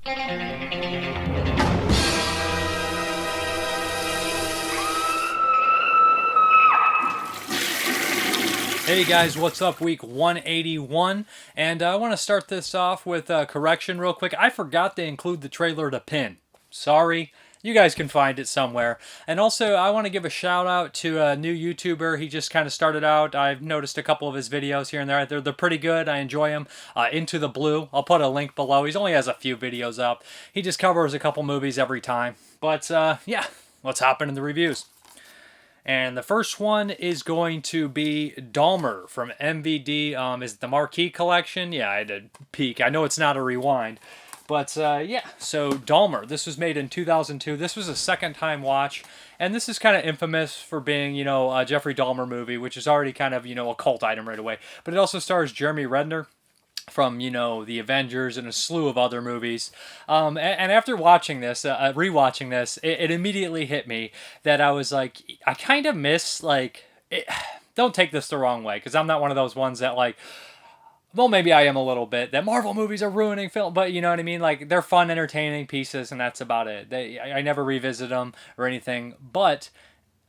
Hey guys, what's up? Week 181, and I want to start this off with a correction real quick. I forgot to include the trailer to pin. Sorry. You guys can find it somewhere. And also, I want to give a shout out to a new YouTuber. He just kind of started out. I've noticed a couple of his videos here and there. They're pretty good. I enjoy them. Into the Blue. I'll put a link below. He only has a few videos up. He just covers a couple movies every time. But yeah, let's hop into the reviews. And the first one is going to be Dahmer from MVD. Is it the Marquee Collection? Yeah, I had to peek. I know it's not a rewind. But yeah, so Dahmer. This was made in 2002. This was a second-time watch. And this is kind of infamous for being, you know, a Jeffrey Dahmer movie, which is already kind of, you know, a cult item right away. But it also stars Jeremy Renner from, you know, the Avengers and a slew of other movies. And after watching this, rewatching this, it immediately hit me that I was like, I kind of miss, like, don't take this the wrong way, because I'm not one of those ones that, like, well, maybe I am a little bit, that Marvel movies are ruining film, but you know what I mean? Like, they're fun, entertaining pieces, and that's about it. I never revisit them or anything, but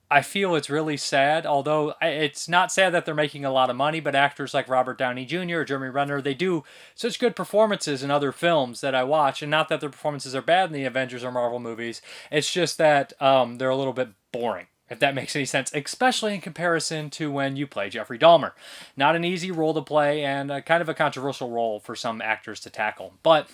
I feel it's really sad, although it's not sad that they're making a lot of money, but actors like Robert Downey Jr. or Jeremy Renner, they do such good performances in other films that I watch, and not that their performances are bad in the Avengers or Marvel movies, it's just that they're a little bit boring, if that makes any sense, especially in comparison to when you play Jeffrey Dahmer. Not an easy role to play, and kind of a controversial role for some actors to tackle, but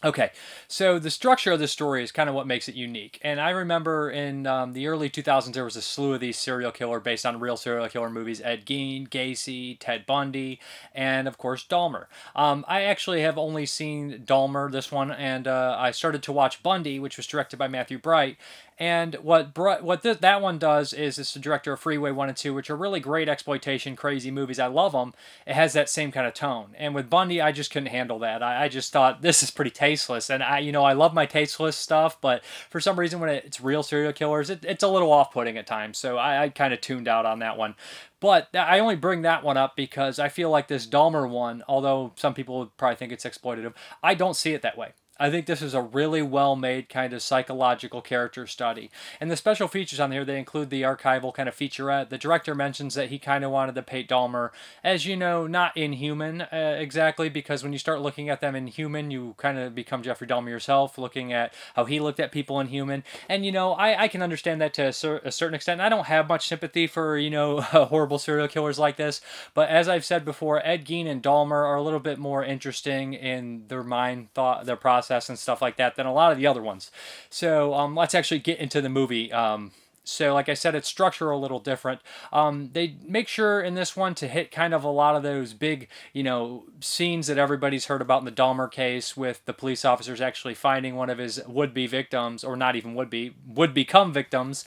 okay, so the structure of the story is kind of what makes it unique. And I remember in the early 2000s, there was a slew of these serial killer based on real serial killer movies. Ed Gein, Gacy, Ted Bundy, and of course Dahmer. I actually have only seen Dahmer, this one, and I started to watch Bundy, which was directed by Matthew Bright. And that one does is it's the director of Freeway 1 and 2, which are really great exploitation, crazy movies. I love them. It has that same kind of tone. And with Bundy, I just couldn't handle that. I just thought, this is pretty tasteless. And I love my tasteless stuff, but for some reason when it's real serial killers, it's a little off-putting at times. So I kind of tuned out on that one. But I only bring that one up because I feel like this Dahmer one, although some people would probably think it's exploitative, I don't see it that way. I think this is a really well-made kind of psychological character study. And the special features on here, they include the archival kind of featurette. The director mentions that he kind of wanted to paint Dahmer as, you know, not inhuman exactly, because when you start looking at them inhuman, you kind of become Jeffrey Dahmer yourself, looking at how he looked at people inhuman. And, you know, I can understand that to a certain extent. I don't have much sympathy for, you know, horrible serial killers like this. But as I've said before, Ed Gein and Dahmer are a little bit more interesting in their mind, thought, their process, and stuff like that than a lot of the other ones. So let's actually get into the movie. So like I said, it's structured a little different. They make sure in this one to hit kind of a lot of those big, you know, scenes that everybody's heard about in the Dahmer case, with the police officers actually finding one of his would-be victims, or not even would-be, would become victims,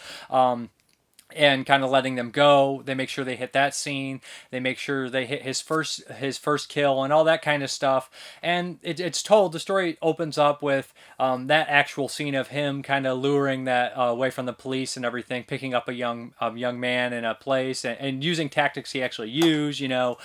and kind of letting them go. They make sure they hit that scene. They make sure they hit his first kill and all that kind of stuff. And it's told, the story opens up with that actual scene of him kind of luring that away from the police and everything, picking up a young man in a place, and using tactics he actually used, you know,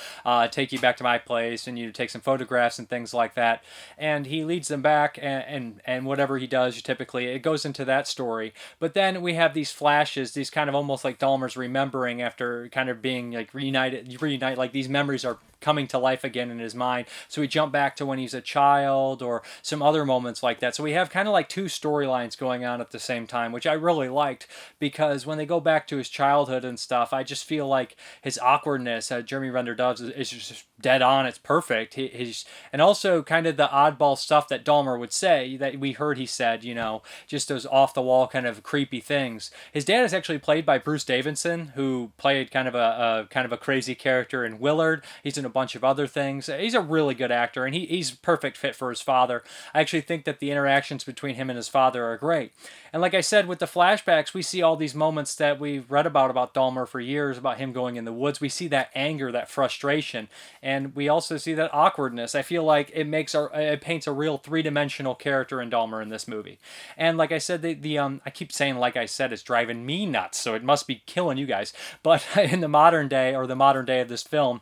take you back to my place, and you take some photographs and things like that. And he leads them back, and whatever he does, typically it goes into that story. But then we have these flashes, these kind of almost like Dahmer's remembering after kind of being like reunite, like these memories are coming to life again in his mind. So we jump back to when he's a child, or some other moments like that. So we have kind of like two storylines going on at the same time, which I really liked, because when they go back to his childhood and stuff, I just feel like his awkwardness, Jeremy Renner does, is just dead on. It's perfect. He's, and also kind of the oddball stuff that Dahmer would say, that we heard he said, you know, just those off the wall kind of creepy things. His dad is actually played by Bruce Davidson, who played kind of a crazy character in Willard. He's in a bunch of other things. He's a really good actor, and he's a perfect fit for his father. I actually think that the interactions between him and his father are great. And like I said, with the flashbacks, we see all these moments that we've read about Dahmer for years, about him going in the woods. We see that anger, that frustration, and we also see that awkwardness. I feel like it paints a real three-dimensional character in Dahmer in this movie. And like I said, I keep saying like I said, it's driving me nuts, so it must be killing you guys. But in the modern day of this film,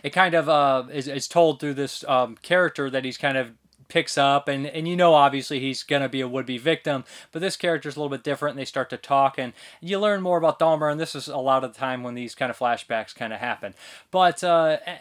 it kind of is told through this character that he's kind of picks up, and you know, obviously he's going to be a would-be victim, but this character's a little bit different, and they start to talk, and you learn more about Dahmer, and this is a lot of the time when these kind of flashbacks kind of happen. But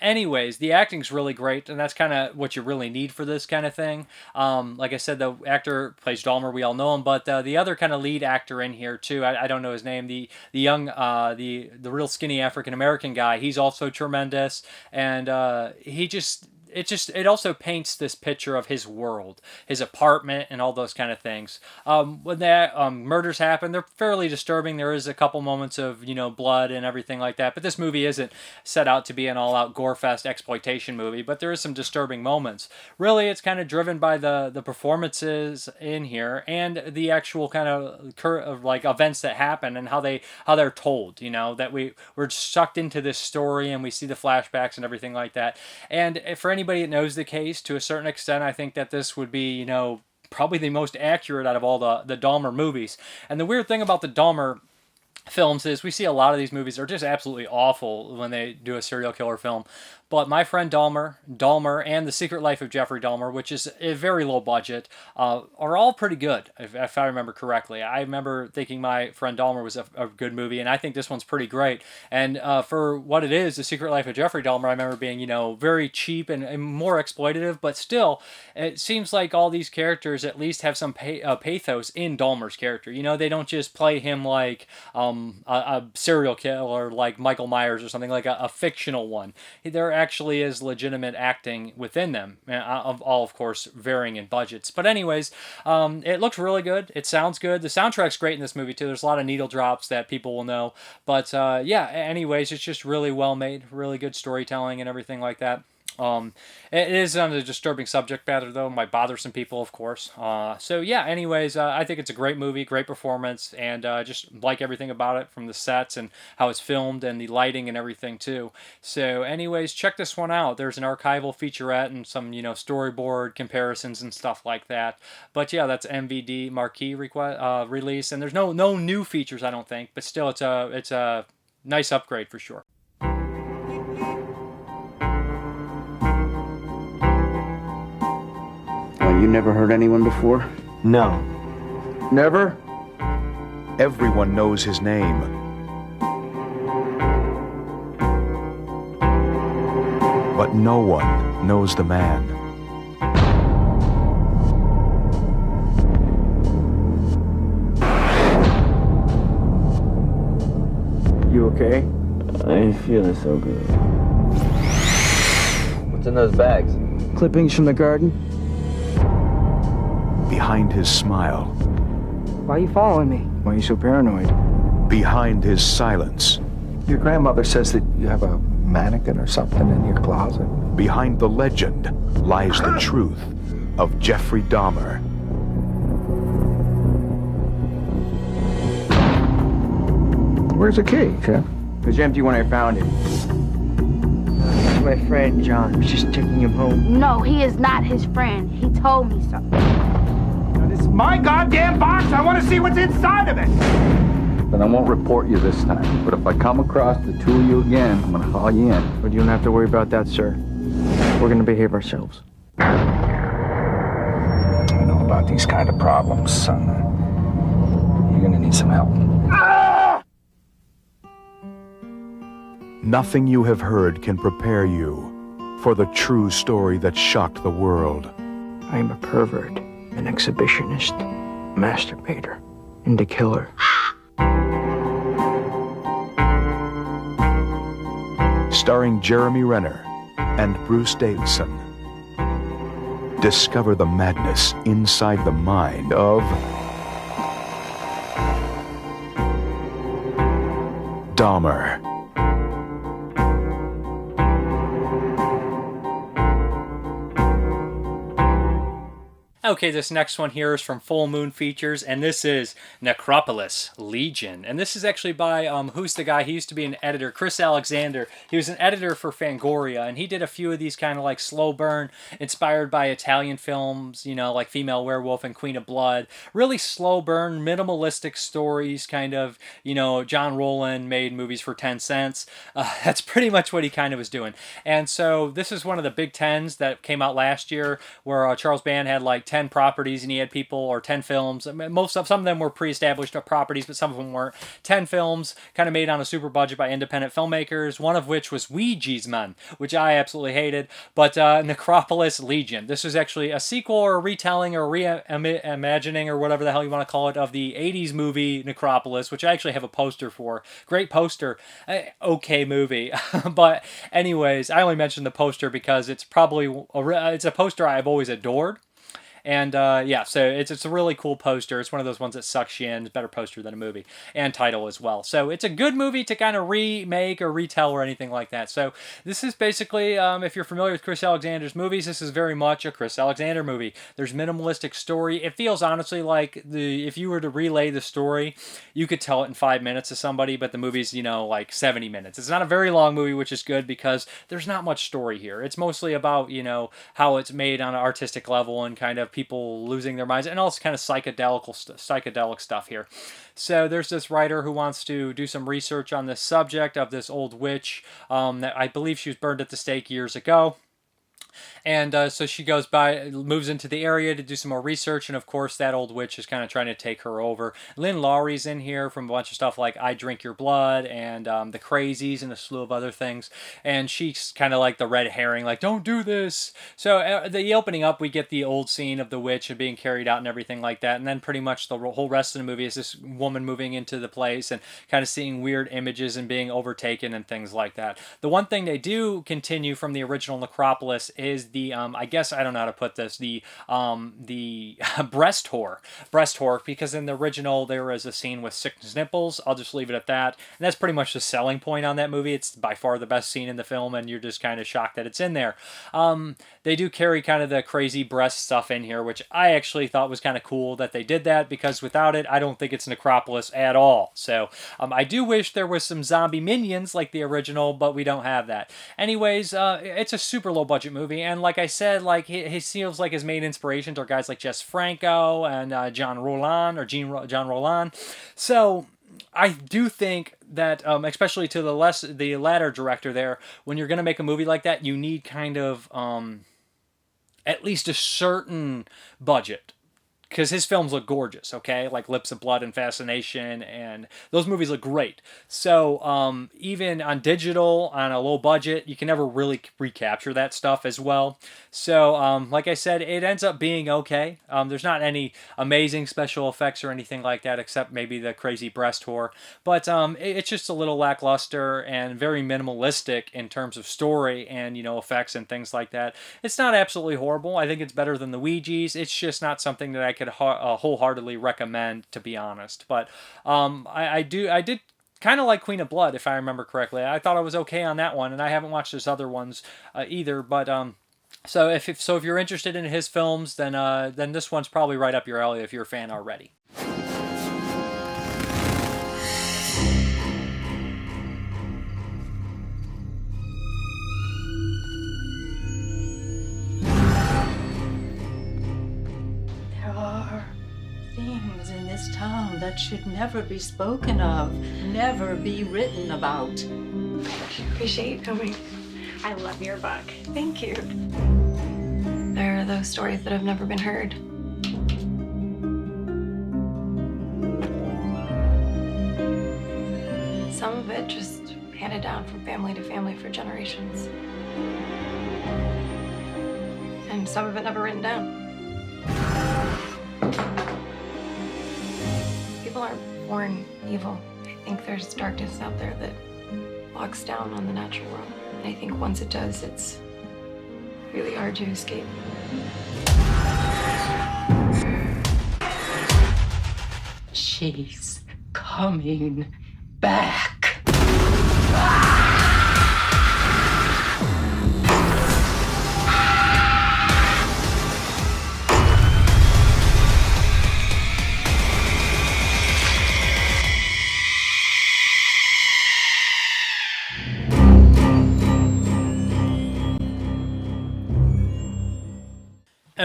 anyways, the acting's really great, and that's kind of what you really need for this kind of thing. Like I said, the actor plays Dahmer, we all know him, but the other kind of lead actor in here too, I don't know his name, the young, the real skinny African-American guy, he's also tremendous, and it also paints this picture of his world, his apartment, and all those kind of things. When the murders happen, they're fairly disturbing. There is a couple moments of, blood and everything like that, but this movie isn't set out to be an all-out gore-fest exploitation movie, but there is some disturbing moments. Really, it's kind of driven by the performances in here and the actual kind of like events that happen and how they're told, that we're sucked into this story and we see the flashbacks and everything like that. And for anybody that knows the case, to a certain extent, I think that this would be, probably the most accurate out of all the Dahmer movies. And the weird thing about the Dahmer films is we see a lot of these movies are just absolutely awful when they do a serial killer film. But My Friend Dahmer, and The Secret Life of Jeffrey Dahmer, which is a very low budget, are all pretty good, if I remember correctly. I remember thinking My Friend Dahmer was a good movie, and I think this one's pretty great. And for what it is, The Secret Life of Jeffrey Dahmer, I remember being, very cheap and more exploitative, but still, it seems like all these characters at least have some pathos in Dahmer's character. They don't just play him like a serial killer like Michael Myers or something, like a fictional one. There actually is legitimate acting within them, all of course varying in budgets. But anyways, it looks really good. It sounds good. The soundtrack's great in this movie too. There's a lot of needle drops that people will know. But yeah, anyways, it's just really well made, really good storytelling and everything like that. It is on a disturbing subject matter, though, might bother some people, of course. So yeah, anyways, I think it's a great movie, great performance, and just like everything about it, from the sets and how it's filmed and the lighting and everything too. So anyways, check this one out. There's an archival featurette and some, storyboard comparisons and stuff like that. But yeah, that's MVD marquee release, and there's no new features, I don't think, but still, it's a nice upgrade for sure. You never heard anyone before? No. Never? Everyone knows his name. But no one knows the man. You okay? I ain't feeling so good. What's in those bags? Clippings from the garden? Behind his smile. Why are you following me? Why are you so paranoid? Behind his silence. Your grandmother says that you have a mannequin or something in your closet. Behind the legend lies the truth of Jeffrey Dahmer. Where's the key, Jeff? It was empty when I found it. My friend John was just taking him home. No, he is not his friend. He told me so. Now, this is my goddamn box. I want to see what's inside of it. Then I won't report you this time. But if I come across the two of you again, I'm gonna haul you in. But you don't have to worry about that, sir. We're gonna behave ourselves. I know about these kind of problems, son. You're gonna need some help. Nothing you have heard can prepare you for the true story that shocked the world. I am a pervert, an exhibitionist, masturbator, and a killer. Starring Jeremy Renner and Bruce Davison. Discover the madness inside the mind of Dahmer. Okay, this next one here is from Full Moon Features, and this is Necropolis Legion. And this is actually by, who's the guy? He used to be an editor, Chris Alexander. He was an editor for Fangoria, and he did a few of these kind of like slow burn, inspired by Italian films, you know, like Female Werewolf and Queen of Blood. Really slow burn, minimalistic stories, kind of, you know, John Rowland made movies for 10 cents. That's pretty much what he kind of was doing. And so this is one of the big 10s that came out last year, where Charles Band had like 10 properties, and he had people, or 10 films. Some of them were pre-established properties, but some of them weren't. 10 films kind of made on a super budget by independent filmmakers, one of which was Ouija's Man, which I absolutely hated. But Necropolis Legion. This was actually a sequel or a retelling or reimagining or whatever the hell you want to call it of the 80s movie Necropolis, which I actually have a poster for. Great poster. Okay movie. But anyways, I only mentioned the poster because it's probably it's a poster I've always adored. And yeah, so it's a really cool poster. It's one of those ones that sucks you in. It's a better poster than a movie, and title as well. So it's a good movie to kind of remake or retell or anything like that. So this is basically, if you're familiar with Chris Alexander's movies, this is very much a Chris Alexander movie. There's minimalistic story. It feels honestly like if you were to relay the story, you could tell it in 5 minutes to somebody, but the movie's, you know, like 70 minutes. It's not a very long movie, which is good because there's not much story here. It's mostly about, you know, how it's made on an artistic level and kind of people losing their minds, and also kind of psychedelic stuff here. So there's this writer who wants to do some research on this subject of this old witch that I believe she was burned at the stake years ago. And so she moves into the area to do some more research, and of course that old witch is kind of trying to take her over. Lynn Lawry's in here from a bunch of stuff like I Drink Your Blood and The Crazies and a slew of other things, and she's kind of like the red herring, like, don't do this. So the opening up, we get the old scene of the witch and being carried out and everything like that, and then pretty much the whole rest of the movie is this woman moving into the place and kind of seeing weird images and being overtaken and things like that. The one thing they do continue from the original Necropolis is the I guess I don't know how to put this, the breast whore, because in the original there was a scene with 6 nipples. I'll just leave it at that, and that's pretty much the selling point on that movie. It's by far the best scene in the film, and you're just kind of shocked that it's in there. They do carry kind of the crazy breast stuff in here, which I actually thought was kind of cool that they did that, because without it I don't think it's Necropolis at all. So I do wish there was some zombie minions like the original, but we don't have that. Anyways, it's a super low budget movie, and like I said, like he feels like his main inspirations are guys like Jess Franco and John Rowland. So I do think that, especially to the latter director there, when you're going to make a movie like that, you need kind of at least a certain budget. Because his films look gorgeous, okay? Like Lips of Blood and Fascination, and those movies look great. So even on digital, on a low budget, you can never really recapture that stuff as well. So like I said, it ends up being okay. There's not any amazing special effects or anything like that, except maybe the crazy breast whore. But it's just a little lackluster and very minimalistic in terms of story and, you know, effects and things like that. It's not absolutely horrible. I think it's better than the Ouija's. It's just not something that I could wholeheartedly recommend, to be honest. But I did kind of like Queen of Blood, if I remember correctly. I thought I was okay on that one, and I haven't watched his other ones either. But so if you're interested in his films, then this one's probably right up your alley if you're a fan already. Things in this town that should never be spoken of, never be written about. Appreciate you coming. I love your book. Thank you. There are those stories that have never been heard. Some of it just handed down from family to family for generations. And some of it never written down. People aren't born evil. I think there's darkness out there that locks down on the natural world. And I think once it does, it's really hard to escape. She's coming back.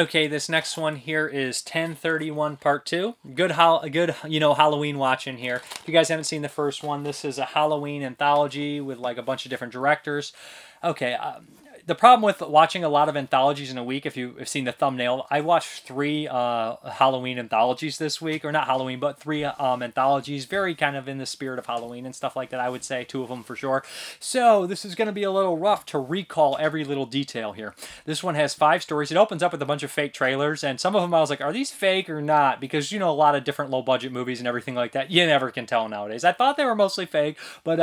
Okay, this next one here is 1031 Part 2. Good, Halloween watching here. If you guys haven't seen the first one, this is a Halloween anthology with like a bunch of different directors. Okay, the problem with watching a lot of anthologies in a week, if you've seen the thumbnail, I watched 3 Halloween anthologies this week. Or not Halloween, but 3 anthologies. Very kind of in the spirit of Halloween and stuff like that, I would say. 2 of them for sure. So this is going to be a little rough to recall every little detail here. This one has 5 stories. It opens up with a bunch of fake trailers. And some of them I was like, are these fake or not? Because, you know, a lot of different low-budget movies and everything like that, you never can tell nowadays. I thought they were mostly fake, but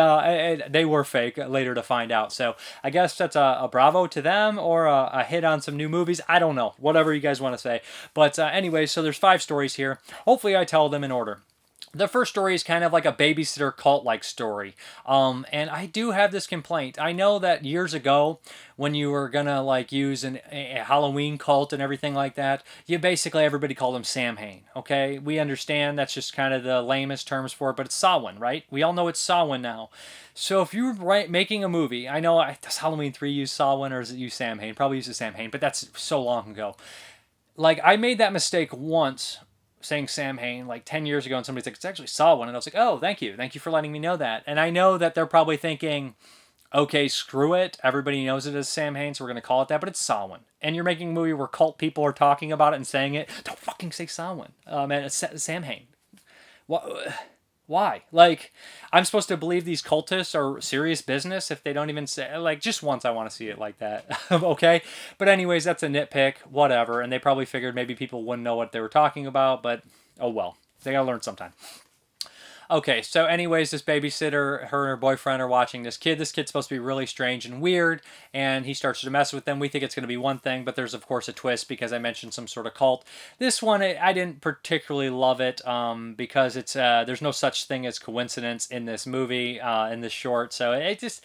they were fake later to find out. So I guess that's a bravo to them or a hit on some new movies. I don't know. Whatever you guys want to say. But anyway, so there's 5 stories here. Hopefully I tell them in order. The first story is kind of like a babysitter cult-like story. And I do have this complaint. I know that years ago, when you were gonna like use a Halloween cult and everything like that, you basically, everybody called him Samhain, okay? We understand that's just kind of the lamest terms for it, but it's Samhain, right? We all know it's Samhain now. So if you were making a movie, I know, does Halloween 3 use Samhain or does it use Samhain? Probably uses Samhain, but that's so long ago. Like, I made that mistake once, saying Samhain like 10 years ago, and somebody's like, it's actually Samhain, and I was like, oh, thank you for letting me know that. And I know that they're probably thinking, okay, screw it, everybody knows it as Samhain, so we're going to call it that, but it's Samhain. And you're making a movie where cult people are talking about it and saying it, don't fucking say Samhain. And it's Samhain. Why? Like, I'm supposed to believe these cultists are serious business if they don't even say, like, just once I want to see it like that. Okay? But anyways, that's a nitpick, whatever. And they probably figured maybe people wouldn't know what they were talking about, but oh well. They gotta learn sometime. Okay, so anyways, this babysitter, her and her boyfriend are watching this kid. This kid's supposed to be really strange and weird, and he starts to mess with them. We think it's going to be one thing, but there's, of course, a twist because I mentioned some sort of cult. This one, I didn't particularly love it because it's there's no such thing as coincidence in this movie, in this short, so it just...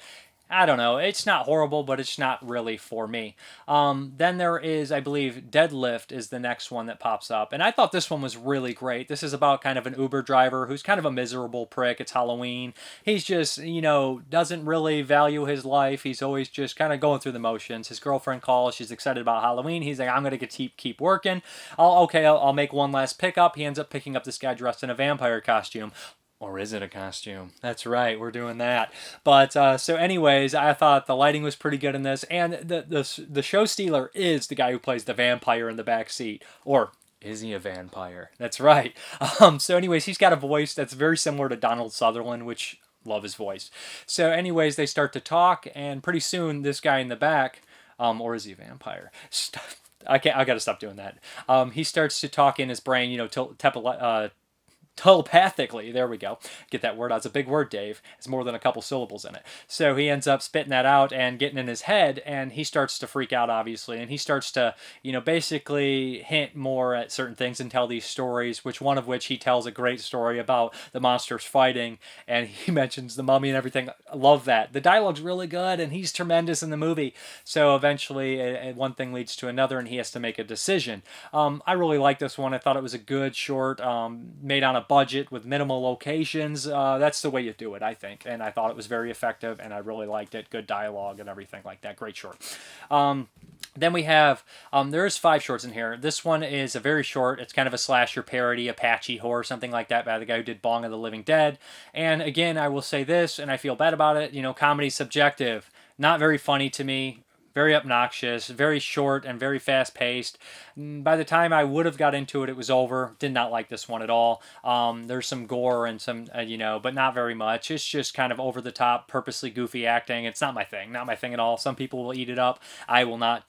I don't know. It's not horrible, but it's not really for me. Then there is, I believe, Deadlift is the next one that pops up. And I thought this one was really great. This is about kind of an Uber driver who's kind of a miserable prick. It's Halloween. He's just, you know, doesn't really value his life. He's always just kind of going through the motions. His girlfriend calls. She's excited about Halloween. He's like, I'm going to keep working. I'll make one last pickup. He ends up picking up this guy dressed in a vampire costume. Or is it a costume? That's right, we're doing that. But, so anyways, I thought the lighting was pretty good in this, and the show stealer is the guy who plays the vampire in the back seat. Or, is he a vampire? That's right. So anyways, he's got a voice that's very similar to Donald Sutherland, which, love his voice. So anyways, they start to talk, and pretty soon, this guy in the back, or is he a vampire? I gotta stop doing that. He starts to talk in his brain, you know, telepathically, there we go. Get that word out. It's a big word, Dave. It's more than a couple syllables in it. So he ends up spitting that out and getting in his head, and he starts to freak out, obviously, and he starts to, you know, basically hint more at certain things and tell these stories, one of which he tells a great story about the monsters fighting, and he mentions the mummy and everything. I love that. The dialogue's really good, and he's tremendous in the movie. So eventually, one thing leads to another, and he has to make a decision. I really like this one. I thought it was a good short, made on a budget with minimal locations. That's the way you do it, I think, and I thought it was very effective, and I really liked it. Good dialogue and everything like that. Great short. Then we have, there's 5 shorts in here. This one is a very short. It's kind of a slasher parody, Apache horror, something like that, by the guy who did Bong of the Living Dead. And again, I will say this, and I feel bad about it, you know, comedy's subjective. Not very funny to me. Very obnoxious, very short, and very fast-paced. By the time I would have got into it, it was over. Did not like this one at all. There's some gore and some, you know, but not very much. It's just kind of over-the-top, purposely goofy acting. It's not my thing. Not my thing at all. Some people will eat it up. I will not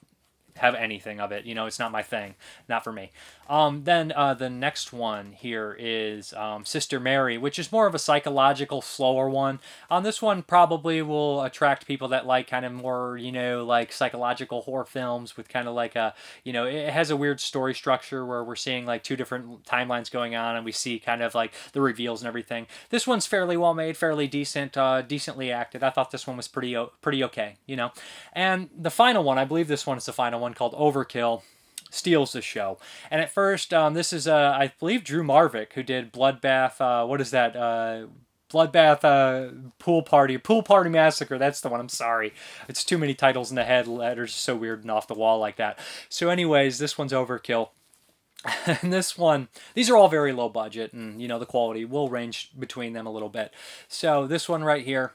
have anything of it. You know, it's not my thing. Not for me. Then the next one here is Sister Mary, which is more of a psychological, slower one. This one probably will attract people that like kind of more, you know, like psychological horror films with kind of like a, you know, it has a weird story structure where we're seeing like 2 different timelines going on, and we see kind of like the reveals and everything. This one's fairly well made, fairly decent, decently acted. I thought this one was pretty okay, you know. And the final one, I believe this one is the final one, called Overkill, steals the show. And at first, this is, I believe, Drew Marvick, who did Bloodbath, what is that, Bloodbath Pool Party Massacre. That's the one. I'm sorry. It's too many titles in the head. Letters are so weird and off the wall like that. So anyways, this one's overkill. And this one, these are all very low budget, and you know the quality will range between them a little bit. So this one right here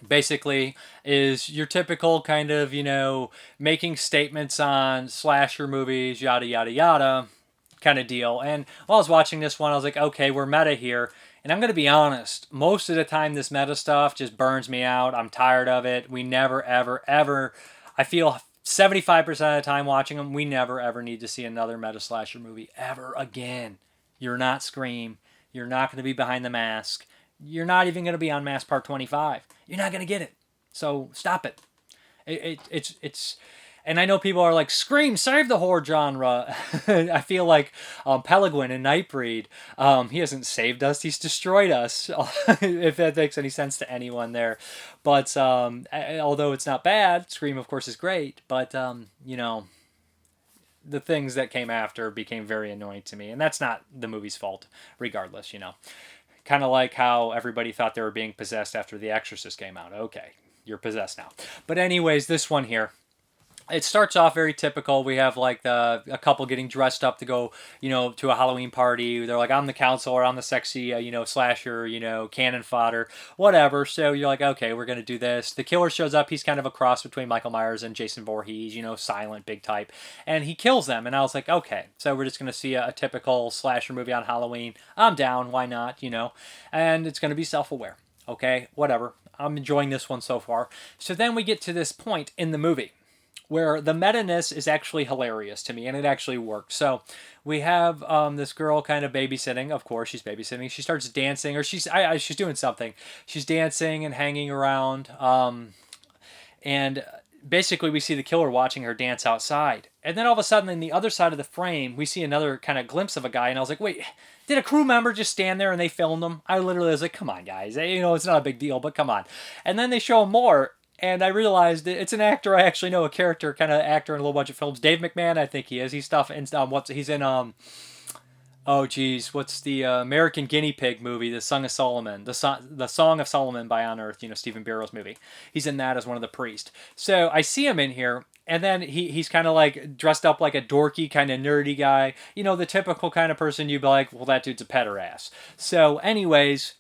basically is your typical kind of, you know, making statements on slasher movies, yada yada yada kind of deal. And while I was watching this one, I was like, okay, we're meta here. And I'm going to be honest, most of the time this meta stuff just burns me out. I'm tired of it. We never, ever, ever, I feel 75% of the time watching them, we never, ever need to see another meta slasher movie ever again. You're not Scream. You're not going to be Behind the Mask. You're not even going to be on Mask Part 25. You're not going to get it. So stop it. It's and I know people are like, Scream, save the horror genre. I feel like Pelegrin and Nightbreed, he hasn't saved us, he's destroyed us, if that makes any sense to anyone there. But although it's not bad, Scream, of course, is great. But, you know, the things that came after became very annoying to me. And that's not the movie's fault, regardless, you know. Kind of like how everybody thought they were being possessed after The Exorcist came out. Okay, you're possessed now. But anyways, this one here, it starts off very typical. We have like a couple getting dressed up to go, you know, to a Halloween party. They're like, I'm the counselor, I'm the sexy, you know, slasher, you know, cannon fodder, whatever. So you're like, okay, we're going to do this. The killer shows up. He's kind of a cross between Michael Myers and Jason Voorhees, you know, silent, big type. And he kills them. And I was like, okay, so we're just going to see a typical slasher movie on Halloween. I'm down. Why not, you know? And it's going to be self-aware. Okay, whatever. I'm enjoying this one so far. So then we get to this point in the movie where the meta-ness is actually hilarious to me, and it actually worked. So we have this girl kind of babysitting. Of course, she's babysitting. She starts dancing, or she's doing something. She's dancing and hanging around, and basically we see the killer watching her dance outside. And then all of a sudden, in the other side of the frame, we see another kind of glimpse of a guy, and I was like, wait, did a crew member just stand there and they filmed him? I literally was like, come on, guys. You know, it's not a big deal, but come on. And then they show him more, and I realized it's an actor I actually know, a character, kind of actor in a little bunch of films. Dave McMahon, I think he is. He's stuff in he's in oh geez, what's the American Guinea Pig movie, The Song of Solomon, the Song of Solomon by On Earth, you know, Stephen Barrow's movie. He's in that as one of the priests. So I see him in here, and then he's kind of like dressed up like a dorky, kind of nerdy guy. You know, the typical kind of person you'd be like, well, that dude's a pederast. So anyways,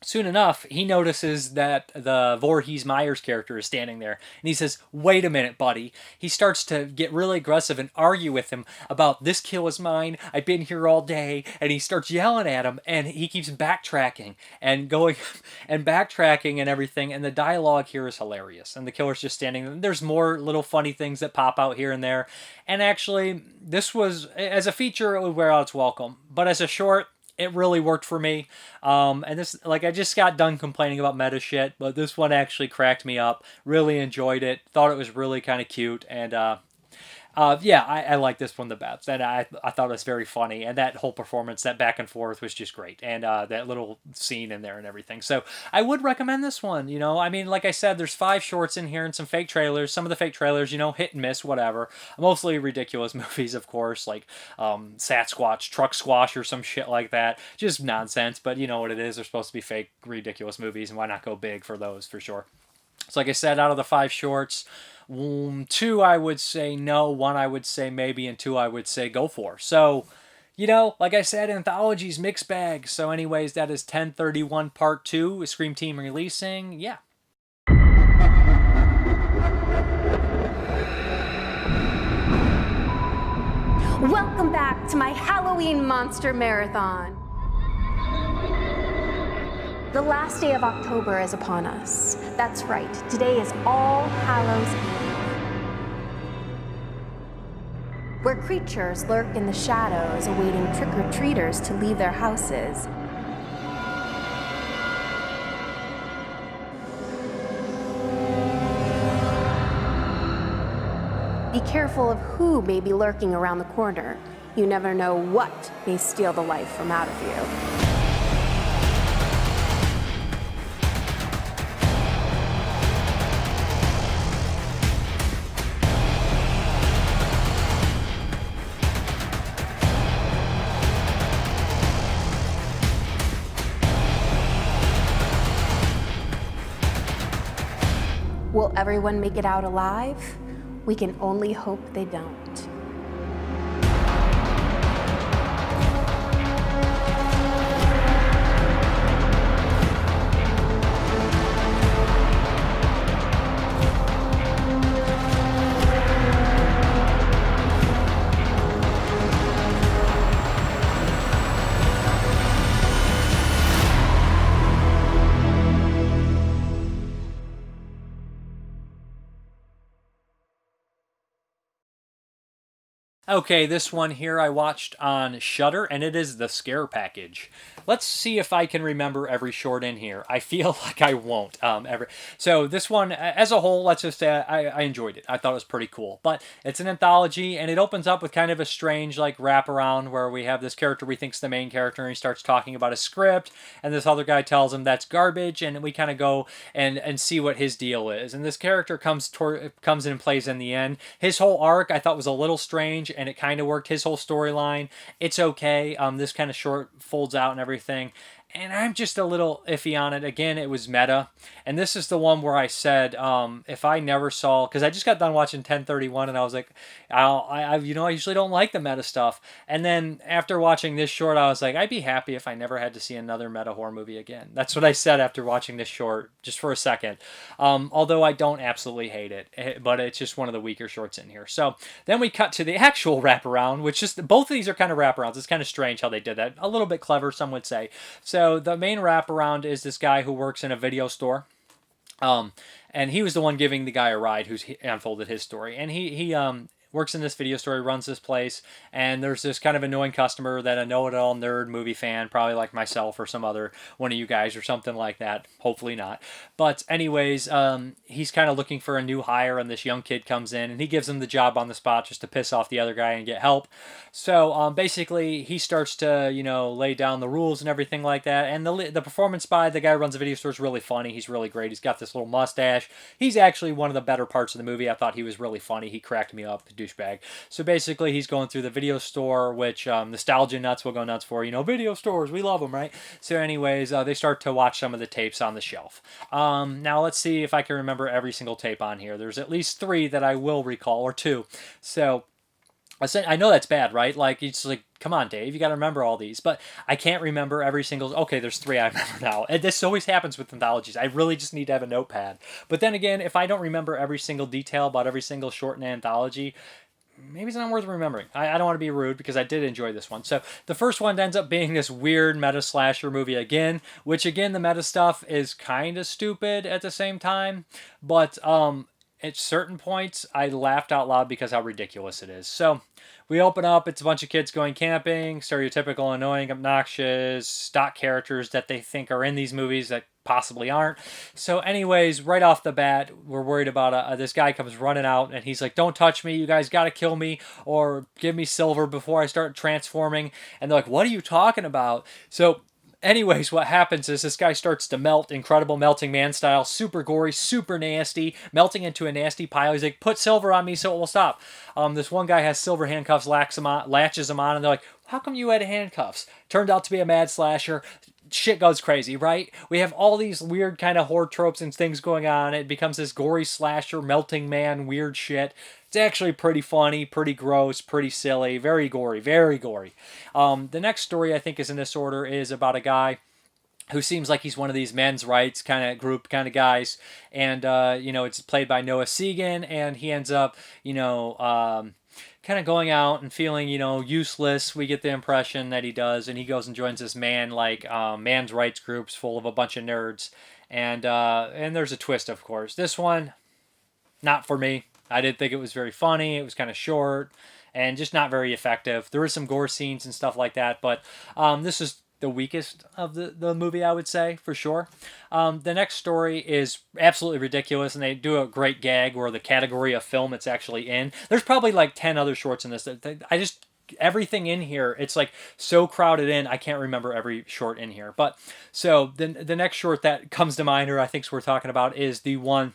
soon enough, he notices that the Voorhees Myers character is standing there. And he says, wait a minute, buddy. He starts to get really aggressive and argue with him about, this kill is mine. I've been here all day. And he starts yelling at him. And he keeps backtracking and going and backtracking and everything. And the dialogue here is hilarious. And the killer's just standing there. There's more little funny things that pop out here and there. And actually, this was, as a feature, it would wear out its welcome. But as a short, it really worked for me. And this, like, I just got done complaining about meta shit, but this one actually cracked me up. Really enjoyed it. Thought it was really kind of cute. And, yeah, I like this one the best. And I thought it was very funny. And that whole performance, that back and forth was just great. And that little scene in there and everything. So I would recommend this one. You know, I mean, like I said, there's 5 shorts in here and some fake trailers. Some of the fake trailers, you know, hit and miss, whatever. Mostly ridiculous movies, of course, like Sasquatch, Truck Squash, or some shit like that. Just nonsense, but you know what it is. They're supposed to be fake, ridiculous movies, and why not go big for those, for sure. So like I said, out of the 5 shorts, 2 I would say no, 1 I would say maybe, and 2 I would say go for. So, you know, like I said, anthologies, mixed bag. So anyways, that is 1031 Part 2, Scream Team releasing. Yeah. Welcome back to my Halloween Monster Marathon. The last day of October is upon us. That's right, today is All Hallows Eve, where creatures lurk in the shadows awaiting trick-or-treaters to leave their houses. Be careful of who may be lurking around the corner. You never know what may steal the life from out of you. Will everyone make it out alive? We can only hope they don't. Okay, this one here I watched on Shudder, and it is the Scare Package. Let's see if I can remember every short in here. I feel like I won't. So this one, as a whole, let's just say I enjoyed it. I thought it was pretty cool. But it's an anthology, and it opens up with kind of a strange like wraparound where we have this character we think's the main character, and he starts talking about a script, and this other guy tells him that's garbage, and we kind of go and see what his deal is. And this character comes in and plays in the end. His whole arc I thought was a little strange, and it kind of worked. His whole storyline, it's okay. This kind of short folds out and everything. And I'm just a little iffy on it. Again, it was meta. And this is the one where I said, if I never saw... Because I just got done watching 1031, and I was like, I usually don't like the meta stuff. And then after watching this short, I was like, I'd be happy if I never had to see another meta horror movie again. That's what I said after watching this short, just for a second. Although I don't absolutely hate it. But it's just one of the weaker shorts in here. So then we cut to the actual wraparound, which just... Both of these are kind of wraparounds. It's kind of strange how they did that. A little bit clever, some would say. So the main wraparound is this guy who works in a video store. And he was the one giving the guy a ride who's unfolded his story. And he works in this video store, runs this place, and there's this kind of annoying customer that a know-it-all nerd movie fan, probably like myself or some other one of you guys or something like that. Hopefully not. But anyways, he's kind of looking for a new hire, and this young kid comes in, and he gives him the job on the spot just to piss off the other guy and get help. So basically, he starts to, lay down the rules and everything like that. And the performance by the guy who runs the video store is really funny. He's really great. He's got this little mustache. He's actually one of the better parts of the movie. I thought he was really funny. He cracked me up. Douchebag. So basically, he's going through the video store, which nostalgia nuts will go nuts for. Video stores, we love them, right? So anyways, they start to watch some of the tapes on the shelf. Now let's see if I can remember every single tape on here. There's at least 3 that I will recall, or 2. So I know that's bad, right? Like, it's like, come on, Dave, you got to remember all these. But I can't remember every single... Okay, there's 3 I remember now. And this always happens with anthologies. I really just need to have a notepad. But then again, if I don't remember every single detail about every single short in an anthology, maybe it's not worth remembering. I don't want to be rude because I did enjoy this one. So the first one ends up being this weird meta slasher movie again, which again, the meta stuff is kind of stupid at the same time. But at certain points, I laughed out loud because how ridiculous it is. So we open up, it's a bunch of kids going camping, stereotypical, annoying, obnoxious, stock characters that they think are in these movies that possibly aren't. So anyways, right off the bat, we're worried about this guy comes running out, and he's like, don't touch me, you guys gotta kill me, or give me silver before I start transforming. And they're like, what are you talking about? So anyways, what happens is this guy starts to melt, incredible melting man style, super gory, super nasty, melting into a nasty pile. He's like, put silver on me so it will stop. This one guy has silver handcuffs, latches them on, and they're like, how come you had handcuffs? Turned out to be a mad slasher. Shit goes crazy, right? We have all these weird kind of horror tropes and things going on. It becomes this gory slasher, melting man, weird shit. It's actually pretty funny, pretty gross, pretty silly, very gory, very gory. The next story I think is in this order is about a guy who seems like he's one of these men's rights kind of group kind of guys. And, it's played by Noah Segan, and he ends up, kind of going out and feeling, useless. We get the impression that he does, and he goes and joins this man's rights groups full of a bunch of nerds. And there's a twist, of course. This one, not for me. I didn't think it was very funny. It was kind of short and just not very effective. There is some gore scenes and stuff like that, but this is the weakest of the movie, I would say, for sure. The next story is absolutely ridiculous, and they do a great gag where the category of film it's actually in. There's probably like 10 other shorts in this. Everything in here, it's like so crowded in, I can't remember every short in here. But so the next short that comes to mind, or I think we're talking about, is the one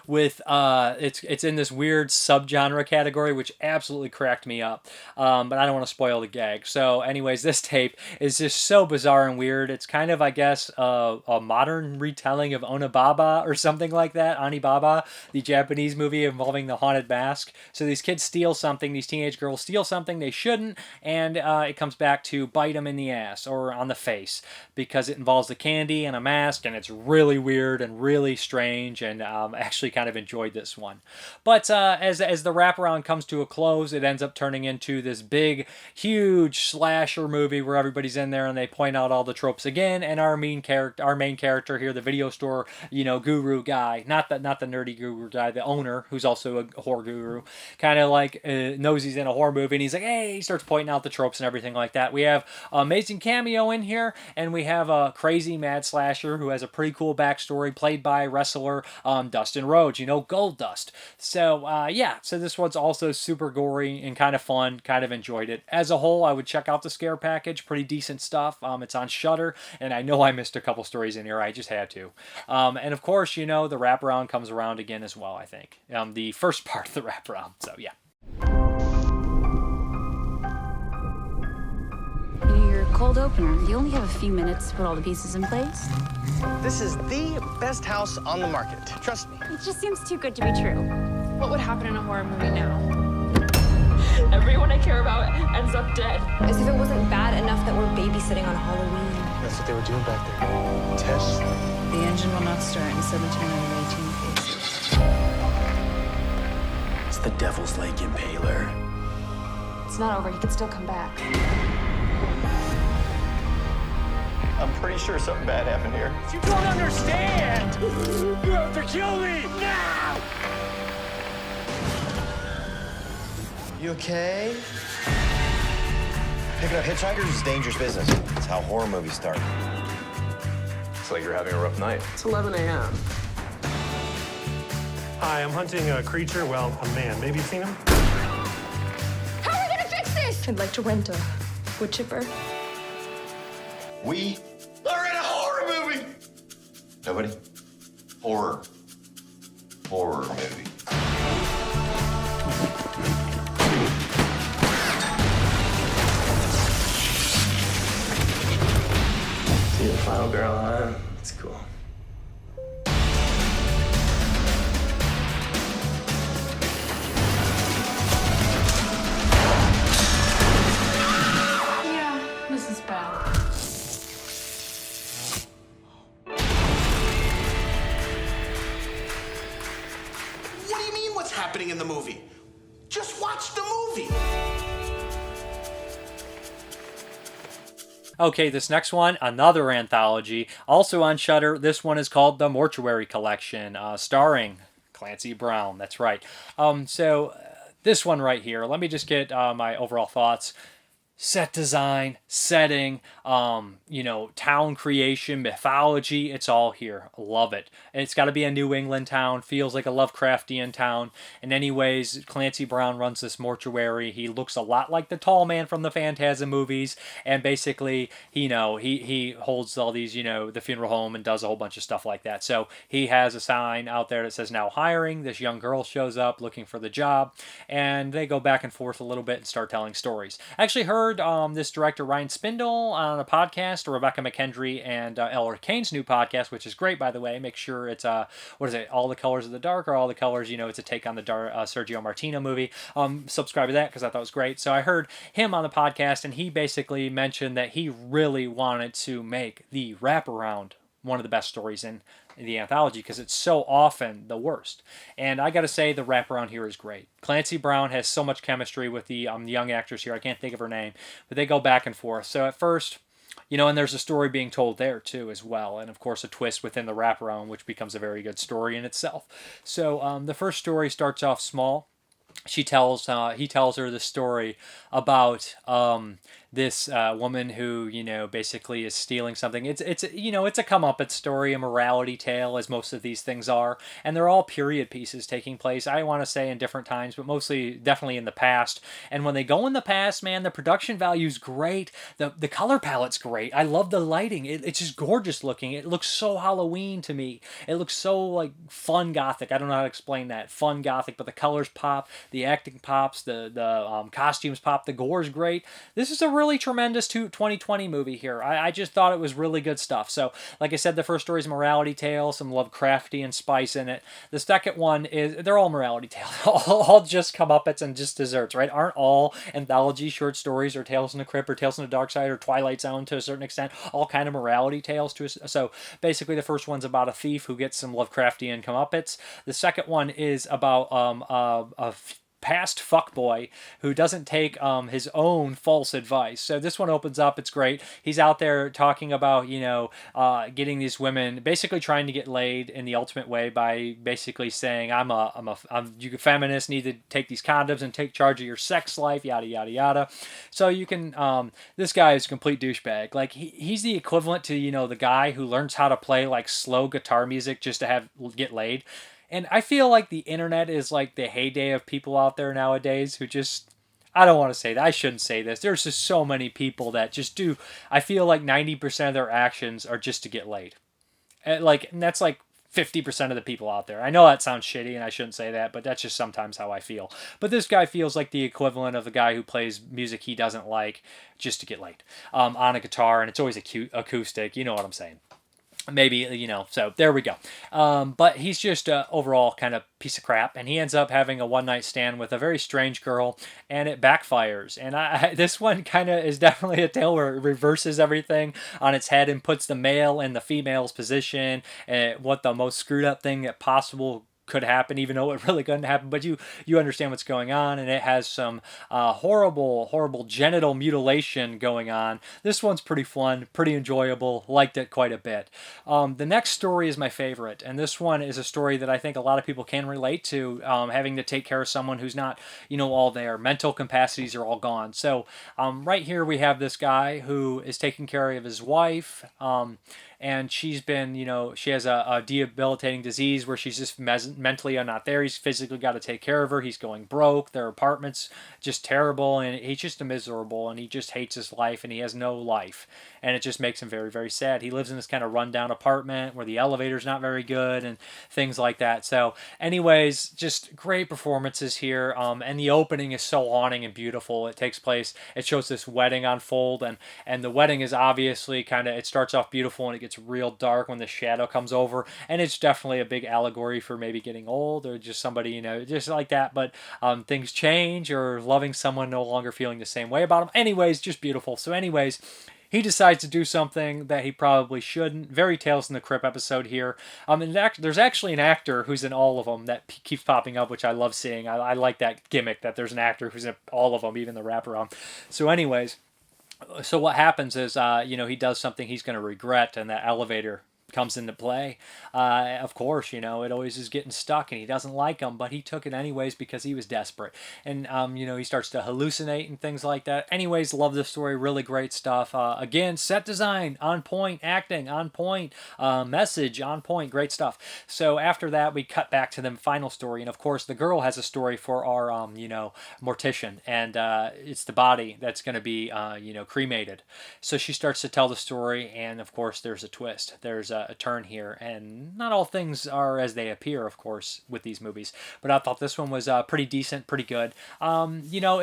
with it's in this weird subgenre category, which absolutely cracked me up. But I don't want to spoil the gag. So, anyways, this tape is just so bizarre and weird. It's kind of, I guess, a modern retelling of Onibaba or something like that. Onibaba, the Japanese movie involving the haunted mask. So these kids steal something. These teenage girls steal something they shouldn't, and it comes back to bite them in the ass or on the face because it involves the candy and a mask, and it's really weird and really strange. And actually kind of enjoyed this one. But as the wraparound comes to a close, it ends up turning into this big, huge slasher movie where everybody's in there and they point out all the tropes again. And our main character here, the video store, guru guy, not the nerdy guru guy, the owner, who's also a horror guru, kind of like knows he's in a horror movie, and he's like, hey, he starts pointing out the tropes and everything like that. We have an amazing cameo in here, and we have a crazy mad slasher who has a pretty cool backstory, played by wrestler Dustin Rhodes, Gold Dust. So so this one's also super gory and kind of fun. Kind of enjoyed it. As a whole, I would check out the scare package. Pretty decent stuff. It's on Shudder, and I know I missed a couple stories in here. I just had to. And of course, the wraparound comes around again as well, I think. The first part of the wraparound. So yeah. Your cold opener. You only have a few minutes to put all the pieces in place. This is the best house on the market. Trust me. It just seems too good to be true. What would happen in a horror movie now? Everyone I care about ends up dead. As if it wasn't bad enough that we're babysitting on Halloween. That's what they were doing back there. Test. The engine will not start in 1718 cases. It's the Devil's Lake Impaler. It's not over. He could still come back. I'm pretty sure something bad happened here. You don't understand! You have to kill me now! You okay? Picking up hitchhikers is dangerous business. It's how horror movies start. It's like you're having a rough night. It's 11 a.m. Hi, I'm hunting a creature. Well, a man. Maybe you've seen him? How are we gonna fix this? I'd like to rent a wood chipper. We are in a horror movie! Nobody? Horror movie. See the final girl, huh? It's cool. Yeah, this is bad. What do you mean what's happening in the movie? Just watch the movie! Okay, this next one, another anthology, also on Shudder. This one is called The Mortuary Collection, starring Clancy Brown. That's right. This one right here, let me just get my overall thoughts. Set design, setting, town creation, mythology, it's all here. Love it. And it's got to be a New England town, feels like a Lovecraftian town. And anyways, Clancy Brown runs this mortuary. He looks a lot like the tall man from the Phantasm movies. And basically, he holds all these, the funeral home and does a whole bunch of stuff like that. So he has a sign out there that says now hiring. This young girl shows up looking for the job. And they go back and forth a little bit and start telling stories. I actually heard this director Ryan Spindle on a podcast, Rebecca McKendry and Ellery Kane's new podcast, which is great, by the way. Make sure it's All the Colors of the Dark, or All the Colors, it's a take on the Sergio Martino movie. Subscribe to that because I thought it was great. So I heard him on the podcast, and he basically mentioned that he really wanted to make the wraparound one of the best stories in the anthology because it's so often the worst. And I gotta say, the wraparound here is great. Clancy Brown has so much chemistry with the young actress here. I can't think of her name, but they go back and forth. So at first, and there's a story being told there too as well, and of course a twist within the wraparound, which becomes a very good story in itself. So the first story starts off small. he tells her the story about this woman who, you know, basically is stealing something. It's you know, it's a comeuppance story, a morality tale, as most of these things are, and they're all period pieces taking place, I want to say, in different times, but mostly definitely in the past. And when they go in the past, man, the production value's great, the color palette's great. I love the lighting. It's just gorgeous looking. It looks so Halloween to me. It looks so like fun gothic. I don't know how to explain that. Fun gothic, but the colors pop, the acting pops, the costumes pop, the gore's great. This is a really tremendous 2020 movie here. I just thought it was really good stuff. So, like I said, the first story is a morality tale, some Lovecraftian spice in it. The second one is, they're all morality tales, all just comeuppance and just desserts, right? Aren't all anthology short stories or Tales from the Crypt or Tales from the Dark Side or Twilight Zone to a certain extent, all kind of morality tales to us? So basically, the first one's about a thief who gets some Lovecraftian comeuppance. The second one is about a past fuckboy who doesn't take his own false advice. So this one opens up, it's great. He's out there talking about, you know, getting these women, basically trying to get laid in the ultimate way by basically saying, you feminists need to take these condoms and take charge of your sex life, yada yada yada. So you can, this guy is a complete douchebag. Like he's the equivalent to, you know, the guy who learns how to play like slow guitar music just to get laid. And I feel like the internet is like the heyday of people out there nowadays who just, I don't want to say that. I shouldn't say this. There's just so many people that just do. I feel like 90% of their actions are just to get laid. And that's like 50% of the people out there. I know that sounds shitty and I shouldn't say that, but that's just sometimes how I feel. But this guy feels like the equivalent of the guy who plays music he doesn't like just to get laid on a guitar. And it's always acoustic. You know what I'm saying. Maybe, you know, so there we go. But he's just overall kind of piece of crap, and he ends up having a one-night stand with a very strange girl, and it backfires. And this one kind of is definitely a tale where it reverses everything on its head and puts the male in the female's position, and what the most screwed up thing that possible could happen, even though it really couldn't happen, but you understand what's going on, and it has some horrible genital mutilation going on. This one's pretty fun, pretty enjoyable, liked it quite a bit. The next story is my favorite, and this one is a story that I think a lot of people can relate to, having to take care of someone who's not, you know, all there. Mental capacities are all gone. So right here we have this guy who is taking care of his wife, and she's been, you know, she has a debilitating disease where she's just mentally not there. He's physically got to take care of her. He's going broke. Their apartment's just terrible, and he's just miserable, and he just hates his life, and he has no life. And it just makes him very, very sad. He lives in this kind of rundown apartment where the elevator's not very good and things like that. So anyways, just great performances here. And the opening is so haunting and beautiful. It takes place, it shows this wedding unfold, and the wedding is obviously kind of, it starts off beautiful and it gets real dark when the shadow comes over. And it's definitely a big allegory for maybe getting old or just somebody, you know, just like that. But things change, or loving someone no longer feeling the same way about them. Anyways, just beautiful. So anyways, he decides to do something that he probably shouldn't. Very Tales from the Crypt episode here. And there's actually an actor who's in all of them that keeps popping up, which I love seeing. I like that gimmick that there's an actor who's in all of them, even the wraparound. So anyways, so what happens is, you know, he does something he's going to regret, and that elevator comes into play. Of course, you know, it always is getting stuck, and he doesn't like them, but he took it anyways because he was desperate. And, you know, he starts to hallucinate and things like that. Anyways, love this story. Really great stuff. Again, set design on point, acting on point, message on point, great stuff. So after that, we cut back to the final story. And of course, the girl has a story for our, you know, mortician, and it's the body that's going to be, you know, cremated. So she starts to tell the story, and of course, there's a twist. There's a turn here, and not all things are as they appear, of course, with these movies. But I thought this one was pretty decent, pretty good. You know,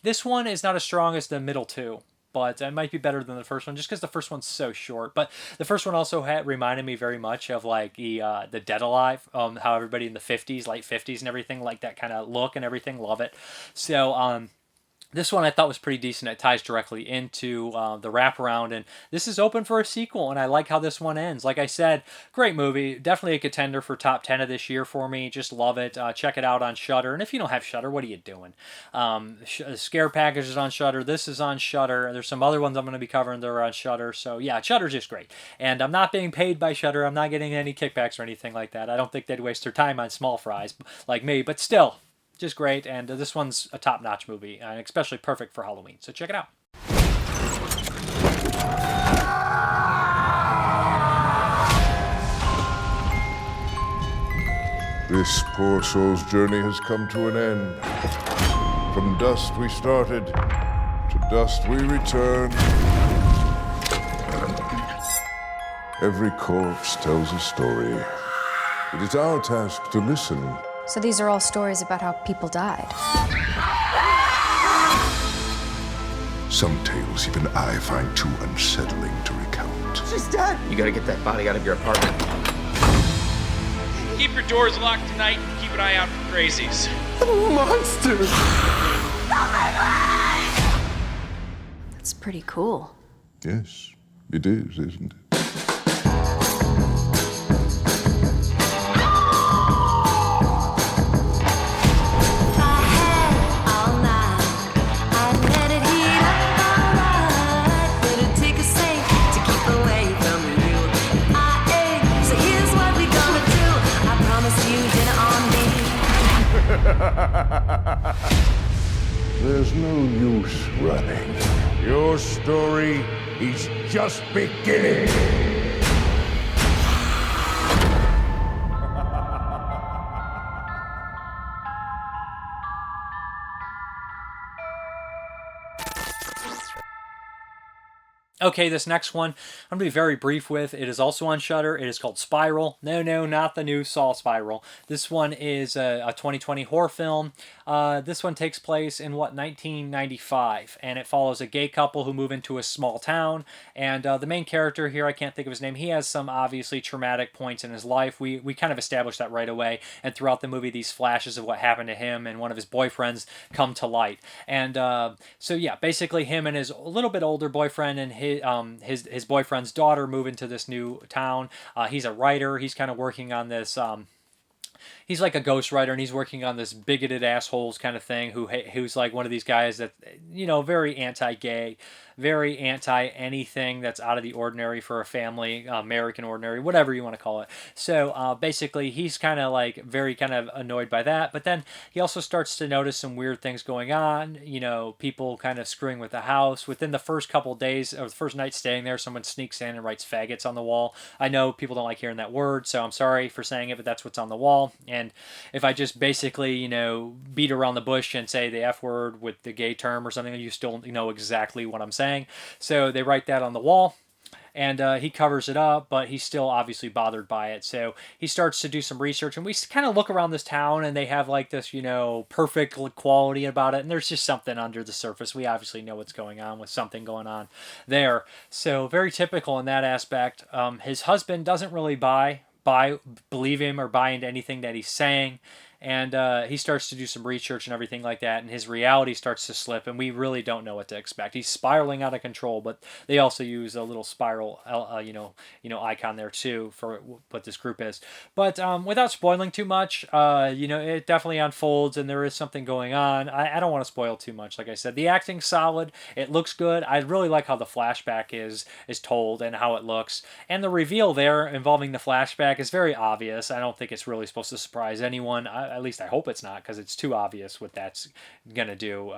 this one is not as strong as the middle two, but it might be better than the first one, just because the first one's so short. But the first one also reminded me very much of like the Dead Alive, how everybody in the 50s, late 50s and everything, like that kind of look and everything. Love it. So This one I thought was pretty decent. It ties directly into the wraparound, and this is open for a sequel, and I like how this one ends. Like I said, great movie. Definitely a contender for top 10 of this year for me. Just love it. Check it out on Shudder. And if you don't have Shudder, what are you doing? Scare Package is on Shudder. This is on Shudder. There's some other ones I'm going to be covering that are on Shudder. So yeah, Shudder's just great. And I'm not being paid by Shudder. I'm not getting any kickbacks or anything like that. I don't think they'd waste their time on small fries like me, but still, just great, and this one's a top-notch movie, and especially perfect for Halloween, so check it out. This poor soul's journey has come to an end. From dust we started, to dust we return. Every corpse tells a story. It is our task to listen. So these are all stories about how people died. Some tales even I find too unsettling to recount. She's dead! You gotta get that body out of your apartment. Keep your doors locked tonight and keep an eye out for crazies. Monsters! That's pretty cool. Yes, it is, isn't it? There's no use running. Your story is just beginning. Okay, this next one I'm going to be very brief with. It is also on Shudder. It is called Spiral. No, not the new Saw Spiral. This one is a 2020 horror film. This one takes place in, 1995, and it follows a gay couple who move into a small town, and the main character here, I can't think of his name, he has some obviously traumatic points in his life. We kind of established that right away, and throughout the movie, these flashes of what happened to him and one of his boyfriends come to light. And so yeah, basically him and his a little bit older boyfriend and his boyfriend's daughter move into this new town. He's a writer. He's kind of working on this. He's like a ghostwriter, and he's working on this bigoted assholes kind of thing. Who's like one of these guys that, very anti-gay, very anti anything that's out of the ordinary for a family, American ordinary, whatever you want to call it. So basically, he's kind of like very kind of annoyed by that. But then he also starts to notice some weird things going on. People kind of screwing with the house. Within the first couple of days, or the first night staying there, someone sneaks in and writes faggots on the wall. I know people don't like hearing that word, so I'm sorry for saying it, but that's what's on the wall. And if I just basically, beat around the bush and say the F word with the gay term or something, you still know exactly what I'm saying. So they write that on the wall. And he covers it up, but he's still obviously bothered by it. So he starts to do some research, and we kind of look around this town, and they have like this, perfect quality about it. And there's just something under the surface. We obviously know what's going on with something going on there. So very typical in that aspect. His husband doesn't really believe him or buy into anything that he's saying. And he starts to do some research and everything like that, and his reality starts to slip, and we really don't know what to expect. He's spiraling out of control, but they also use a little spiral, icon there too for what this group is. But without spoiling too much, it definitely unfolds, and there is something going on. I don't want to spoil too much. Like I said, the acting's solid. It looks good. I really like how the flashback is told and how it looks, and the reveal there involving the flashback is very obvious. I don't think it's really supposed to surprise anyone. At least I hope it's not, because it's too obvious what that's gonna do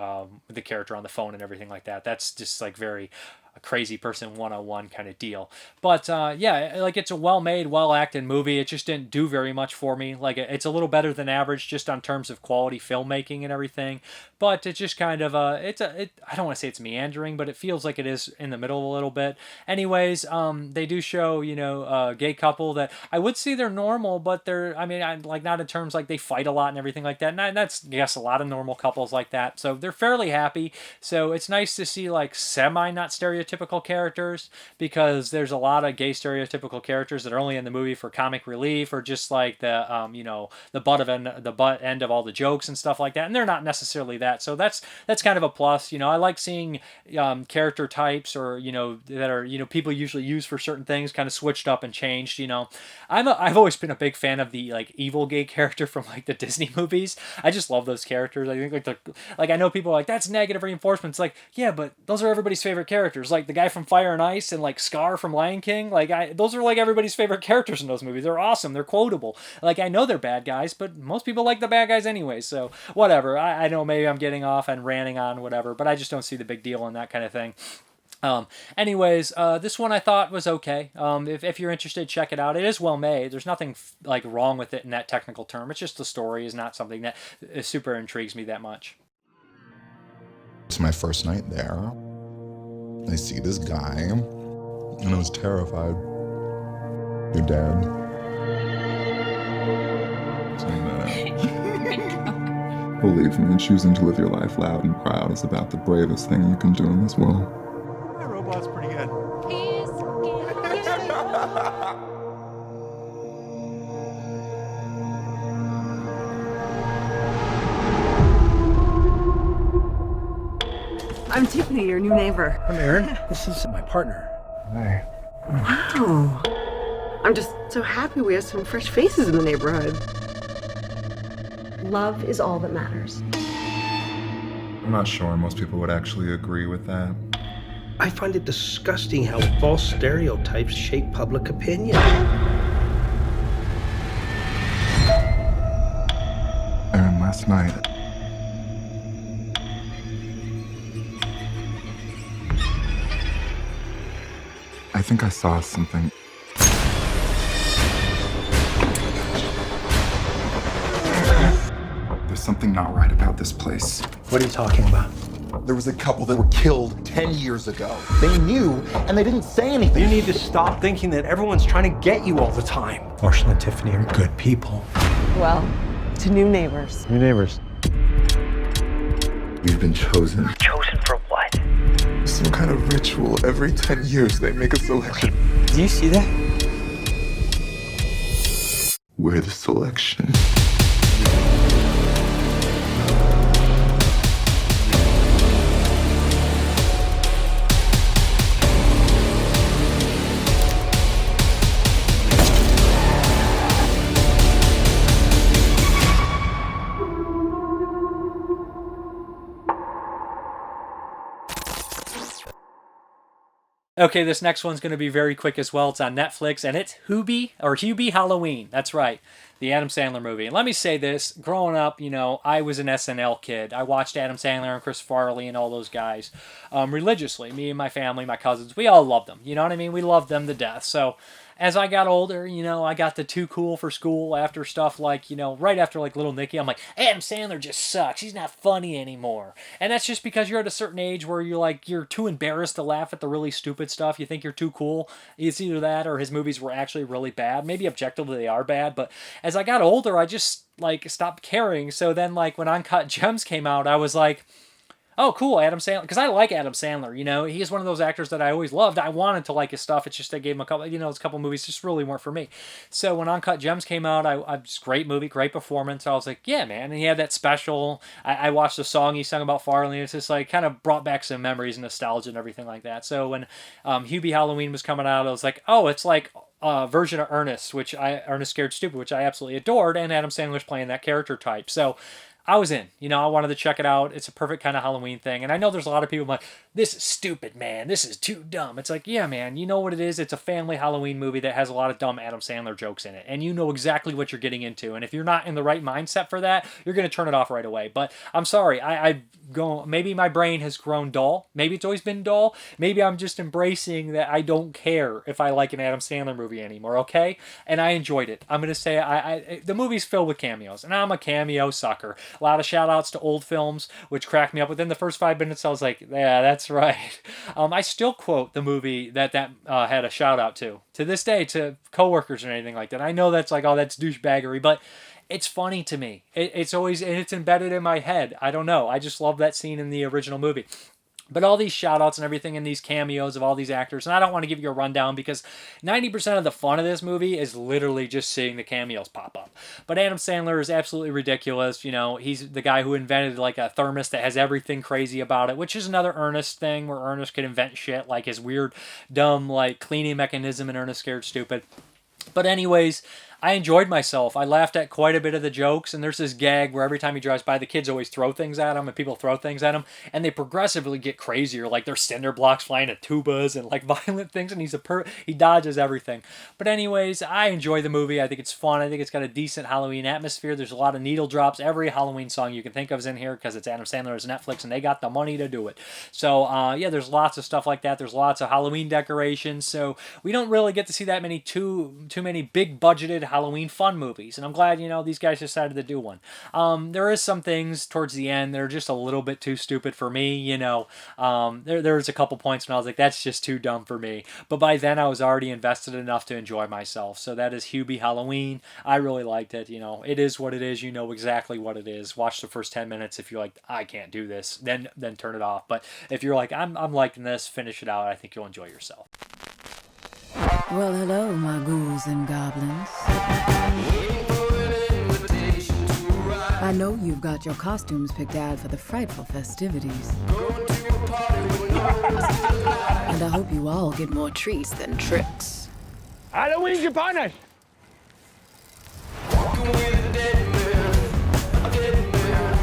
with the character on the phone and everything like that. That's just like very a crazy person 101 kind of deal. But yeah, like it's a well-made, well-acted movie. It just didn't do very much for me. Like it's a little better than average just on terms of quality filmmaking and everything. But it's just kind of I don't want to say it's meandering, but it feels like it is in the middle a little bit. Anyways, they do show, a gay couple that I would say they're normal, but like not in terms like they fight a lot and everything like that. And that's, yes, a lot of normal couples like that. So they're fairly happy. So it's nice to see like semi not stereotypical stereotypical characters, because there's a lot of gay stereotypical characters that are only in the movie for comic relief or just like the the butt end of all the jokes and stuff like that, and they're not necessarily that. So that's kind of a plus. I like seeing character types or that are people usually use for certain things kind of switched up and changed. I've always been a big fan of the like evil gay character from like the Disney movies. I just love those characters. I think I know people are like, that's negative reinforcement. It's like, yeah, but those are everybody's favorite characters. Like the guy from Fire and Ice and like Scar from Lion King. Like those are like everybody's favorite characters in those movies. They're awesome. They're quotable. Like I know they're bad guys, but most people like the bad guys anyway. So whatever. I know maybe I'm getting off and ranting on whatever, but I just don't see the big deal in that kind of thing. Anyways, this one I thought was okay. If you're interested, check it out. It is well made. There's nothing like wrong with it in that technical term. It's just the story is not something that super intrigues me that much. It's my first night there. I see this guy, and I was terrified. Your dad. Believe me, choosing to live your life loud and proud is about the bravest thing you can do in this world. That robot's pretty good. I'm Tiffany, your new neighbor. I'm Aaron. This is my partner. Hi. Wow. I'm just so happy we have some fresh faces in the neighborhood. Love is all that matters. I'm not sure most people would actually agree with that. I find it disgusting how false stereotypes shape public opinion. Aaron, last night, I think I saw something. There's something not right about this place. What are you talking about? There was a couple that were killed 10 years ago. They knew, and they didn't say anything. You need to stop thinking that everyone's trying to get you all the time. Marshall and Tiffany are good people. Well, to new neighbors. New neighbors. We've been chosen. Chosen for what? Some kind of ritual. Every 10 years they make a selection. Do you see that? We're the selection. Okay, this next one's going to be very quick as well. It's on Netflix, and it's Hubie Halloween. That's right, the Adam Sandler movie. And let me say this, growing up, I was an SNL kid. I watched Adam Sandler and Chris Farley and all those guys religiously. Me and my family, my cousins, we all loved them. You know what I mean? We loved them to death. So as I got older, I got the too cool for school after stuff like, right after like Little Nicky, I'm like, Adam Sandler just sucks. He's not funny anymore. And that's just because you're at a certain age where you're too embarrassed to laugh at the really stupid stuff. You think you're too cool. It's either that or his movies were actually really bad. Maybe objectively they are bad, but as I got older, I just stopped caring. So then when Uncut Gems came out, I was like, oh, cool, Adam Sandler. Because I like Adam Sandler, He's one of those actors that I always loved. I wanted to like his stuff. It's just I gave him a couple, his couple movies just really weren't for me. So when Uncut Gems came out, just great movie, great performance. I was like, yeah, man. And he had that special. I watched the song he sung about Farley. It's just kind of brought back some memories and nostalgia and everything like that. So when Hubie Halloween was coming out, I was like, oh, it's like a version of Ernest, Ernest Scared Stupid, which I absolutely adored. And Adam Sandler's playing that character type. So I was in. I wanted to check it out. It's a perfect kind of Halloween thing. And I know there's a lot of people like, this is stupid, man. This is too dumb. It's like, yeah, man, you know what it is? It's a family Halloween movie that has a lot of dumb Adam Sandler jokes in it. And you know exactly what you're getting into. And if you're not in the right mindset for that, you're going to turn it off right away. But I'm sorry. Maybe my brain has grown dull. Maybe it's always been dull. Maybe I'm just embracing that I don't care if I like an Adam Sandler movie anymore, okay? And I enjoyed it. I'm going to say the movie's filled with cameos. And I'm a cameo sucker. A lot of shout outs to old films, which cracked me up. Within the first 5 minutes, I was like, yeah, that's right. I still quote the movie that had a shout out to this day, to coworkers or anything like that. I know that's like, oh, that's douchebaggery, but it's funny to me. It's always, and it's embedded in my head. I don't know. I just love that scene in the original movie. But all these shout-outs and everything and these cameos of all these actors, and I don't want to give you a rundown because 90% of the fun of this movie is literally just seeing the cameos pop up. But Adam Sandler is absolutely ridiculous. You know, he's the guy who invented like a thermos that has everything crazy about it, which is another Ernest thing where Ernest could invent shit like his weird, dumb, like cleaning mechanism in Ernest Scared Stupid. But anyways, I enjoyed myself. I laughed at quite a bit of the jokes, and there's this gag where every time he drives by, the kids always throw things at him, and people throw things at him, and they progressively get crazier. Like there's cinder blocks flying at tubas and like violent things, and he dodges everything. But anyways, I enjoy the movie. I think it's fun. I think it's got a decent Halloween atmosphere. There's a lot of needle drops. Every Halloween song you can think of is in here because it's Adam Sandler's Netflix, and they got the money to do it. So yeah, there's lots of stuff like that. There's lots of Halloween decorations. So we don't really get to see that many too many big budgeted Halloween fun movies, and I'm glad, you know, these guys decided to do one. There is some things towards the end that are just a little bit too stupid for me, you know. There was a couple points when I was like, that's just too dumb for me. But by then I was already invested enough to enjoy myself. So that is Hubie Halloween. I really liked it. You know, it is what it is. You know exactly what it is. Watch the first 10 minutes. If you're like, I can't do this, then turn it off. But if you're like, I'm liking this, finish it out. I think you'll enjoy yourself. Well, hello, my ghouls and goblins. I know you've got your costumes picked out for the frightful festivities. And I hope you all get more treats than tricks. Halloween's upon us!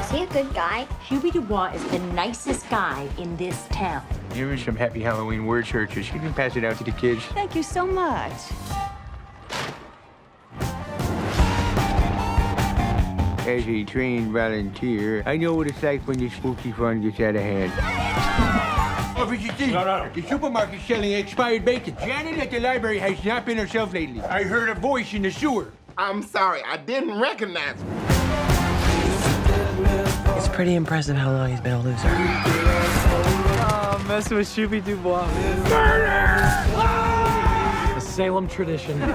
Is he a good guy? Hubie Dubois is the nicest guy in this town. Here are some happy Halloween word churches. You can pass it out to the kids. Thank you so much. As a trained volunteer, I know what it's like when the spooky fun gets out of hand. Officer D, the supermarket's selling expired bacon. Janet at the library has not been herself lately. I heard a voice in the sewer. I'm sorry, I didn't recognize him. It's pretty impressive how long he's been a loser. Oh, messing with Hubie Dubois. Murder! A Salem tradition. You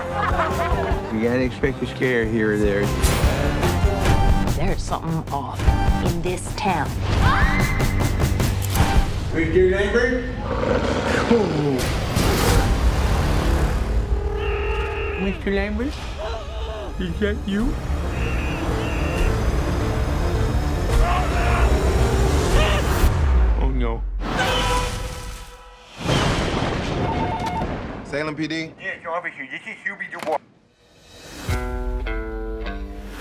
gotta expect a scare here or there. There's something off in this town. Mr. Lambert? Oh. Mr. Lambert? Is that you? Oh, no. Salem PD? Yes, officer, this is Hubie Dubois.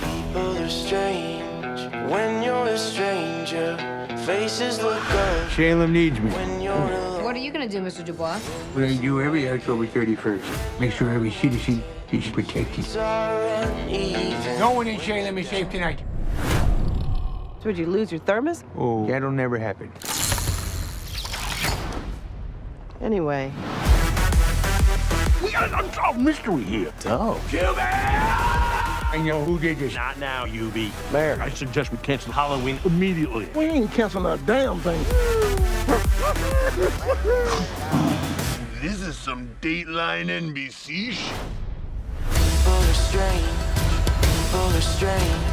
People are strange when you're a stranger. Faces look good. Salem needs me. What are you gonna do, Mr. Dubois? What I do every October 31st. Make sure every citizen is protected. No one in Salem is safe tonight. So would you lose your thermos? Oh, that'll never happen. Anyway. We got an unsolved mystery here. Oh. I know who did this. Not now, Hubie. Mayor, I suggest we cancel Halloween immediately. we ain't canceling a damn thing. This is some Dateline NBC shit. People are strange. People are strange.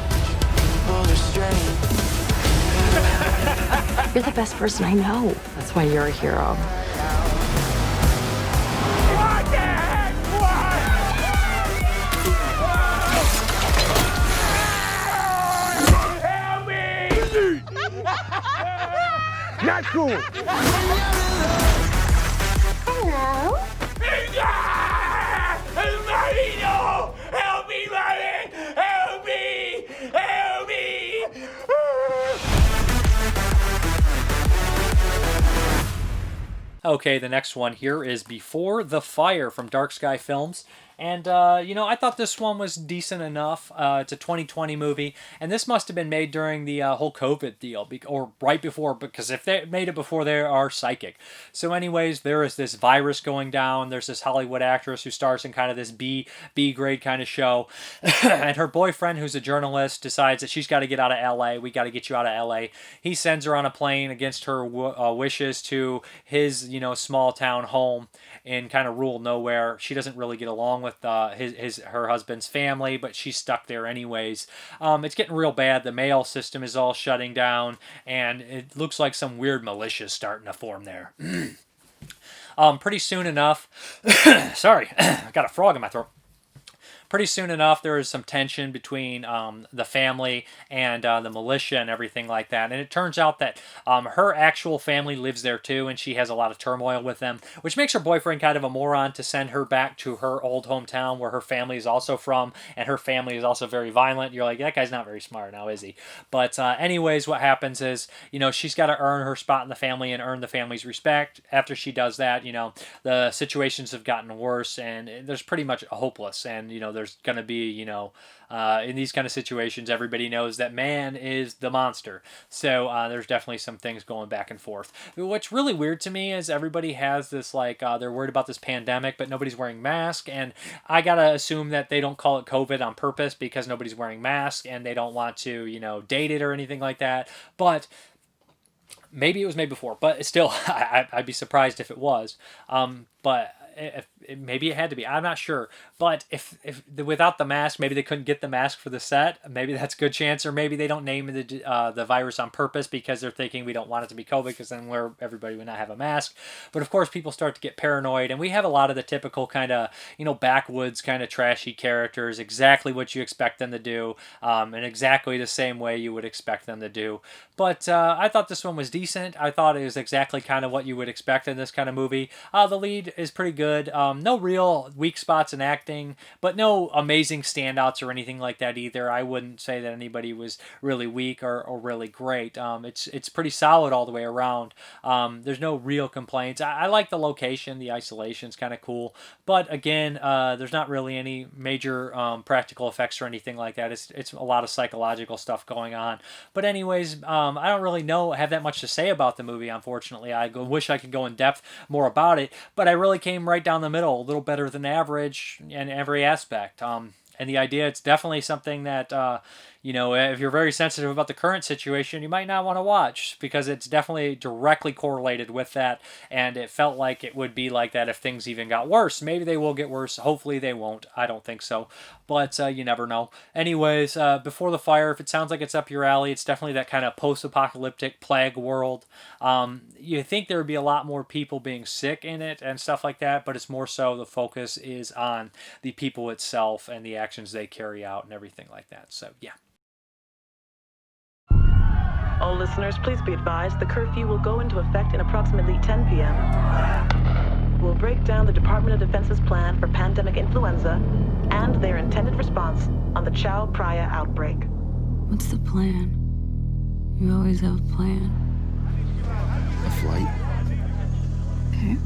People are strange. You're the best person I know. That's why you're a hero. What the heck? What? Help me! Not cool. Hello? Marino! Help me, Martin! Help me! Help me! Okay, the next one here is Before the Fire from Dark Sky Films. And, you know, I thought this one was decent enough. It's a 2020 movie, and this must have been made during the whole COVID deal, or right before, because if they made it before, they are psychic. So anyways, there is this virus going down. There's this Hollywood actress who stars in kind of this B grade kind of show, and her boyfriend, who's a journalist, decides that she's got to get out of LA. We got to get you out of LA. He sends her on a plane against her wishes to his, you know, small town home in kind of rural nowhere. She doesn't really get along with with her husband's family, but she's stuck there anyways. It's getting real bad. The mail system is all shutting down, and it looks like some weird militia's starting to form there. Pretty soon enough, sorry, I got a frog in my throat. Pretty soon enough, there is some tension between the family and the militia and everything like that. And it turns out that her actual family lives there too, and she has a lot of turmoil with them, which makes her boyfriend kind of a moron to send her back to her old hometown where her family is also from, and her family is also very violent. You're like, that guy's not very smart now, is he? But anyways, what happens is, she's got to earn her spot in the family and earn the family's respect. After she does that, the situations have gotten worse, and there's pretty much hopeless, and, there's going to be, in these kind of situations, everybody knows that man is the monster. So there's definitely some things going back and forth. What's really weird to me is everybody has this, they're worried about this pandemic, but nobody's wearing masks. And I got to assume that they don't call it COVID on purpose because nobody's wearing masks and they don't want to, date it or anything like that. But maybe it was made before, but still, I'd be surprised if it was. But maybe it had to be. I'm not sure. But if without the mask, maybe they couldn't get the mask for the set. Maybe that's a good chance. Or maybe they don't name the virus on purpose because they're thinking we don't want it to be COVID because then everybody would not have a mask. But of course, people start to get paranoid. And we have a lot of the typical kind of, backwoods kind of trashy characters. Exactly what you expect them to do. And exactly the same way you would expect them to do. But I thought this one was decent. I thought it was exactly kind of what you would expect in this kind of movie. The lead is pretty good. No real weak spots in acting, but no amazing standouts or anything like that either. I wouldn't say that anybody was really weak or really great. It's pretty solid all the way around. There's no real complaints. I like the location. The isolation's kind of cool. But again, there's not really any major practical effects or anything like that. It's a lot of psychological stuff going on. But anyways, I don't really have that much to say about the movie, unfortunately. I wish I could go in depth more about it, but I really came right down the middle, a little better than average in every aspect. And the idea, it's definitely something that, if you're very sensitive about the current situation, you might not want to watch because it's definitely directly correlated with that. And it felt like it would be like that if things even got worse. Maybe they will get worse. Hopefully they won't. I don't think so. But you never know. Anyways, Before the Fire, if it sounds like it's up your alley, it's definitely that kind of post-apocalyptic plague world. You think there would be a lot more people being sick in it and stuff like that, but it's more so the focus is on the people itself and the actions they carry out and everything like that. So, yeah. All listeners, please be advised the curfew will go into effect in approximately 10 p.m. We'll break down the Department of Defense's plan for pandemic influenza and their intended response on the Chao Phraya outbreak. What's the plan? You always have a plan. A flight. Okay.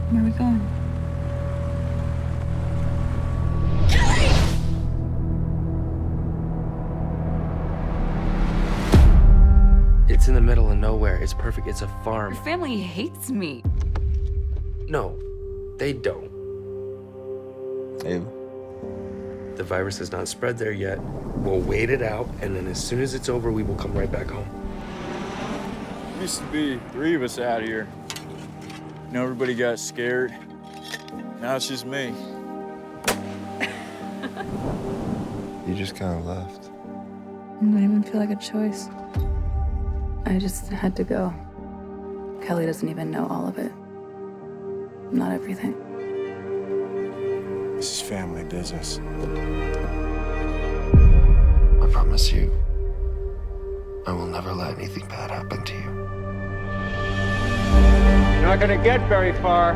Where are we going? It's in the middle of nowhere. It's perfect. It's a farm. Your family hates me. No, they don't. Ava? The virus has not spread there yet. We'll wait it out, and then as soon as it's over, we will come right back home. Used to be 3 of us out here. Everybody got scared. Now it's just me. You just kind of left. It didn't even feel like a choice. I just had to go. Kelly doesn't even know all of it. Not everything. This is family business. I promise you, I will never let anything bad happen to you. You're not gonna get very far.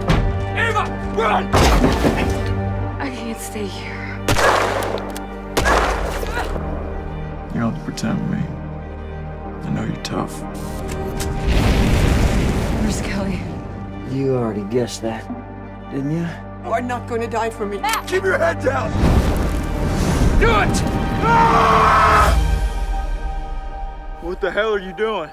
Ava, run! I can't stay here. You don't have to pretend with me. I know you're tough. Where's Kelly? You already guessed that, didn't you? You are not going to die for me. Keep your head down! Do it! Ah! What the hell are you doing?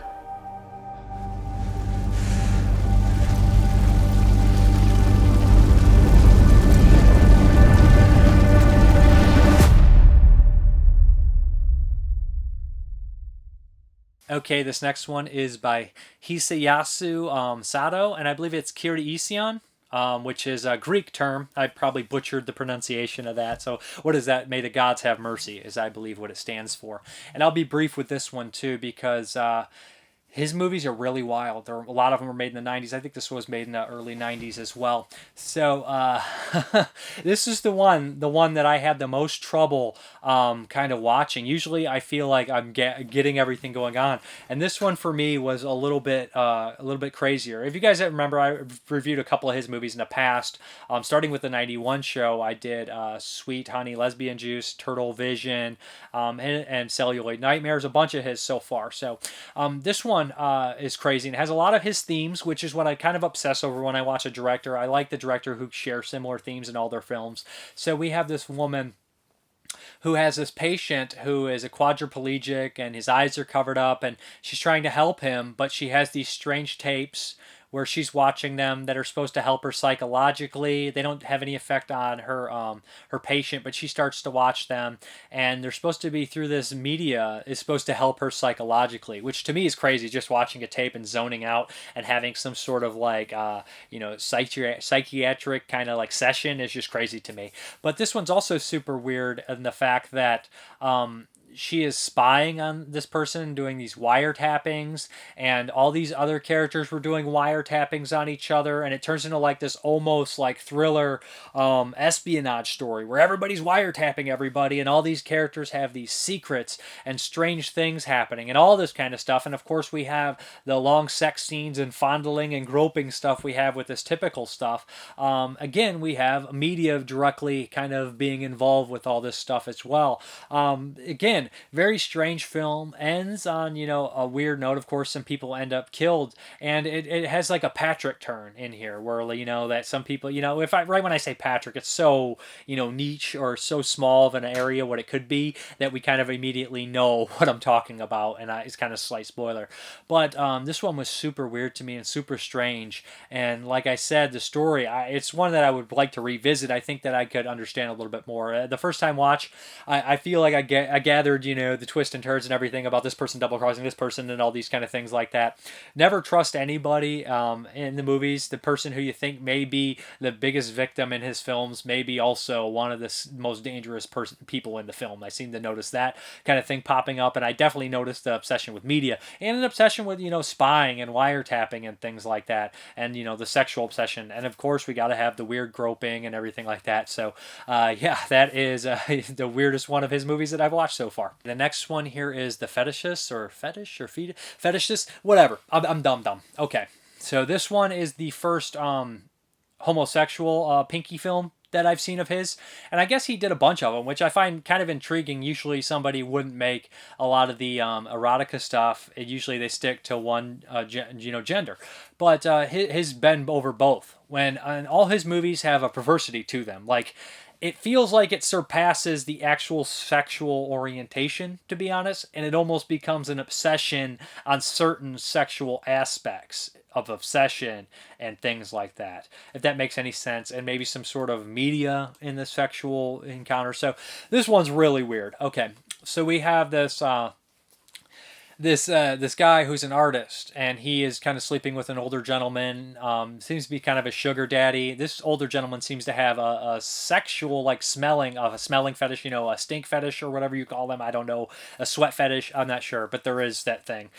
Okay, this next one is by Hisayasu Sato, and I believe it's Kyrie Eleison. which is a Greek term. I probably butchered the pronunciation of that. So what is that? May the gods have mercy, is I believe what it stands for. And I'll be brief with this one too, because his movies are really wild. A lot of them were made in the 90s. I think this was made in the early 90s as well. So this is the one that I had the most trouble kind of watching. Usually I feel like I'm getting everything going on, and this one for me was a little bit crazier. If you guys remember, I reviewed a couple of his movies in the past. Starting with the 91 show, I did Sweet Honey Lesbian Juice, Turtle Vision, and Celluloid Nightmares, a bunch of his so far. So this one is crazy and has a lot of his themes, which is what I kind of obsess over when I watch a director. I like the director who shares similar themes in all their films. So we have this woman who has this patient who is a quadriplegic and his eyes are covered up, and she's trying to help him, but she has these strange tapes where she's watching them that are supposed to help her psychologically. They don't have any effect on her her patient, but she starts to watch them, and they're supposed to be through this media is supposed to help her psychologically, which to me is crazy. Just watching a tape and zoning out and having some sort of like psychiatric kind of like session is just crazy to me. But this one's also super weird in the fact that she is spying on this person, doing these wiretappings, and all these other characters were doing wiretappings on each other, and it turns into like this almost like thriller espionage story where everybody's wiretapping everybody, and all these characters have these secrets and strange things happening and all this kind of stuff. And of course we have the long sex scenes and fondling and groping stuff we have with this typical stuff. Again, we have media directly kind of being involved with all this stuff as well. Again, very strange film, ends on a weird note. Of course, some people end up killed, and it has like a Patrick turn in here where that some people, right when I say Patrick, it's so niche or so small of an area what it could be that we kind of immediately know what I'm talking about, and it's kind of slight spoiler. But this one was super weird to me and super strange, and like I said, the story, it's one that I would like to revisit. I think that I could understand a little bit more. The first time watch, I feel like I gathered the twist and turns and everything about this person double crossing this person and all these kind of things like that. Never trust anybody in the movies. The person who you think may be the biggest victim in his films may be also one of the most dangerous people in the film. I seem to notice that kind of thing popping up, and I definitely noticed the obsession with media and an obsession with spying and wiretapping and things like that, and the sexual obsession, and of course we got to have the weird groping and everything like that. So yeah, that is the weirdest one of his movies that I've watched so far. The next one here is The Fetishist, or Fetish, or Fetishist, whatever. I'm dumb. Okay, so this one is the first homosexual Pinky film that I've seen of his, and I guess he did a bunch of them, which I find kind of intriguing. Usually somebody wouldn't make a lot of the erotica stuff. Usually they stick to one gender, but his been over both. And all his movies have a perversity to them. Like, it feels like it surpasses the actual sexual orientation, to be honest, and it almost becomes an obsession on certain sexual aspects of obsession and things like that, if that makes any sense, and maybe some sort of media in the sexual encounter. So this one's really weird. Okay, so we have this this guy who's an artist, and he is kind of sleeping with an older gentleman. Seems to be kind of a sugar daddy. This older gentleman seems to have a sexual, like, smelling fetish, a stink fetish or whatever you call them. I don't know, a sweat fetish. I'm not sure, but there is that thing.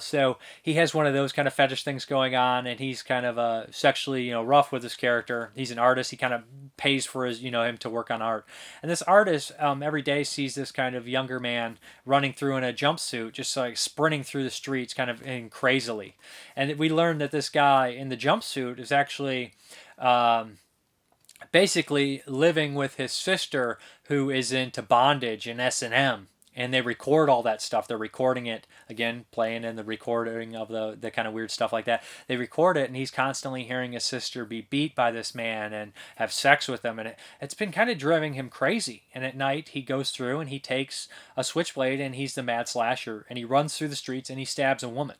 So he has one of those kind of fetish things going on, and he's kind of sexually, rough with his character. He's an artist. He kind of pays for his, him to work on art. And this artist every day sees this kind of younger man running through in a jumpsuit, just like sprinting through the streets kind of crazily. And we learned that this guy in the jumpsuit is actually basically living with his sister, who is into bondage and S&M. And they record all that stuff. They're recording it, again, playing in the recording of the kind of weird stuff like that. They record it, and he's constantly hearing his sister be beat by this man and have sex with him. And it's been kind of driving him crazy. And at night, he goes through and he takes a switchblade, and he's the mad slasher. And he runs through the streets and he stabs a woman.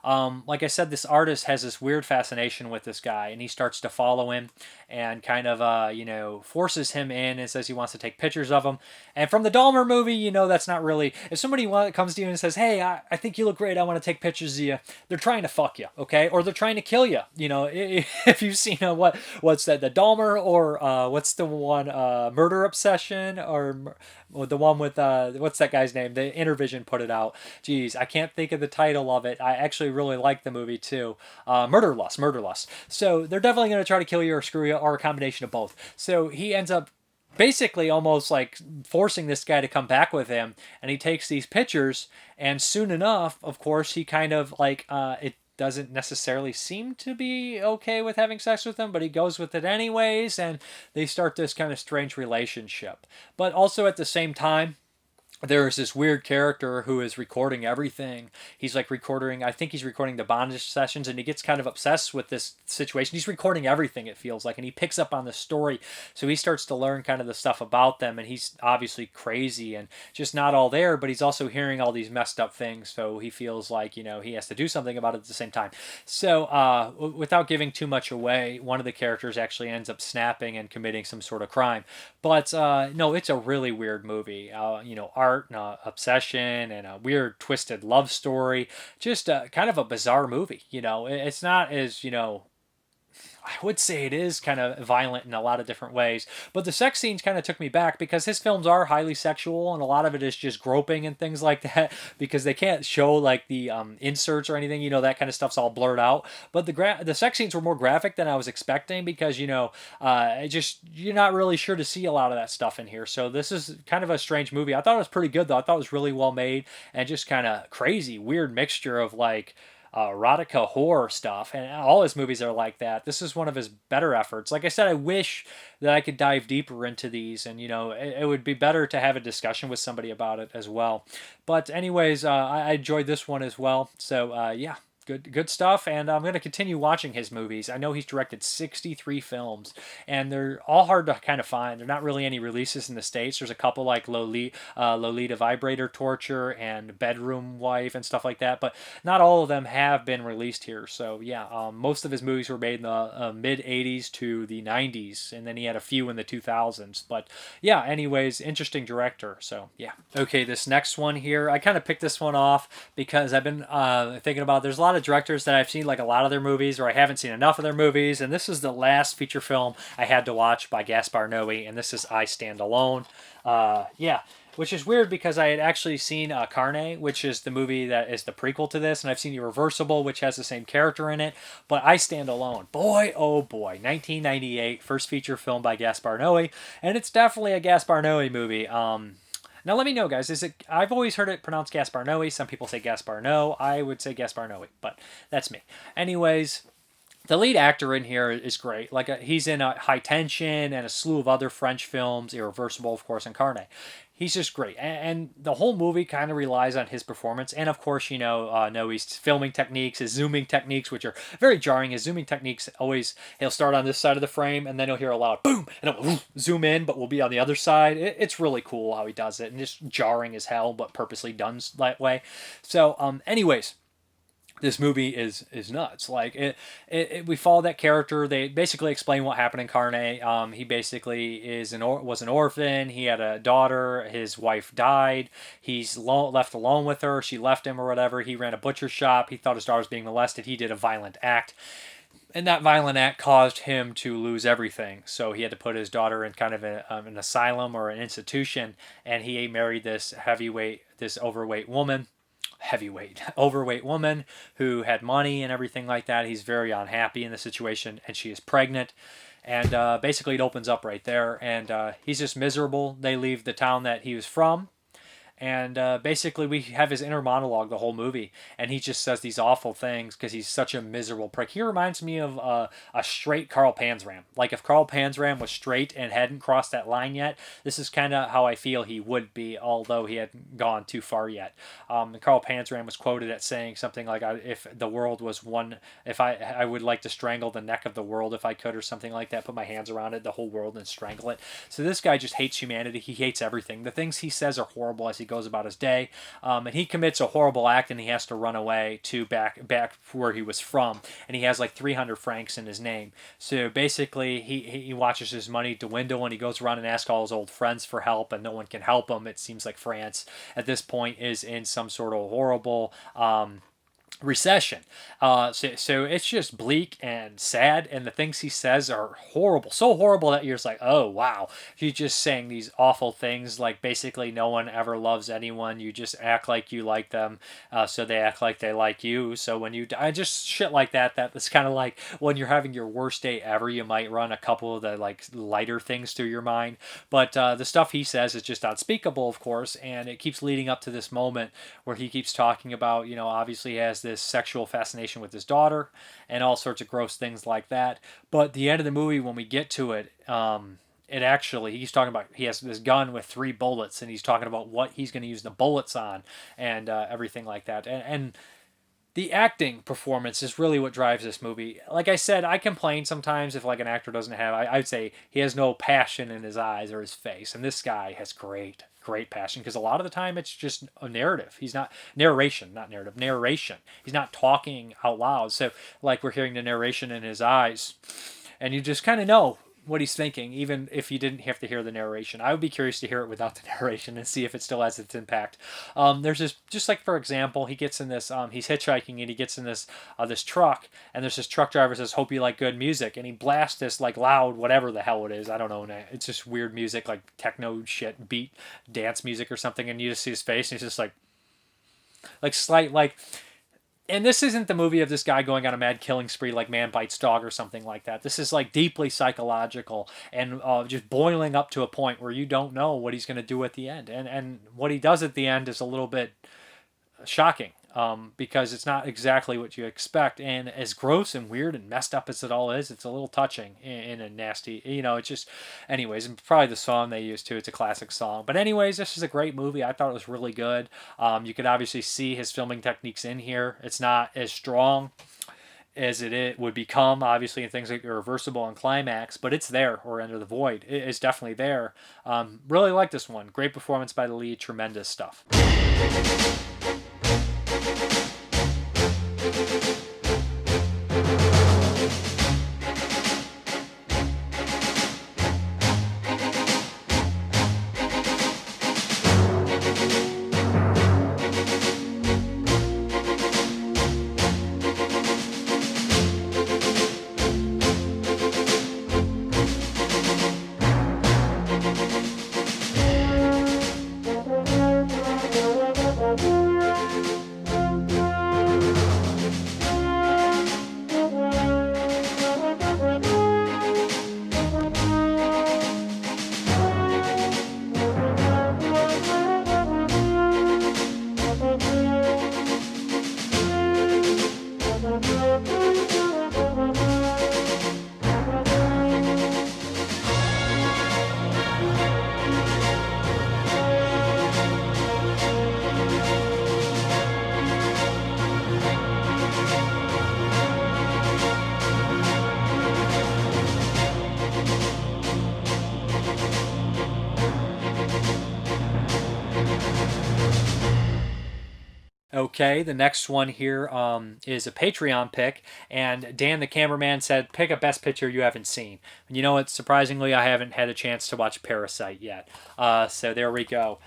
Like I said, this artist has this weird fascination with this guy, and he starts to follow him and kind of, forces him in and says he wants to take pictures of him. And from the Dahmer movie, that's not really... If somebody comes to you and says, hey, I think you look great, I want to take pictures of you, they're trying to fuck you, okay? Or they're trying to kill you. If you've seen, what's that, the Dahmer, or what's the one, Murder Obsession, or the one with, what's that guy's name? The Intervision put it out. Jeez, I can't think of the title of it. I actually really like the movie too. Murder Lust. So they're definitely going to try to kill you or screw you, or a combination of both. So he ends up basically almost like forcing this guy to come back with him, and he takes these pictures, and soon enough, of course, he kind of like, it doesn't necessarily seem to be okay with having sex with him, but he goes with it anyways, and they start this kind of strange relationship. But also at the same time, there's this weird character who is recording everything. He's like recording, I think he's recording the bondage sessions, and he gets kind of obsessed with this situation. He's recording everything, it feels like, and he picks up on the story. So he starts to learn kind of the stuff about them, and he's obviously crazy and just not all there, but he's also hearing all these messed up things. So he feels like, he has to do something about it at the same time. So without giving too much away, one of the characters actually ends up snapping and committing some sort of crime. But no, it's a really weird movie. Art and obsession and a weird twisted love story. Just kind of a bizarre movie. It's not as, I would say it is kind of violent in a lot of different ways, but the sex scenes kind of took me back, because his films are highly sexual, and a lot of it is just groping and things like that, because they can't show like the inserts or anything, that kind of stuff's all blurred out. But the sex scenes were more graphic than I was expecting, because you're not really sure to see a lot of that stuff in here. So this is kind of a strange movie. I thought it was pretty good though. I thought it was really well made, and just kind of crazy, weird mixture of like erotica horror stuff, and all his movies are like that. This is one of his better efforts. Like I said, I wish that I could dive deeper into these, and it would be better to have a discussion with somebody about it as well. But anyways, I enjoyed this one as well. So yeah, good stuff, and I'm going to continue watching his movies. I know he's directed 63 films, and they're all hard to kind of find. They're not really any releases in the States. There's a couple like Lolita Vibrator Torture and Bedroom Wife and stuff like that, but not all of them have been released here. So yeah, most of his movies were made in the mid-80s to the 90s, and then he had a few in the 2000s. But yeah, anyways, interesting director. So yeah. Okay, this next one here, I kind of picked this one off because I've been thinking about, there's a lot of directors that I've seen like a lot of their movies, or I haven't seen enough of their movies, and this is the last feature film I had to watch by Gaspar Noé, and this is I Stand Alone. Yeah, which is weird because I had actually seen Carne, which is the movie that is the prequel to this, and I've seen Irreversible, which has the same character in it, but I Stand Alone, boy oh boy, 1998, first feature film by Gaspar Noé, and it's definitely a Gaspar Noé movie. Now let me know, guys, I've always heard it pronounced Gaspar Noé. Some people say Gaspar No. I would say Gaspar Noé, but that's me. Anyways, the lead actor in here is great. Like he's in High Tension and a slew of other French films, Irreversible, of course, and Carne. He's just great. And the whole movie kind of relies on his performance. And of course, Noé's filming techniques, his zooming techniques, which are very jarring. His zooming techniques always, he'll start on this side of the frame, and then he'll hear a loud boom, and it will zoom in, but we'll be on the other side. It's really cool how he does it, and just jarring as hell, but purposely done that way. So, anyways, this movie is nuts. Like we follow that character. They basically explain what happened in Carne. He basically was an orphan. He had a daughter. His wife died. He's left alone with her. She left him or whatever. He ran a butcher shop. He thought his daughter was being molested. He did a violent act. And that violent act caused him to lose everything. So he had to put his daughter in kind of an asylum or an institution. And he married this overweight woman who had money and everything like that. He's very unhappy in the situation, and she is pregnant. And basically it opens up right there, and he's just miserable. They leave the town that he was from, and basically we have his inner monologue the whole movie, and he just says these awful things because he's such a miserable prick. He reminds me of a straight Carl Panzram. Like if Carl Panzram was straight and hadn't crossed that line yet, this is kind of how I feel he would be, although he hadn't gone too far yet. Carl Panzram was quoted at saying something like, if the world was one, if I would like to strangle the neck of the world if I could, or something like that, put my hands around it, the whole world, and strangle it. So this guy just hates humanity. He hates everything. The things he says are horrible as he goes about his day. And he commits a horrible act, and he has to run away to back where he was from. And he has like 300 francs in his name. So basically, he watches his money dwindle, and he goes around and asks all his old friends for help, and no one can help him. It seems like France at this point is in some sort of horrible recession. So it's just bleak and sad, and the things he says are horrible. So horrible that you're just like, oh, wow. He's just saying these awful things, like basically no one ever loves anyone. You just act like you like them, so they act like they like you. So when you die, just shit like that, that's kind of like when you're having your worst day ever, you might run a couple of the like lighter things through your mind. But the stuff he says is just unspeakable, of course, and it keeps leading up to this moment where he keeps talking about, obviously he has this sexual fascination with his daughter and all sorts of gross things like that. But the end of the movie, when we get to it, he's talking about, he has this gun with 3 bullets, and he's talking about what he's going to use the bullets on and everything like that. And the acting performance is really what drives this movie. Like I said, I complain sometimes if like an actor doesn't have, I'd say he has no passion in his eyes or his face. And this guy has great passion, because a lot of the time it's just a narrative. He's not narration. He's not talking out loud. So like we're hearing the narration in his eyes, and you just kind of know what he's thinking, even if you didn't have to hear the narration. I would be curious to hear it without the narration and see if it still has its impact. There's this, just like for example, he gets in this, he's hitchhiking, and he gets in this this truck, and there's this truck driver says, "Hope you like good music," and he blasts this like loud whatever the hell it is. I don't know. It's just weird music, like techno shit, beat dance music or something, and you just see his face, and he's just like slight like. And this isn't the movie of this guy going on a mad killing spree like Man Bites Dog or something like that. This is like deeply psychological and just boiling up to a point where you don't know what he's going to do at the end. And what he does at the end is a little bit shocking, because it's not exactly what you expect. And as gross and weird and messed up as it all is, it's a little touching in a nasty, it's just, anyways, and probably the song they used too. It's a classic song. But anyways, this is a great movie. I thought it was really good. You could obviously see his filming techniques in here. It's not as strong as it would become, obviously, in things like Irreversible and Climax, but it's there, or Enter the Void. It's definitely there. Really like this one. Great performance by the lead. Tremendous stuff. Okay, the next one here is a Patreon pick, and Dan the cameraman said, pick a best picture you haven't seen. And you know what, surprisingly, I haven't had a chance to watch Parasite yet. So there we go.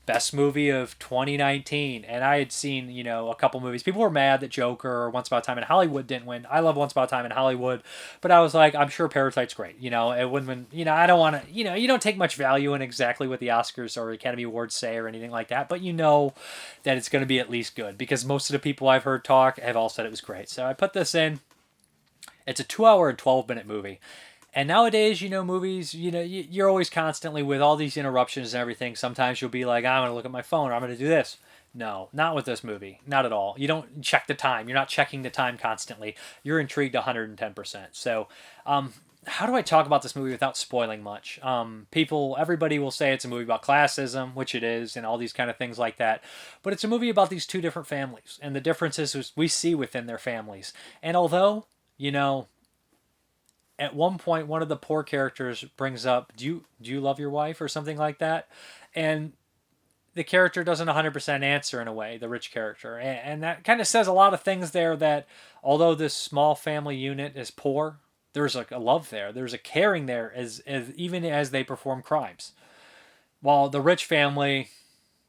Best movie of 2019, and I had seen, a couple movies. People were mad that Joker or Once Upon a Time in Hollywood didn't win. I love Once Upon a Time in Hollywood, but I was like, I'm sure Parasite's great. It wouldn't been, I don't want to, you don't take much value in exactly what the Oscars or Academy Awards say or anything like that, but you know that it's going to be at least good, because most of the people I've heard talk have all said it was great. So I put this in. It's a 2-hour and 12-minute movie. And nowadays, movies, you're always constantly with all these interruptions and everything. Sometimes you'll be like, I'm going to look at my phone, or I'm going to do this. No, not with this movie. Not at all. You don't check the time. You're not checking the time constantly. You're intrigued 110%. So, how do I talk about this movie without spoiling much? Everybody will say it's a movie about classism, which it is, and all these kind of things like that. But it's a movie about these two different families, and the differences we see within their families. And although, at one point, one of the poor characters brings up, do you love your wife or something like that? And the character doesn't 100% answer in a way, the rich character. And that kind of says a lot of things there, that although this small family unit is poor, there's like a love there. There's a caring there as even as they perform crimes. While the rich family,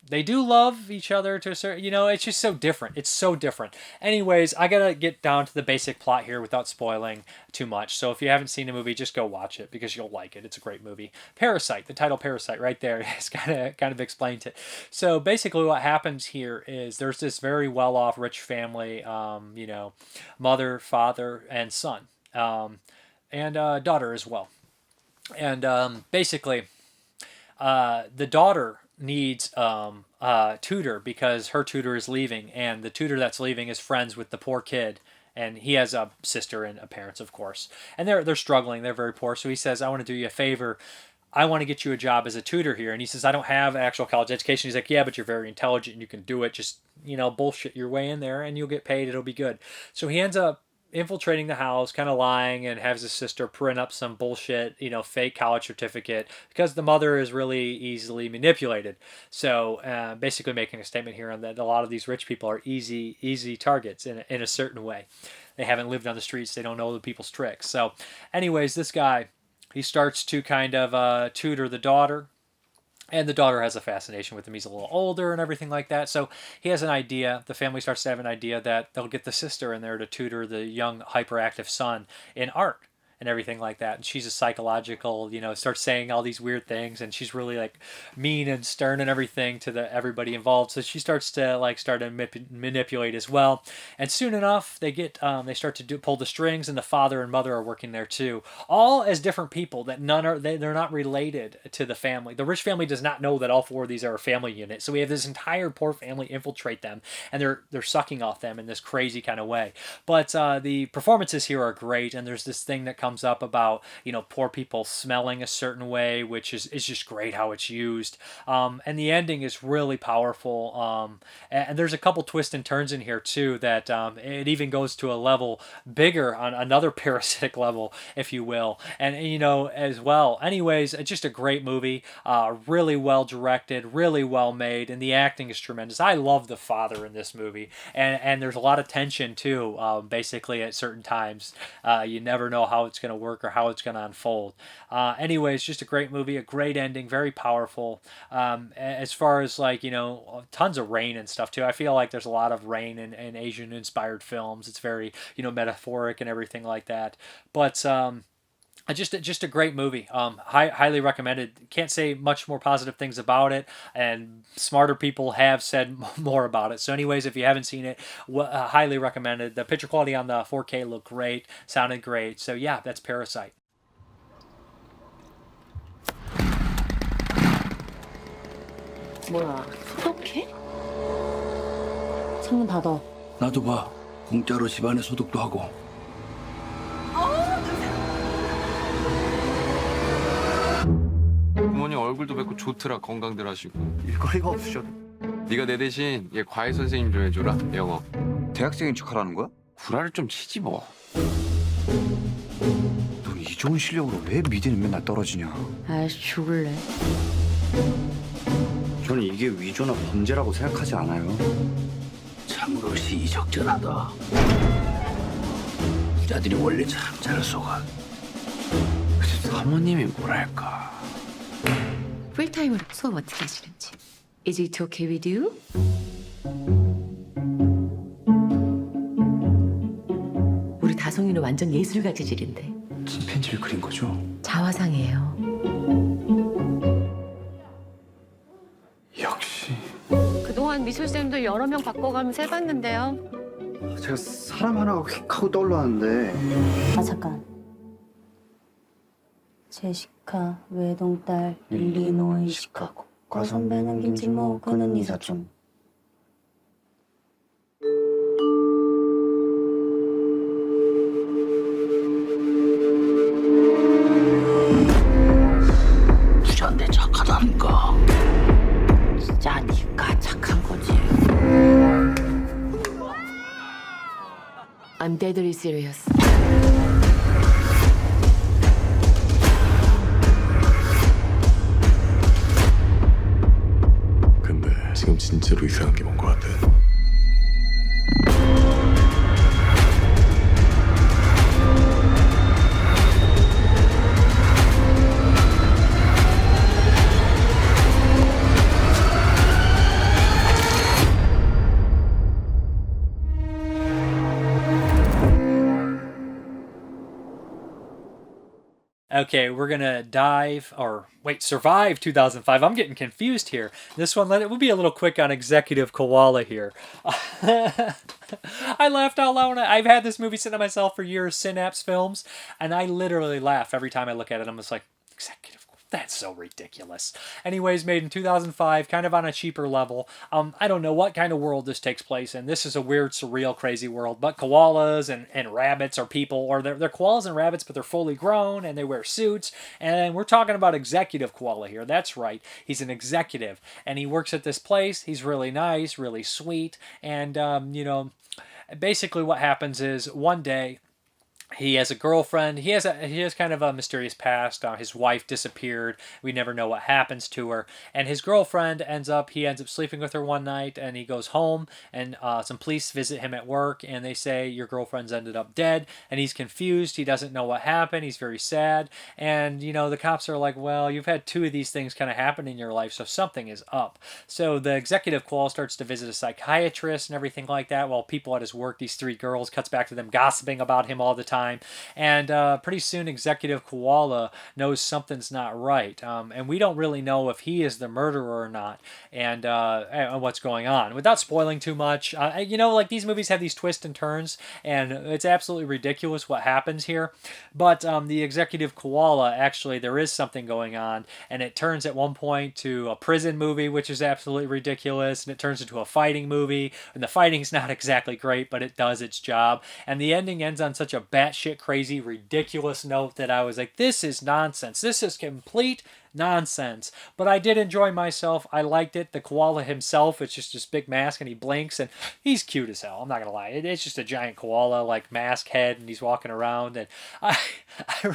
they do love each other to a certain, it's just so different. It's so different. Anyways, I gotta get down to the basic plot here without spoiling too much. So if you haven't seen the movie, just go watch it because you'll like it. It's a great movie. Parasite, the title Parasite right there has kind of explained it. So basically what happens here is there's this very well-off rich family, mother, father, and son, and daughter as well. And basically, the daughter needs a tutor because her tutor is leaving, and the tutor that's leaving is friends with the poor kid, and he has a sister and a parents, of course, and they're struggling. They're very poor. So he says, I want to do you a favor. I want to get you a job as a tutor here. And he says, I don't have actual college education. He's like, yeah, but you're very intelligent and you can do it. Just, bullshit your way in there and you'll get paid. It'll be good. So he ends up infiltrating the house, kind of lying, and has his sister print up some bullshit, fake college certificate, because the mother is really easily manipulated. So basically making a statement here on that a lot of these rich people are easy targets in a certain way. They haven't lived on the streets. They don't know the people's tricks. So anyways, this guy, he starts to kind of tutor the daughter. And the daughter has a fascination with him. He's a little older and everything like that. So he has an idea. The family starts to have an idea that they'll get the sister in there to tutor the young hyperactive son in art and everything like that. And she's a psychological, starts saying all these weird things, and she's really like mean and stern and everything to everybody involved. So she starts to manipulate as well. And soon enough, they start to pull the strings, and the father and mother are working there too, all as different people that they're not related to the family. The rich family does not know that all four of these are a family unit. So we have this entire poor family infiltrate them, and they're sucking off them in this crazy kind of way. But the performances here are great, and there's this thing that comes up about poor people smelling a certain way, which is just great how it's used, and the ending is really powerful, and there's a couple twists and turns in here too that it even goes to a level bigger on another parasitic level, if you will, and as well. Anyways, it's just a great movie, really well directed, really well made, and the acting is tremendous. I love the father in this movie, and there's a lot of tension too, basically at certain times. You never know how it's going to work or how it's going to unfold. Anyways, just a great movie, a great ending, very powerful. As far as tons of rain and stuff too. I feel like there's a lot of rain in Asian inspired films. It's very metaphoric and everything like that. But just a great movie. Highly recommended. Can't say much more positive things about it, and smarter people have said more about it. So anyways, if you haven't seen it, highly recommended. The picture quality on the 4K looked great, sounded great. So yeah, that's Parasite. 뭐야, 소독해? 창문 닫아. 나도 봐. 공짜로 집안에 소독도 하고. 부모님 얼굴도 뵙고 좋더라. 건강들 하시고. 일거리가 없으셔도. 네가 내 대신 얘 과외 선생님 좀 해줘라. 영어. 대학생인 척하라는 거야? 구라를 좀 치지 뭐. 넌 이 좋은 실력으로 왜 미대는 맨날 떨어지냐? 아이씨, 죽을래. 저는 이게 위조나 범죄라고 생각하지 않아요. 참으로 시의적절하다. 부자들이 원래 참 잘 속아. 사모님이 뭐랄까. 풀타임으로 수업 어떻게 하시는지. Is it okay with you? 우리 다송이는 완전 예술가 재질인데. 침팬지를 그린 거죠? 자화상이에요. 역시. 그동안 미술쌤도 여러 명 바꿔가면서 해봤는데요. 제가 사람 하나가 휙 하고 떠올랐는데. 아 잠깐. 제시카 외동딸 일리노이 시카고 과선배는 김진모 그는 이사촌. 부자인데 착하다니까. 진짜 니가 착한 거지. I'm deadly serious. 근데 지금 진짜로 이상한 게 뭔 것 같아. Okay, we're gonna survive 2005. I'm getting confused here. This one, we'll be a little quick on Executive Koala here. I laughed out loud. I've had this movie sitting on myself for years, Synapse Films, and I literally laugh every time I look at it. I'm just like, Executive, that's so ridiculous. Anyways, made in 2005, kind of on a cheaper level. I don't know what kind of world this takes place in. This is a weird, surreal, crazy world. But koalas and rabbits are people, or they're koalas and rabbits, but they're fully grown and they wear suits. And we're talking about Executive Koala here. That's right. He's an executive, and he works at this place. He's really nice, really sweet, and basically what happens is one day, he has a girlfriend. He has kind of a mysterious past. His wife disappeared. We never know what happens to her. And his girlfriend ends up sleeping with her one night, and he goes home, and some police visit him at work, and they say, your girlfriend's ended up dead, and he's confused. He doesn't know what happened. He's very sad. And, the cops are like, well, you've had 2 of these things kind of happen in your life, so something is up. So the Executive Koala starts to visit a psychiatrist and everything like that, while people at his work, these 3 girls, cuts back to them gossiping about him all the time. And pretty soon Executive Koala knows something's not right, and we don't really know if he is the murderer or not, and what's going on without spoiling too much. Like these movies have these twists and turns, and it's absolutely ridiculous what happens here. But the Executive Koala, actually there is something going on, and it turns at one point to a prison movie, which is absolutely ridiculous, and it turns into a fighting movie, and the fighting's not exactly great, but it does its job, and the ending ends on such a batshit crazy, ridiculous note that I was like, this is nonsense. This is complete nonsense. But I did enjoy myself. I liked it. The koala himself, it's just this big mask, and he blinks, and he's cute as hell. I'm not gonna lie. It's just a giant koala, like mask head, and he's walking around, and I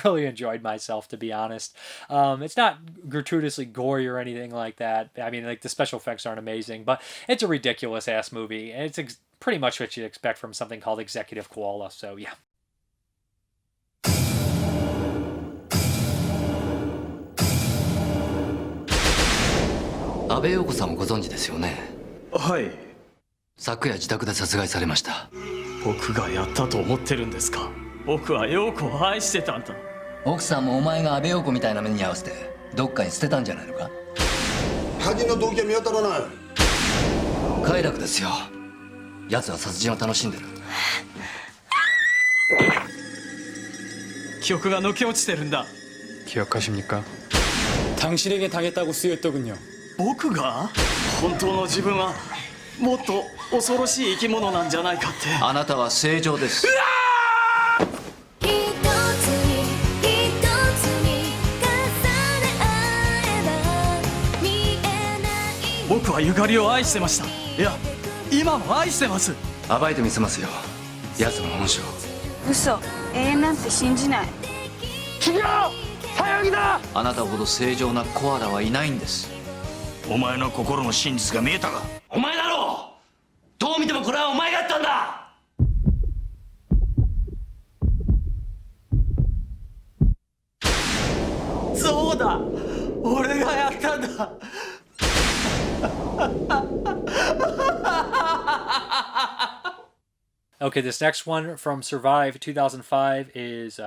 really enjoyed myself, to be honest. It's not gratuitously gory or anything like that. I mean, like, the special effects aren't amazing, but it's a ridiculous ass movie. It's pretty much what you'd expect from something called Executive Koala. So yeah. 安倍陽子さんをご存知ですよね。はい。昨夜自宅で殺害されました。僕がやったと思ってるんですか。僕は陽子を愛してたんだ。奥さんもお前が安倍陽子みたいな目に合わせてどっかに捨てたんじゃないのか。犯人の動機は見当たらない。快楽ですよ。奴は殺人を楽しんでる。記憶が抜け落ちてるんだ。 기억하십니까? 당신에게 당했다고 쓰였더군요. 僕が本当の自分はもっと恐ろしい生き物なんじゃないかって。あなたは正常です。僕はゆかりを愛してました。いや、今も愛してます。暴いてみせますよ。奴の本性。嘘、永遠なんて信じない。違う、騒ぎだ。あなたほど正常なコアラはいないんです。お前の心の真実が見えたか。お前だろう。どう見てもこれはお前がやったんだ。そうだ、俺がやったんだ。Okay, this next one from Survive 2005 is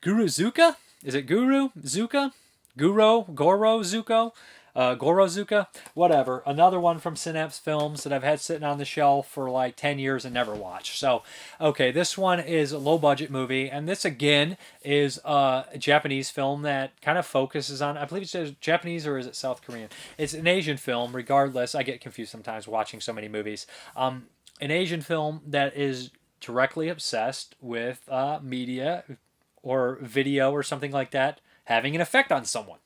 Gurozuka? Is it Gurozuka? Gurozuka? Gurozuka? Whatever. Another one from Synapse Films that I've had sitting on the shelf for like 10 years and never watched. So, okay, this one is a low-budget movie, and this, again, is a Japanese film that kind of focuses on, I believe it's Japanese or is it South Korean? It's an Asian film, regardless. I get confused sometimes watching so many movies. An Asian film that is directly obsessed with media or video or something like that having an effect on someone.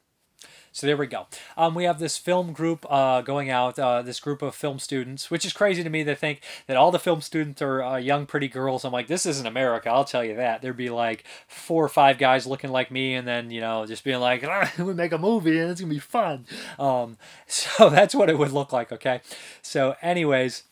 So there we go. We have this film group going out, this group of film students, which is crazy to me. They think that all the film students are young, pretty girls. I'm like, this isn't America, I'll tell you that. There'd be like 4 or 5 guys looking like me, and then, just being like, we make a movie and it's going to be fun. So that's what it would look like, okay? So anyways,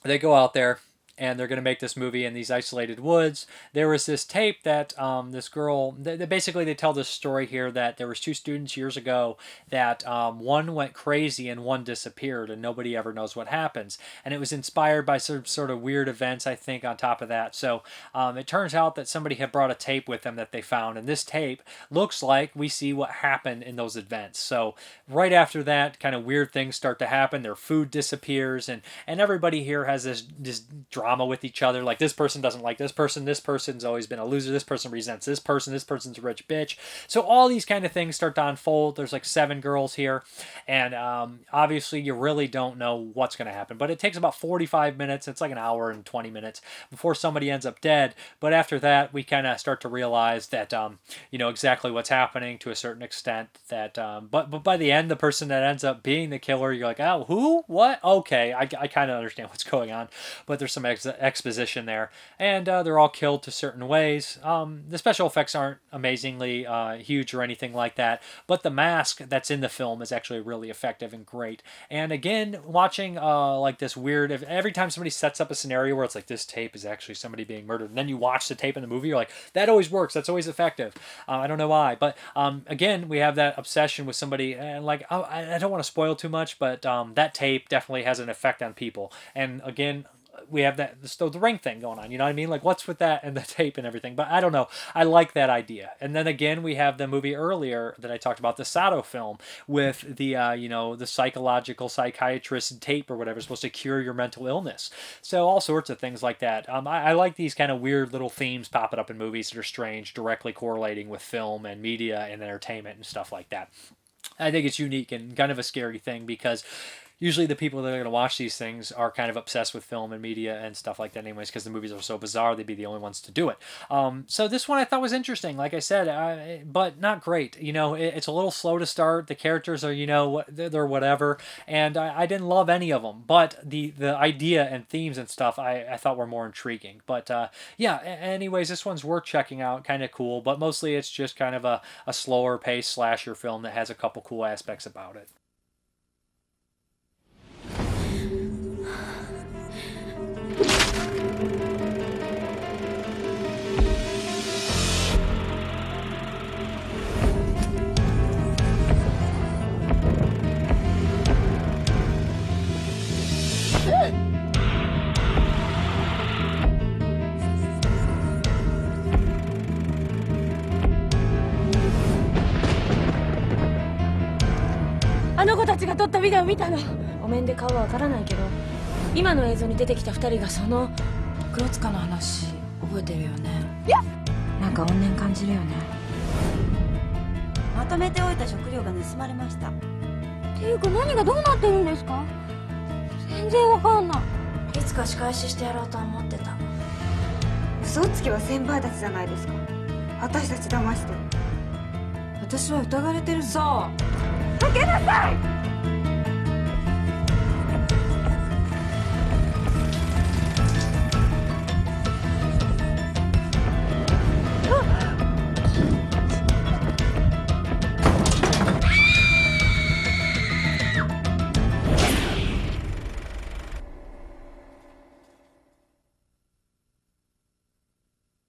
they go out there, and they're going to make this movie in these isolated woods. There was this tape that this girl, basically they tell this story here that there was 2 students years ago that one went crazy and one disappeared, and nobody ever knows what happens. And it was inspired by some sort of weird events, I think, on top of that. So it turns out that somebody had brought a tape with them that they found, and this tape looks like we see what happened in those events. So right after that, kind of weird things start to happen. Their food disappears, and everybody here has this drama with each other. Like, this person doesn't like this person's always been a loser, this person resents this person's a rich bitch. So all these kind of things start to unfold. There's like 7 girls here, and obviously you really don't know what's going to happen, but it takes about 45 minutes, it's like an hour and 20 minutes before somebody ends up dead. But after that, we kind of start to realize that exactly what's happening to a certain extent. That but by the end, the person that ends up being the killer, you're like, oh, who, what? Okay, I kind of understand what's going on. But there's some exposition there, and they're all killed to certain ways. The special effects aren't amazingly huge or anything like that, but the mask that's in the film is actually really effective and great. And again, watching like this weird, every time somebody sets up a scenario where it's like, this tape is actually somebody being murdered, and then you watch the tape in the movie, you're like, that always works, that's always effective. I don't know why, but again, we have that obsession with somebody, and like, I don't want to spoil too much, but that tape definitely has an effect on people. And again, we have that the ring thing going on, you know what I mean? Like, what's with that and the tape and everything? But I don't know. I like that idea. And then again, we have the movie earlier that I talked about, the Sato film, with the the psychological psychiatrist tape or whatever, supposed to cure your mental illness. So all sorts of things like that. I like these kind of weird little themes popping up in movies that are strange, directly correlating with film and media and entertainment and stuff like that. I think it's unique and kind of a scary thing, because usually the people that are going to watch these things are kind of obsessed with film and media and stuff like that anyways, because the movies are so bizarre, they'd be the only ones to do it. So this one I thought was interesting, like I said, but not great. It's a little slow to start. The characters are, they're whatever, and I didn't love any of them, but the idea and themes and stuff I thought were more intriguing. But yeah, anyways, this one's worth checking out, kind of cool, but mostly it's just kind of a slower paced slasher film that has a couple cool aspects about it.あの子たちが撮ったビデオ見たの。お面で顔はわからないけど、今の映像に出てきた2人がその黒塚の話覚えてるよね。なんか怨念感じるよね。まとめておいた食料が盗まれました。っていうか何がどうなってるんですか？全然わかんない。いつか仕返ししてやろうと思ってた。嘘つきは先輩たちじゃないですか。私たち騙して。私は疑われてる。そう。開けなさい。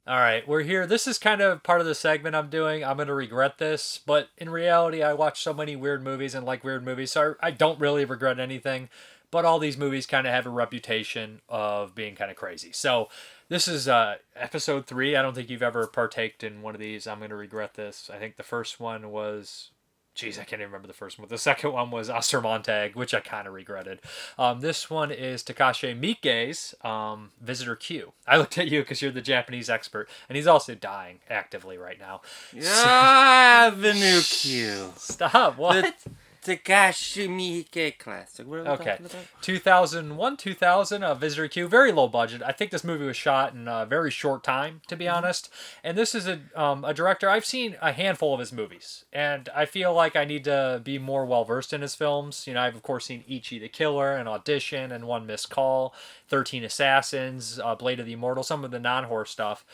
All right, we're here. This is kind of part of the segment I'm doing. I'm going to regret this, but in reality, I watch so many weird movies and like weird movies, so I don't really regret anything, but all these movies kind of have a reputation of being kind of crazy. So this is episode 3. I don't think you've ever partaked in one of these. I'm going to regret this. I think the first one was... Jeez, I can't even remember the first one. The second one was Astromontag, which I kind of regretted. This one is Takashi Miike's Visitor Q. I looked at you because you're the Japanese expert, and he's also dying actively right now. Avenue Q. Stop, what? Takashi Miike classic. What are we Okay, talking about? 2001, 2000, Visitor Q, very low budget. I think this movie was shot in a very short time, to be honest. And this is a director, I've seen a handful of his movies, and I feel like I need to be more well-versed in his films. You know, I've, of course, seen Ichi the Killer and Audition and One Missed Call, 13 Assassins, Blade of the Immortal, some of the non-horror stuff.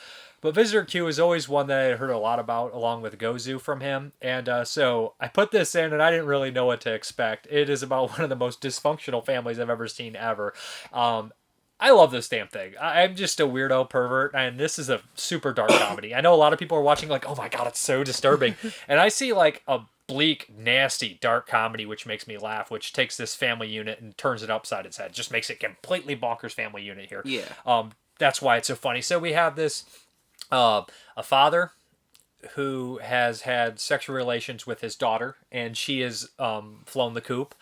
But Visitor Q is always one that I heard a lot about, along with Gozu from him. And so I put this in, and I didn't really know what to expect. It is about one of the most dysfunctional families I've ever seen ever. I love this damn thing. I'm just a weirdo pervert, and this is a super dark comedy. I know a lot of people are watching like, oh my god, it's so disturbing. And I see like a bleak, nasty, dark comedy, which makes me laugh, which takes this family unit and turns it upside its head. Just makes it completely bonkers family unit here. Yeah. That's why it's so funny. So we have this... a father who has had sexual relations with his daughter, and she has flown the coop.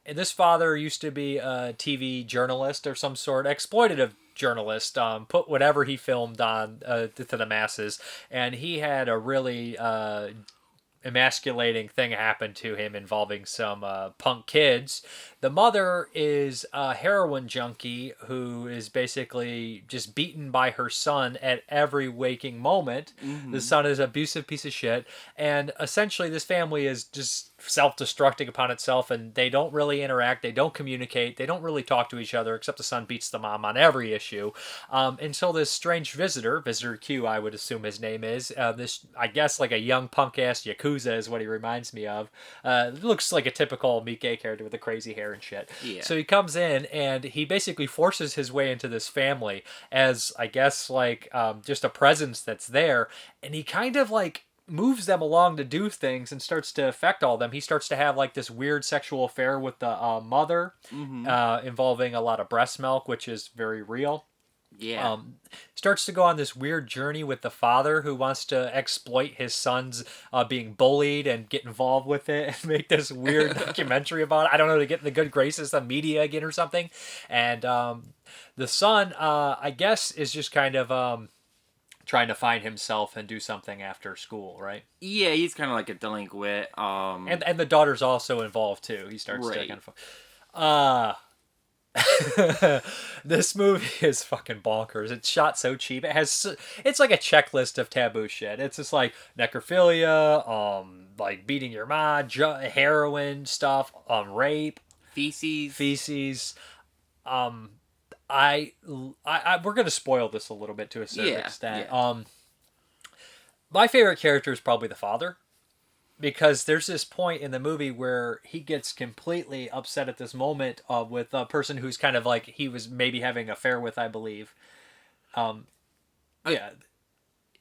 And this father used to be a TV journalist or some sort, exploitative journalist, put whatever he filmed on to the masses, and he had a really emasculating thing happen to him involving some punk kids. The mother is a heroin junkie who is basically just beaten by her son at every waking moment. Mm-hmm. The son is an abusive piece of shit, and essentially this family is just self-destructing upon itself, and they don't really interact, they don't communicate, they don't really talk to each other, except the son beats the mom on every issue. Until this strange visitor Q, I would assume his name is, this, I guess, like a young punk-ass Yakuza is what he reminds me of. Looks like a typical Miike character with the crazy hair and shit. Yeah. So he comes in, and he basically forces his way into this family as, I guess, like, just a presence that's there, and he kind of, like, moves them along to do things and starts to affect all of them. He starts to have like this weird sexual affair with the mother, involving a lot of breast milk, which is very real. Yeah. Starts to go on this weird journey with the father who wants to exploit his son's being bullied and get involved with it and make this weird documentary about it. I don't know, to get in the good graces of media again or something. And the son, I guess, is just kind of... trying to find himself and do something after school, right? Yeah, he's kind of like a delinquent. And the daughter's also involved too. He starts to kind of... this movie is fucking bonkers. It's shot so cheap. It's like a checklist of taboo shit. It's just like necrophilia, like beating your mom, heroin stuff, rape, feces. We're gonna spoil this a little bit to a certain extent. Yeah. My favorite character is probably the father, because there's this point in the movie where he gets completely upset at this moment with a person who's kind of like he was maybe having an affair with, I believe. Are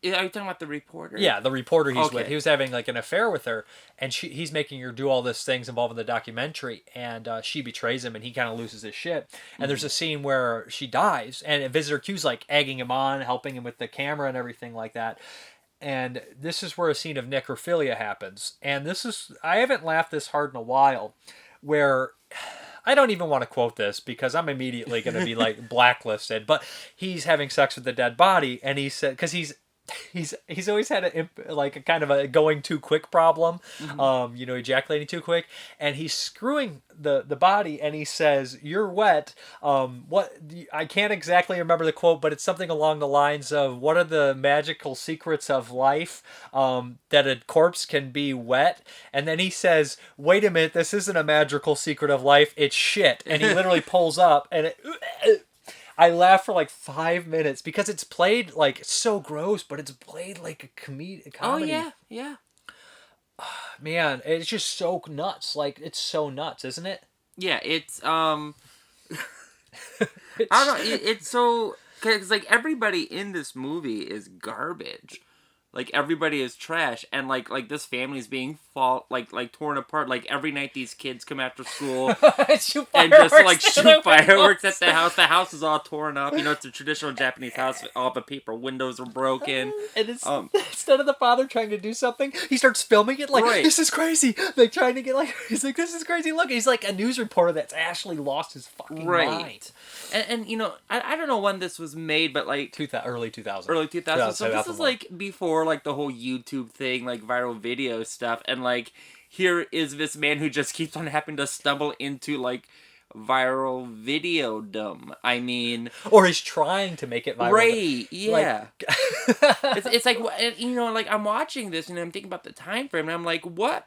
you talking about the reporter? Yeah, the reporter he's with. He was having like an affair with her, and he's making her do all these things involving the documentary, and she betrays him, and he kind of loses his shit. And there's a scene where she dies, and Visitor Q's like egging him on, helping him with the camera and everything like that. And this is where a scene of necrophilia happens. And this is, I haven't laughed this hard in a while, where... I don't even want to quote this because I'm immediately going to be like blacklisted, but he's having sex with the dead body, and he said, because he's always had a kind of a going too quick problem, ejaculating too quick, and he's screwing the body, and he says, "You're wet." I can't exactly remember the quote, but it's something along the lines of, "What are the magical secrets of life? That a corpse can be wet." And then he says, "Wait a minute, this isn't a magical secret of life. It's shit." And he literally pulls up, and I laughed for like 5 minutes because it's played like so gross, but it's played like a comedy. Oh yeah. Man, it's just so nuts. Like, it's so nuts, isn't it? Yeah, it's I don't know. It's so, because like everybody in this movie is garbage. Like, everybody is trash, and like this family is being torn apart. Like, every night these kids come after school and just like shoot fireworks at the house. The house is all torn up. You know, it's a traditional Japanese house. All the paper windows are broken. And it's, instead of the father trying to do something, he starts filming it like, "This is crazy." Like, trying to get like, he's like, "This is crazy." Look, he's like a news reporter that's actually lost his fucking mind. And you know, I don't know when this was made, but like early 2000s. So this is like before like the whole YouTube thing, like viral video stuff, and like here is this man who just keeps on having to stumble into like viral videodom. I mean, or he's trying to make it viral. Right? Yeah. It's like, you know, like I'm watching this and I'm thinking about the time frame, and I'm like, what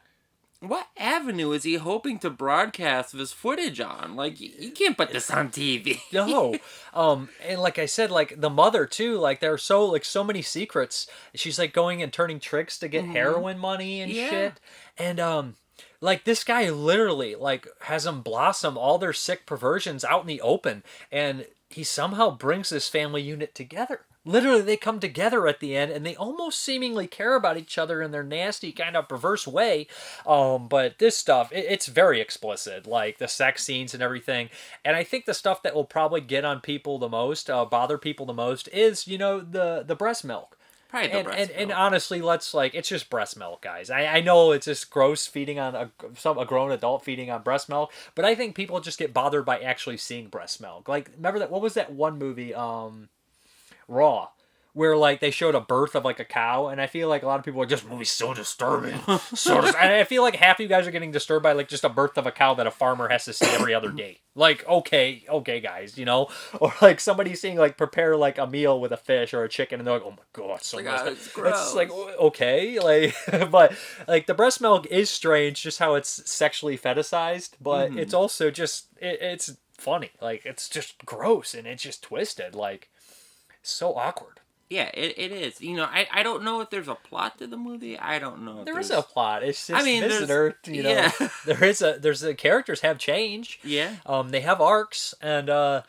avenue is he hoping to broadcast this footage on? Like, you can't put this on TV. No. And like I said, like the mother too, like there are so many secrets. She's like going and turning tricks to get heroin money and shit. And like this guy literally like has them blossom all their sick perversions out in the open, and he somehow brings this family unit together. Literally, they come together at the end, and they almost seemingly care about each other in their nasty, kind of perverse way. But this stuff, it's very explicit, like the sex scenes and everything. And I think the stuff that will probably get on people the most, bother people the most, is, you know, the breast milk. Probably the breast milk. And honestly, it's just breast milk, guys. I know it's just gross feeding on a grown adult feeding on breast milk, but I think people just get bothered by actually seeing breast milk. Like, remember that? What was that one movie? Raw, where like they showed a birth of like a cow, and I feel like a lot of people are just, movie's so disturbing. And I feel like half you guys are getting disturbed by like just a birth of a cow that a farmer has to see every other day. Like, okay guys, you know, or like somebody seeing like prepare like a meal with a fish or a chicken, and they're like, oh my god, so much. It's gross. It's like, okay, like, but like the breast milk is strange, just how it's sexually fetishized, but it's also just it's funny, like it's just gross and it's just twisted, like. So awkward. Yeah, it is. You know, I don't know if there's a plot to the movie. I don't know if there is a plot. It's just, I mean, visitor, you know. Yeah. there's the characters have change. Yeah. They have arcs, and I'm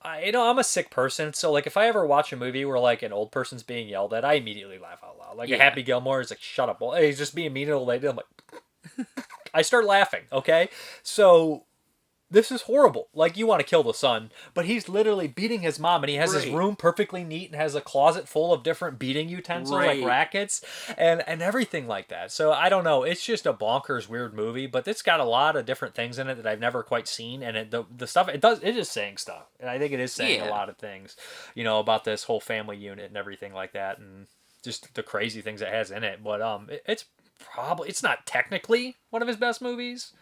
a sick person, so like if I ever watch a movie where like an old person's being yelled at, I immediately laugh out loud. Like a Happy Gilmore is like, shut up, boy. He's just being mean to the lady. I'm like, I start laughing. Okay, so. This is horrible. Like, you want to kill the son, but he's literally beating his mom, and he has his room perfectly neat and has a closet full of different beating utensils, like rackets, and everything like that. So, I don't know. It's just a bonkers, weird movie, but it's got a lot of different things in it that I've never quite seen, and the stuff, it is saying stuff, and I think it is saying a lot of things, you know, about this whole family unit and everything like that, and just the crazy things it has in it, but it's not technically one of his best movies.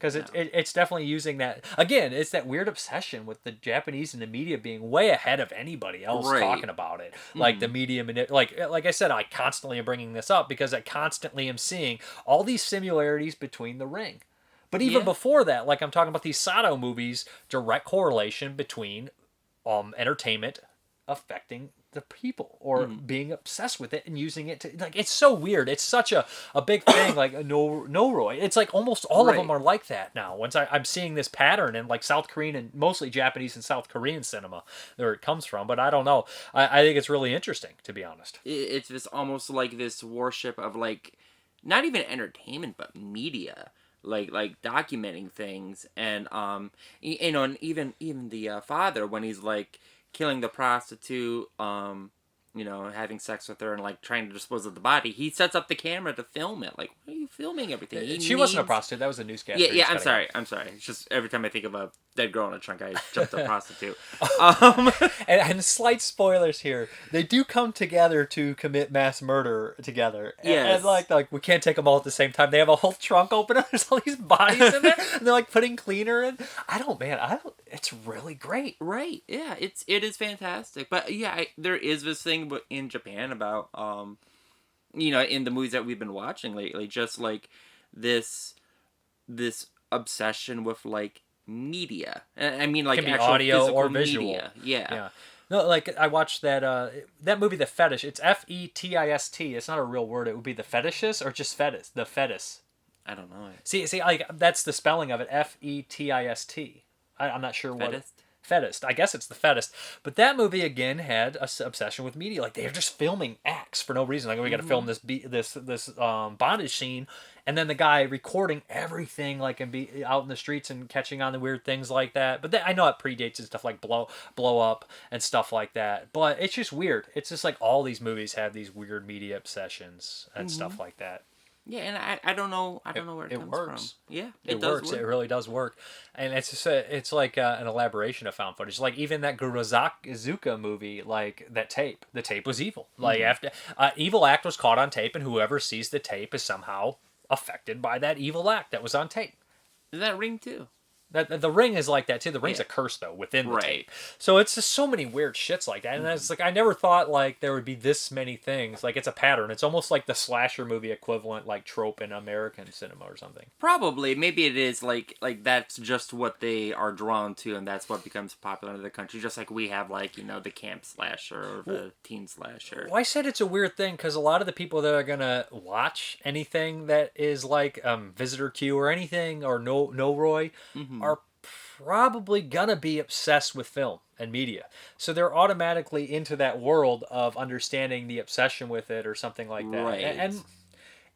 Because it's definitely using that, again, it's that weird obsession with the Japanese and the media being way ahead of anybody else talking about it. Like the media, like I said, I constantly am bringing this up because I constantly am seeing all these similarities between The Ring. But even before that, like I'm talking about these Sato movies, direct correlation between entertainment affecting the people or being obsessed with it and using it to, like, it's so weird. It's such a big thing, like Noroi. It's like almost all of them are like that now. Once I'm seeing this pattern in like South Korean and mostly Japanese and South Korean cinema where it comes from, but I don't know. I think it's really interesting, to be honest. It's this almost like this worship of like, not even entertainment, but media. Like documenting things, and you know, and even the father, when he's like killing the prostitute, you know, having sex with her and like trying to dispose of the body, he sets up the camera to film it. Like, why are you filming everything? She wasn't a prostitute. That was a newscaster. Yeah. I'm sorry. It's just every time I think of a dead girl in a trunk, I jump to prostitute. And slight spoilers here. They do come together to commit mass murder together. Yes. And like we can't take them all at the same time. They have a whole trunk open and there's all these bodies in there. And they're like putting cleaner in. It's really great. Right. Yeah. It is fantastic. But yeah, there is this thing in Japan about, you know, in the movies that we've been watching lately, just like this obsession with like media. I mean, like, it can be actual audio or media. visual. Yeah. No, like I watched that movie, The Fetish. It's Fetist. It's not a real word. It would be The Fetishist or just Fetist. The Fetist. I don't know. See, like that's the spelling of it. Fetist. I'm not sure what. Fetist. I guess it's the Fetist. But that movie again had a obsession with media. Like they're just filming acts for no reason. Like we got to film this bondage scene, and then the guy recording everything, like, and be out in the streets and catching on the weird things like that. But I know it predates and stuff like blow up and stuff like that. But it's just weird. It's just like all these movies have these weird media obsessions and stuff like that. Yeah, and I don't know where it comes works. from. Yeah, it works. It really does work, and it's just it's like an elaboration of found footage. Like even that Gurozuka movie, like that tape. The tape was evil. Like after evil act was caught on tape, and whoever sees the tape is somehow affected by that evil act that was on tape. Is that Ring too? That the Ring is like that too. The Ring's a curse though within the tape. So it's just so many weird shits like that. And it's like I never thought like there would be this many things. Like it's a pattern. It's almost like the slasher movie equivalent, like trope in American cinema or something. Probably. Maybe it is like that's just what they are drawn to, and that's what becomes popular in the country. Just like we have like the camp slasher or the teen slasher. Well, I said it's a weird thing because a lot of the people that are gonna watch anything that is like Visitor Q or anything or No Roy are probably gonna be obsessed with film and media, so they're automatically into that world of understanding the obsession with it or something like that. Right.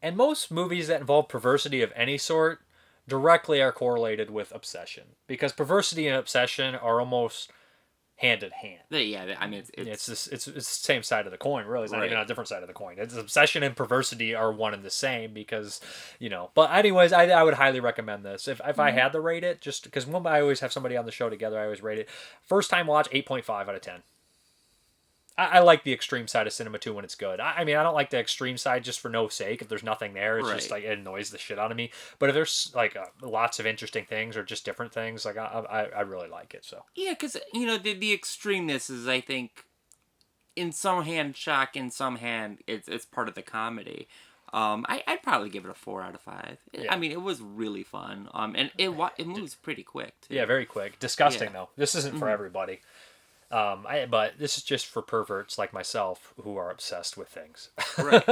And most movies that involve perversity of any sort directly are correlated with obsession, because perversity and obsession are almost hand in hand. Yeah, I mean it's the same side of the coin, really. It's not even a different side of the coin. It's obsession and perversity are one and the same, because But anyways, I would highly recommend this. If I had to rate it, just because when I always have somebody on the show together, I always rate it. First time watch, 8.5 out of 10. I like the extreme side of cinema too when it's good. I mean, I don't like the extreme side just for no sake. If there's nothing there, it's just like it annoys the shit out of me. But if there's like lots of interesting things or just different things, like I really like it. So yeah, because the extremeness is, I think, in some hand shock, in some hand it's part of the comedy. I'd probably give it a 4 out of 5. I mean, it was really fun. And it moves pretty quick too. Yeah, very quick. Disgusting though. This isn't for everybody. But this is just for perverts like myself who are obsessed with things. Right.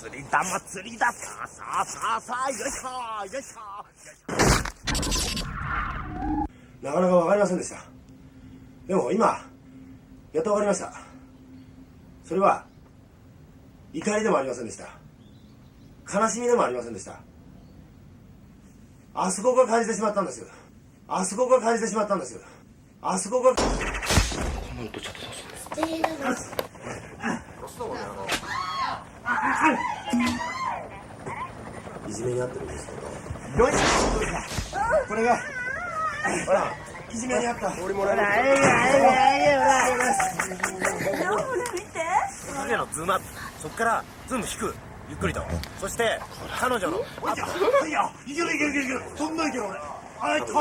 釣りだ祭りださあさあさあさあよいしょよいしょなかなかわかりませんでした。でも今やっとわかりました。それは怒りでもありませんでした。悲しみでもありませんでした。あそこが感じてしまったんです。あそこが感じてしまったんです。あそこがこの音ちょっとそうそうです。いじめにあってるんです。よいしょ。これがほらいじめにあった。俺もらえる。ほら見て。影のズームアップ。そこからズーム引く。ゆっくりと。そして彼女の。いやいけるいけるいけるいける。そんなんいける俺。あいと。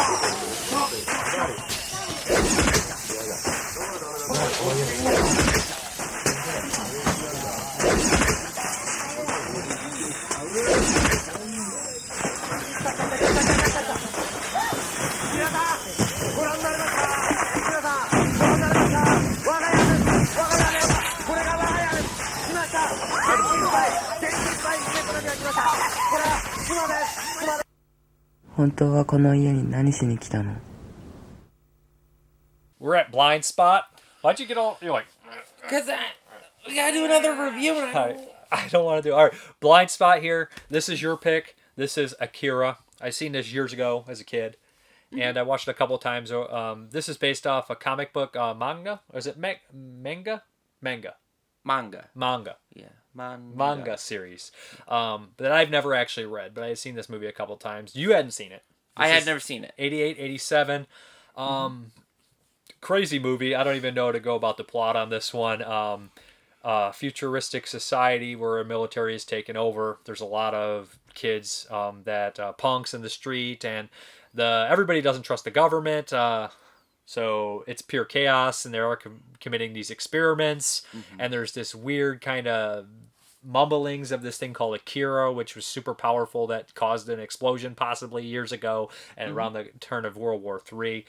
本当はこの家に何しに来たの? We're at Blindspot. Why'd you get all... You're like... Because we gotta do another review. I don't want to do... All right, Blindspot here. This is your pick. This is Akira. I seen this years ago as a kid. And I watched it a couple of times. This is based off a comic book manga. Or is it manga? Manga. Yeah. Manga series that I've never actually read, but I've seen this movie a couple times. You hadn't seen it. I had never seen it. 88, 87. Crazy movie. I don't even know how to go about the plot on this one. Futuristic society where a military is taken over. There's a lot of kids punks in the street, and everybody doesn't trust the government. So it's pure chaos, and they're committing these experiments, and there's this weird kind of mumblings of this thing called Akira, which was super powerful, that caused an explosion possibly years ago and around the turn of World War III.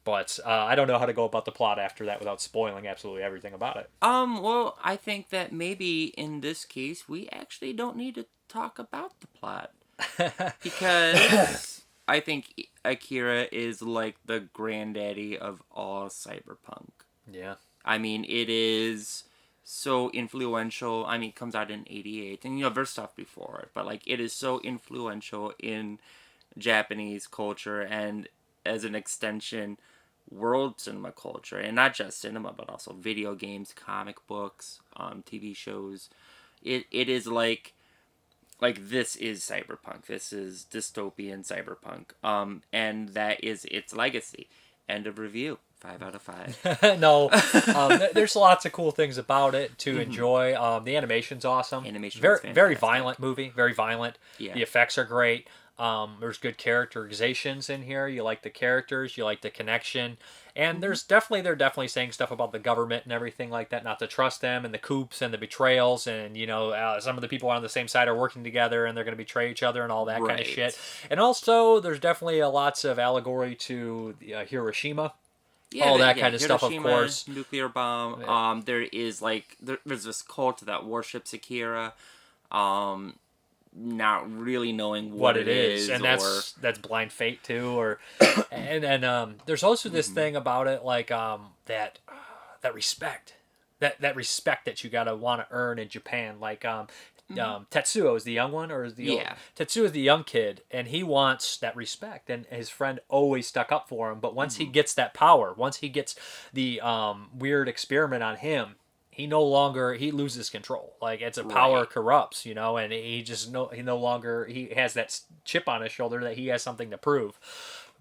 But I don't know how to go about the plot after that without spoiling absolutely everything about it. Well, I think that maybe in this case we actually don't need to talk about the plot because I think Akira is like the granddaddy of all cyberpunk. Yeah. I mean, it is so influential. I mean, it comes out in 88, and there's stuff before it, but like it is so influential in Japanese culture and as an extension world cinema culture, and not just cinema but also video games, comic books, TV shows. It is like this is cyberpunk. This is dystopian cyberpunk. And that is its legacy. End of review. 5 out of 5. No, there's lots of cool things about it to enjoy. The animation's awesome. Very violent movie. Very violent. Yeah. The effects are great. There's good characterizations in here. You like the characters. You like the connection. And they're definitely saying stuff about the government and everything like that, not to trust them, and the coups and the betrayals, and some of the people on the same side are working together and they're going to betray each other and all that kind of shit. And also, there's definitely lots of allegory to Hiroshima. Yeah, all that kind of stuff, of course. Nuclear bomb. Yeah. There is there's this cult that worships Akira. Not really knowing what it is, and that's blind fate too, and there's also this thing about it, like that respect that you gotta want to earn in Japan, like Tetsuo is the young one, or is Tetsuo is the young kid, and he wants that respect, and his friend always stuck up for him, but once he gets that power, once he gets the weird experiment on him, he loses control. Like, it's a power corrupts, and he has that chip on his shoulder that he has something to prove.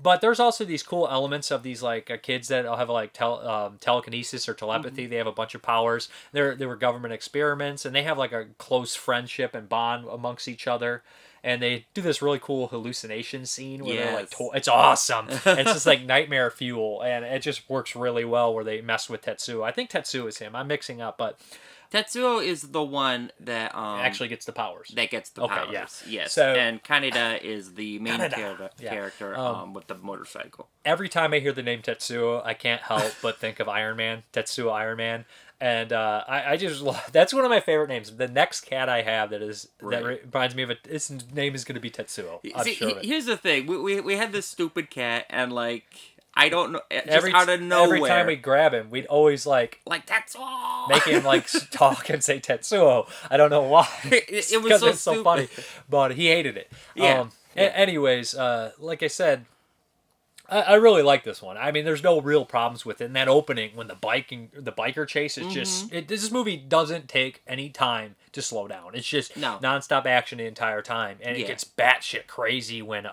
But there's also these cool elements of these kids that have telekinesis or telepathy. They have a bunch of powers. They were government experiments, and they have a close friendship and bond amongst each other. And they do this really cool hallucination scene where they're it's awesome. And it's just nightmare fuel, and it just works really well where they mess with Tetsuo. I think Tetsuo is him. I'm mixing up, but Tetsuo is the one that actually gets the powers. That gets the powers. Yeah. Yes. So, and Kaneda is the main character with the motorcycle. Every time I hear the name Tetsuo, I can't help but think of Iron Man. Tetsuo Iron Man. And I just that's one of my favorite names. The next cat I have that reminds me of it. Its name is going to be Tetsuo. Here's the thing: we had this stupid cat, and I don't know, out of nowhere. Every time we grab him, we'd always Tetsuo, make him talk and say Tetsuo. I don't know why. It was it's so funny, but he hated it. Yeah. Anyways, like I said, I really like this one. I mean, there's no real problems with it. In that opening, when the biker chase is just... this movie doesn't take any time to slow down. It's just nonstop action the entire time. And it gets batshit crazy when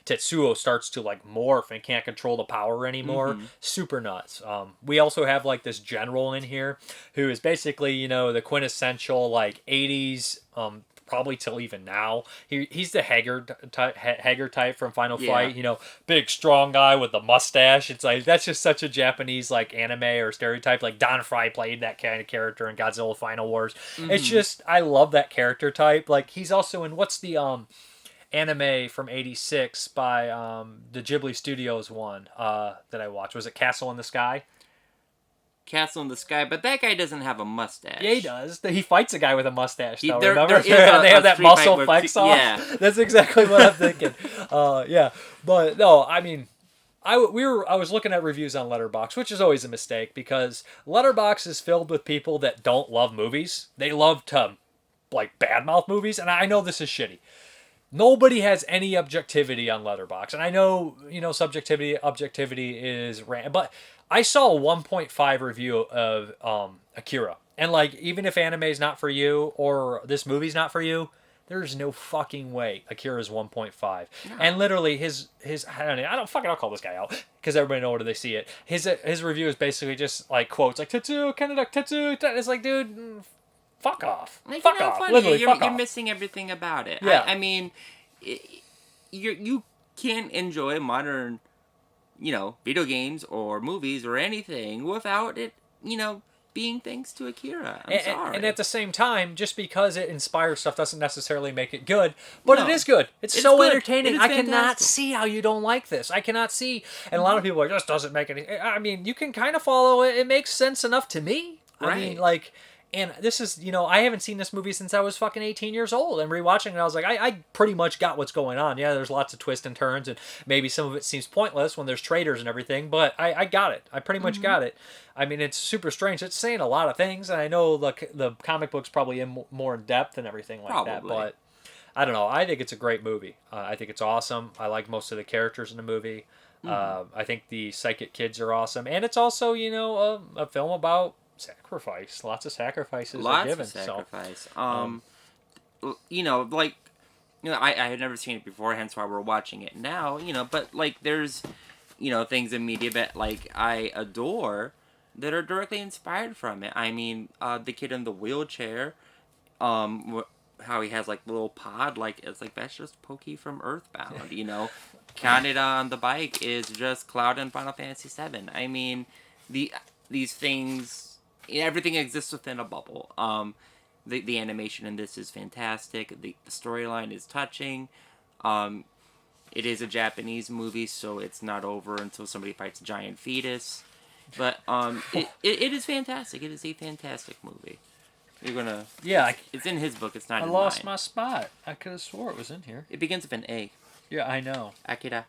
Tetsuo starts to morph and can't control the power anymore. Super nuts. We also have this general in here who is basically, the quintessential 80s... probably till even now. He's the Haggard type from Final Fight. Big strong guy with the mustache. It's that's just such a Japanese anime or stereotype. Don Fry played that kind of character in Godzilla Final Wars. It's just, I love that character type. He's also in, what's the anime from '86 by the Ghibli Studios one that I watched? Was it Castle in the Sky? Castle in the Sky, but that guy doesn't have a mustache. Yeah, he does. He fights a guy with a mustache, though, remember? They have that muscle flex off. Yeah. That's exactly what I'm thinking. Yeah. But, no, I mean, I was looking at reviews on Letterboxd, which is always a mistake, because Letterboxd is filled with people that don't love movies. They love to, badmouth movies, and I know this is shitty. Nobody has any objectivity on Letterboxd, and I know, objectivity is but I saw a 1.5 review of Akira, and even if anime is not for you or this movie's not for you, there's no fucking way Akira's 1.5. No. And literally his I'll call this guy out because everybody knows where they see it. His review is basically just quotes Tetsuo, Kaneda, Tetsuo. It's dude, fuck off. Fuck off. Funny. Literally, you're off. missing everything about it. Yeah. I mean, you can't enjoy modern, video games or movies or anything without it, being thanks to Akira. I'm sorry. And at the same time, just because it inspires stuff doesn't necessarily make it good, but it is good. It's so good. Entertaining. I cannot see how you don't like this. I cannot see. And a lot of people are just doesn't make any. I mean, you can kind of follow it. It makes sense enough to me. Right. I mean, and this is, I haven't seen this movie since I was fucking 18 years old. And rewatching it, I was I pretty much got what's going on. Yeah, there's lots of twists and turns, and maybe some of it seems pointless when there's traitors and everything, but I got it. I pretty much got it. I mean, it's super strange. It's saying a lot of things, and I know the comic book's probably more in depth and everything like that, but I don't know. I think it's a great movie. I think it's awesome. I like most of the characters in the movie. I think the psychic kids are awesome. And it's also, a film about sacrifice. Lots of sacrifices are given. Lots of sacrifice. I had never seen it before, hence why we're watching it now. But there's things in media that like I adore that are directly inspired from it. I mean, the kid in the wheelchair, how he has like the little pod, like it's like that's just Pokey from Earthbound. Canada on the bike is just Cloud in Final Fantasy VII. I mean, these things, everything exists within a bubble. The animation in this is fantastic. The storyline is touching. It is a Japanese movie, so it's not over until somebody fights a giant fetus. But it is fantastic. It is a fantastic movie. You're gonna... Yeah. It's in his book. It's not in mine. I lost my spot. I could have swore it was in here. It begins with an A. Yeah, I know. Akira.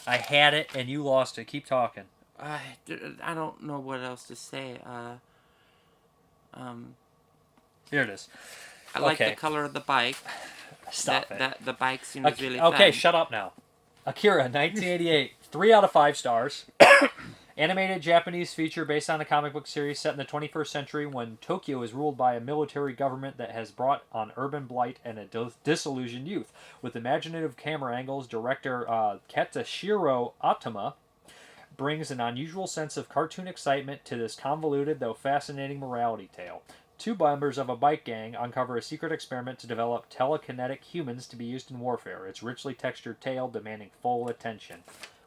I had it, and you lost it. Keep talking. I don't know what else to say. Here it is. I like the color of the bike. Stop it. The bike seems really fun. Okay, shut up now. Akira, 1988. 3 out of 5 stars. Animated Japanese feature based on a comic book series set in the 21st century when Tokyo is ruled by a military government that has brought on urban blight and a disillusioned youth. With imaginative camera angles, director Katashiro Atama brings an unusual sense of cartoon excitement to this convoluted though fascinating morality tale. 2 members of a bike gang uncover a secret experiment to develop telekinetic humans to be used in warfare. Its richly textured tale demanding full attention.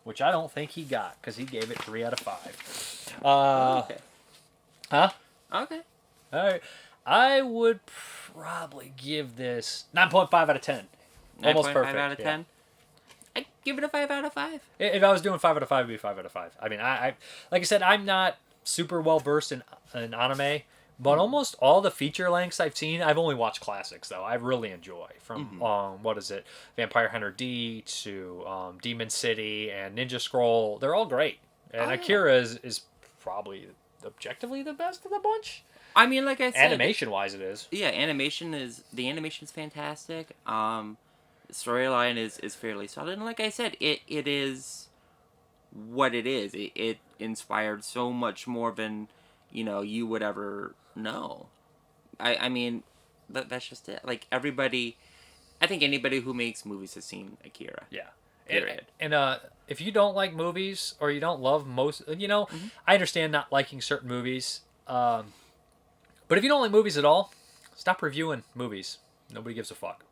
Which I don't think he got, because he gave it 3 out of 5. Okay. Huh? Okay. Alright. I would probably give this 9.5 out of 10. Almost perfect. 9.5 out of 10? Yeah. I'd give it a 5 out of 5. If I was doing 5 out of 5, it'd be 5 out of 5. I mean, I like I said, I'm not super well versed in anime, but almost all the feature lengths I've seen, I've only watched classics, though. I really enjoy. From, Vampire Hunter D to Demon City and Ninja Scroll. They're all great. And Akira is probably objectively the best of the bunch. I mean, like I said... Animation-wise, it is. Yeah, the animation's fantastic. The storyline is fairly solid. And like I said, it is what it is. It inspired so much more than, you would ever know. I mean, that's just it. Like, everybody... I think anybody who makes movies has seen Akira. Yeah. Period. And if you don't like movies or you don't love most... I understand not liking certain movies. But if you don't like movies at all, stop reviewing movies. Nobody gives a fuck.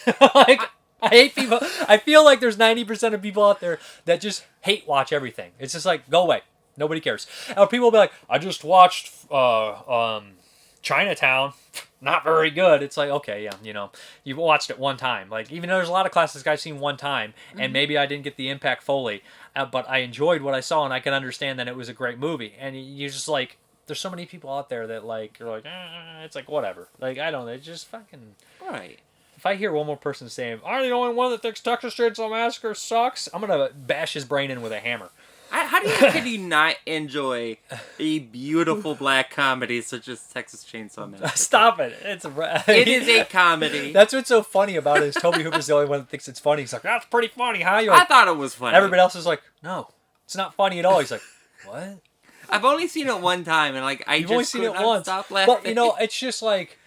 I hate people. I feel like there's 90% of people out there that just hate watch everything. It's just like, go away. Nobody cares. Or people will be like, I just watched Chinatown. Not very good. It's like, okay, yeah, you've watched it one time. Like, even though there's a lot of classics I've seen one time, and maybe I didn't get the impact fully, but I enjoyed what I saw, and I can understand that it was a great movie. And you just like, there's so many people out there that like, you're like, it's like, whatever. Like, I don't know. It's just fucking... Right. If I hear one more person saying, I'm the only one that thinks Texas Chainsaw Massacre sucks, I'm going to bash his brain in with a hammer. Can you not enjoy a beautiful black comedy such as Texas Chainsaw Massacre? Stop it. It is a comedy. That's what's so funny about it is Toby Hooper's the only one that thinks it's funny. He's like, that's pretty funny, huh? I thought it was funny. Everybody else is like, no, it's not funny at all. He's like, what? I've only seen it one time, and like You've only seen it once. Stop laughing. But it's just like,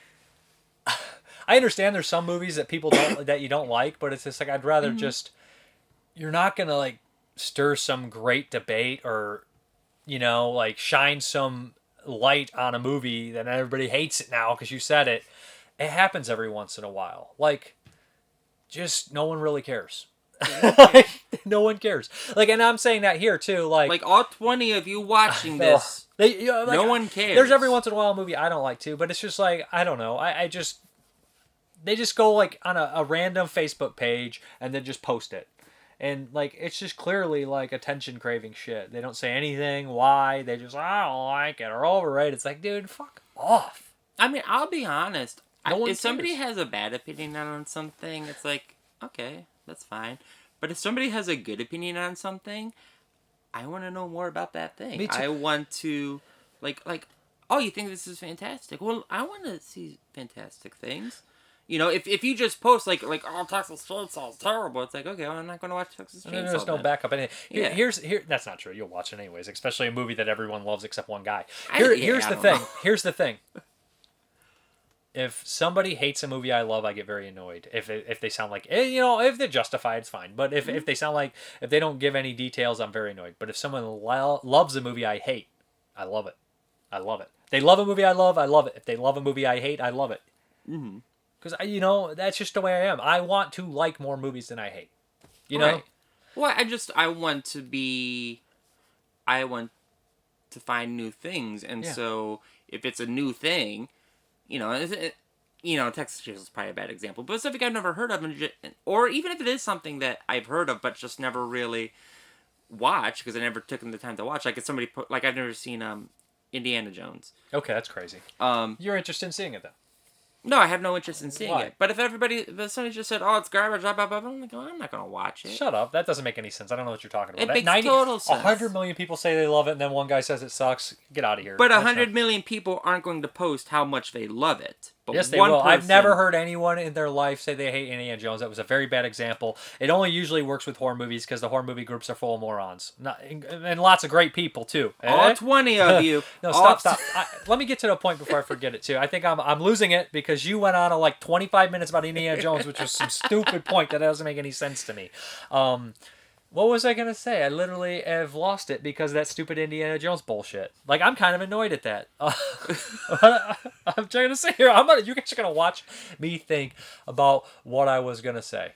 I understand there's some movies that people don't that you don't like, but it's just like I'd rather just, you're not gonna like stir some great debate or, like shine some light on a movie that everybody hates it now because you said it. It happens every once in a while. Like, just no one really cares. No one cares. Like, and I'm saying that here too. Like all 20 of you watching this, no one cares. There's every once in a while a movie I don't like too, but it's just like, I don't know. They just go like on a random Facebook page and then just post it. And like, it's just clearly like attention craving shit. They don't say anything. Why? They just, I don't like it or overrated. It's like, dude, fuck off. I mean, I'll be honest. If somebody has a bad opinion on something, it's like, okay, that's fine. But if somebody has a good opinion on something, I want to know more about that thing. Me too. I want to, like, oh, you think this is fantastic? Well, I want to see fantastic things. If you just post like oh, Texas Chainsaw is terrible, it's like, okay, well, I'm not going to watch Texas Chainsaw. There's no backup in it. Here's that's not true. You'll watch it anyways, especially a movie that everyone loves except one guy. Here's the thing. if somebody hates a movie I love, I get very annoyed. If they sound like, if they're justified, it's fine. But if they sound like, if they don't give any details, I'm very annoyed. But if someone loves a movie I hate, I love it. I love it. If they love a movie I love it. If they love a movie I hate, I love it. Because, that's just the way I am. I want to like more movies than I hate. You know? Well, I want to find new things. And so if it's a new thing, Texas Chainsaw is probably a bad example, but it's something I've never heard of, or even if it is something that I've heard of but just never really watched because I never took the time to watch. Like if somebody I've never seen Indiana Jones. Okay, that's crazy. You're interested in seeing it though? No, I have no interest in seeing it. But if somebody just said, "Oh, it's garbage," blah blah blah, I'm like, I'm not gonna watch it. Shut up! That doesn't make any sense. I don't know what you're talking about. It makes total sense. 100 million people say they love it, and then one guy says it sucks. Get out of here. But 100 million people aren't going to post how much they love it. But yes, they will. I've never heard anyone in their life say they hate Indiana Jones. That was a very bad example. It only usually works with horror movies because the horror movie groups are full of morons. And lots of great people, too. All 20 of you. No, stop. Let me get to the point before I forget it, too. I think I'm losing it because you went on 25 minutes about Indiana Jones, which was some stupid point that doesn't make any sense to me. What was I going to say? I literally have lost it because of that stupid Indiana Jones bullshit. I'm kind of annoyed at that. I'm trying to say here. You guys are going to watch me think about what I was going to say.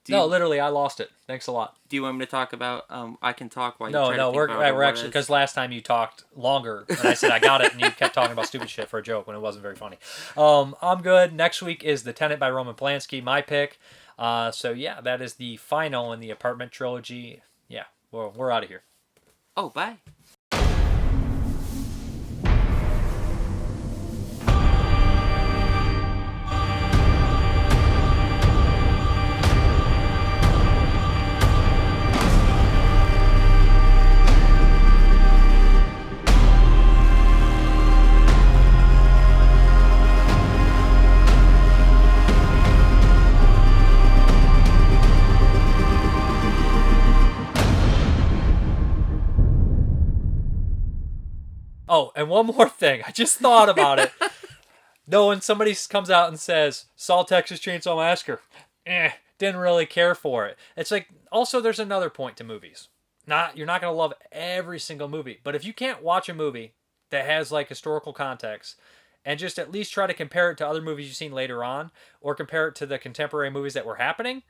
Literally, I lost it. Thanks a lot. Do you want me to talk about, I can talk while you try to think about we're actually, because last time you talked longer, and I said I got it, and you kept talking about stupid shit for a joke when it wasn't very funny. I'm good. Next week is The Tenant by Roman Polanski, my pick. That is the final in the Apartment trilogy. Yeah, we're out of here. Oh, bye. Oh, and one more thing. I just thought about it. When somebody comes out and says, saw Texas Chainsaw Massacre, didn't really care for it. It's also there's another point to movies. You're not going to love every single movie. But if you can't watch a movie that has historical context and just at least try to compare it to other movies you've seen later on or compare it to the contemporary movies that were happening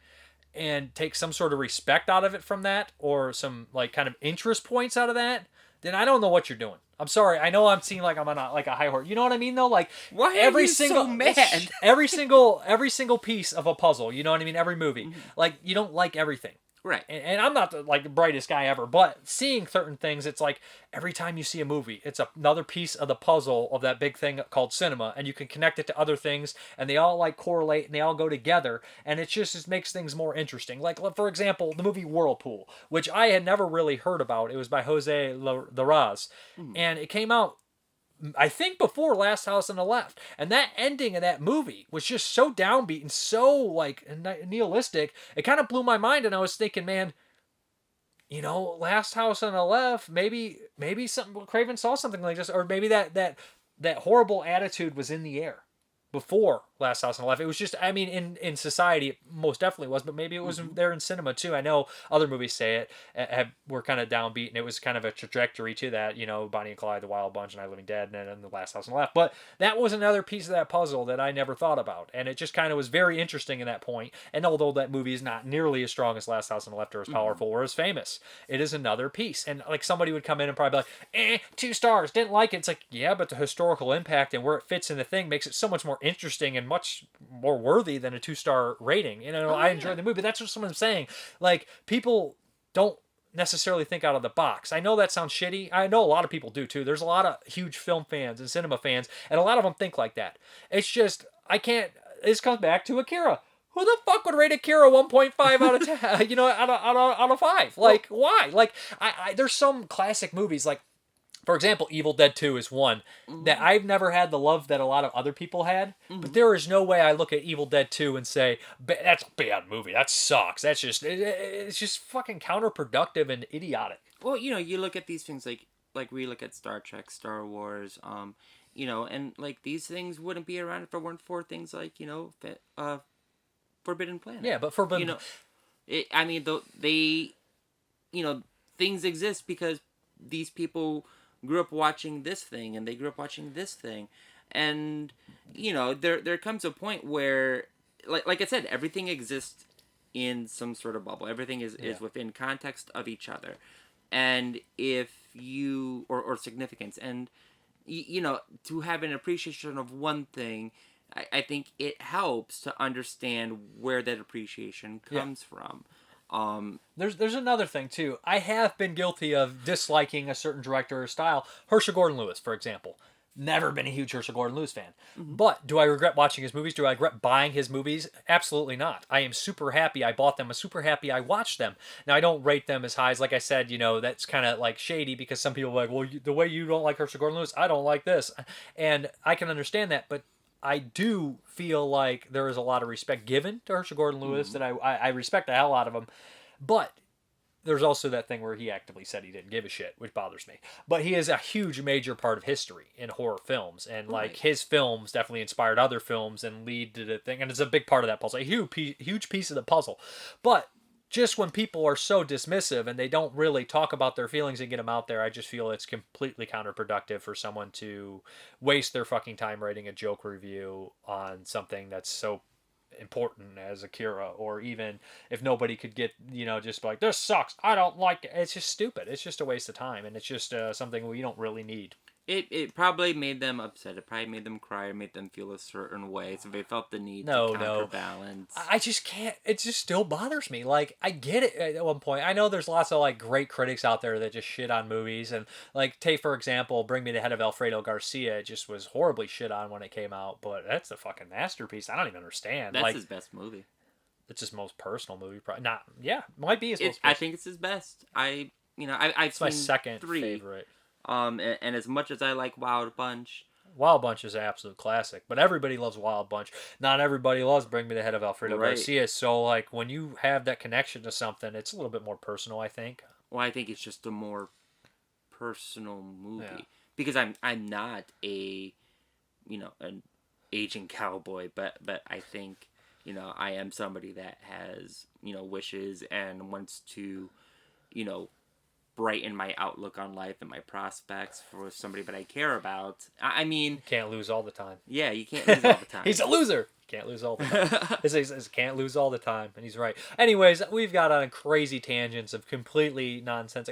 and take some sort of respect out of it from that or some kind of interest points out of that, then I don't know what you're doing. I'm sorry. I know I'm seeing I'm on a high horse. You know what I mean though? Why are you so mad? every single piece of a puzzle. You know what I mean? Every movie. Mm-hmm. You don't like everything. Right. And I'm not the brightest guy ever, but seeing certain things, it's every time you see a movie, it's another piece of the puzzle of that big thing called cinema, and you can connect it to other things, and they all correlate and they all go together, and it makes things more interesting. For example, the movie Whirlpool, which I had never really heard about. It was by Jose Larraz, and it came out I think before Last House on the Left. And that ending of that movie was just so downbeat and so nihilistic. It kind of blew my mind, and I was thinking, man, Last House on the Left, maybe Craven saw something like this, or maybe that horrible attitude was in the air before Last House on the Left. It was just, in society, it most definitely was, but maybe it was there in cinema too. I know other movies say it, were kind of downbeat, and it was kind of a trajectory to that, Bonnie and Clyde, The Wild Bunch, and I Living Dead, and then The Last House on the Left. But that was another piece of that puzzle that I never thought about, and it just kind of was very interesting in that point. And although that movie is not nearly as strong as Last House on the Left, or as powerful, or as famous, it is another piece. And somebody would come in and probably be like, 2 stars, didn't like it. It's yeah, but the historical impact and where it fits in the thing makes it so much more interesting and much more worthy than a 2-star rating. I enjoyed the movie, but that's what someone's saying. People don't necessarily think out of the box. I know that sounds shitty. I know a lot of people do too. There's a lot of huge film fans and cinema fans, and a lot of them think like that. It's just, I can't, this comes back to Akira. Who the fuck would rate Akira 1.5 out of 10, out of 5? Why? There's some classic movies, for example, Evil Dead 2 is one that I've never had the love that a lot of other people had. But there is no way I look at Evil Dead 2 and say, that's a bad movie. That sucks. That's just, it's just fucking counterproductive and idiotic. Well, you look at these things like we look at Star Trek, Star Wars, and like these things wouldn't be around if it weren't for things like Forbidden Planet. Yeah, but Forbidden. Things exist because these people grew up watching this thing, and they grew up watching this thing, and there comes a point where, like I said, everything exists in some sort of bubble. Everything is within context of each other, and if you or significance, and to have an appreciation of one thing, I think it helps to understand where that appreciation comes from. There's another thing too. I have been guilty of disliking a certain director or style. Herschel Gordon Lewis, for example. Never been a huge Herschel Gordon Lewis fan. Mm-hmm. But do I regret watching his movies? Do I regret buying his movies? Absolutely not. I am super happy I bought them. I'm super happy I watched them. Now, I don't rate them as high as, like I said, that's kind of like shady because some people are like, well, the way you don't like Herschel Gordon Lewis, I don't like this. And I can understand that, but I do feel like there is a lot of respect given to Herschel Gordon Lewis, that I respect the hell out of him. But there's also that thing where he actively said he didn't give a shit, which bothers me. But he is a huge, major part of history in horror films. And, like, his films definitely inspired other films and lead to the thing. And it's a big part of that puzzle, a huge piece of the puzzle. But just when people are so dismissive and they don't really talk about their feelings and get them out there, I just feel it's completely counterproductive for someone to waste their fucking time writing a joke review on something that's so important as Akira, or even if nobody could get, just like, this sucks, I don't like it. It's just stupid. It's just a waste of time, and it's just something we don't really need. It probably made them upset. It probably made them cry, or made them feel a certain way, so they felt the need to counterbalance. I just can't. It just still bothers me. Like, I get it at one point. I know there's lots of, like, great critics out there that just shit on movies, and, like, take, for example, Bring Me the Head of Alfredo Garcia. It just was horribly shit on when it came out, but that's a fucking masterpiece. I don't even understand. That's his best movie. It's his most personal movie. Might be his most personal. I think it's his best. I've it's seen my second 3. favorite. And as much as I like Wild Bunch, Wild Bunch is an absolute classic, but everybody loves Wild Bunch. Not everybody loves Bring Me the Head of Alfredo Garcia. So, like, when you have that connection to something, it's a little bit more personal, I think. Well, I think it's just a more personal movie because I'm not an aging cowboy, but I think I am somebody that has wishes and wants to brighten my outlook on life and my prospects for somebody that I care about. I mean, can't lose all the time. Yeah, you can't lose all the time. He's a loser. Can't lose all the time. He can't lose all the time, and he's right. Anyways, we've got on crazy tangents of completely nonsense,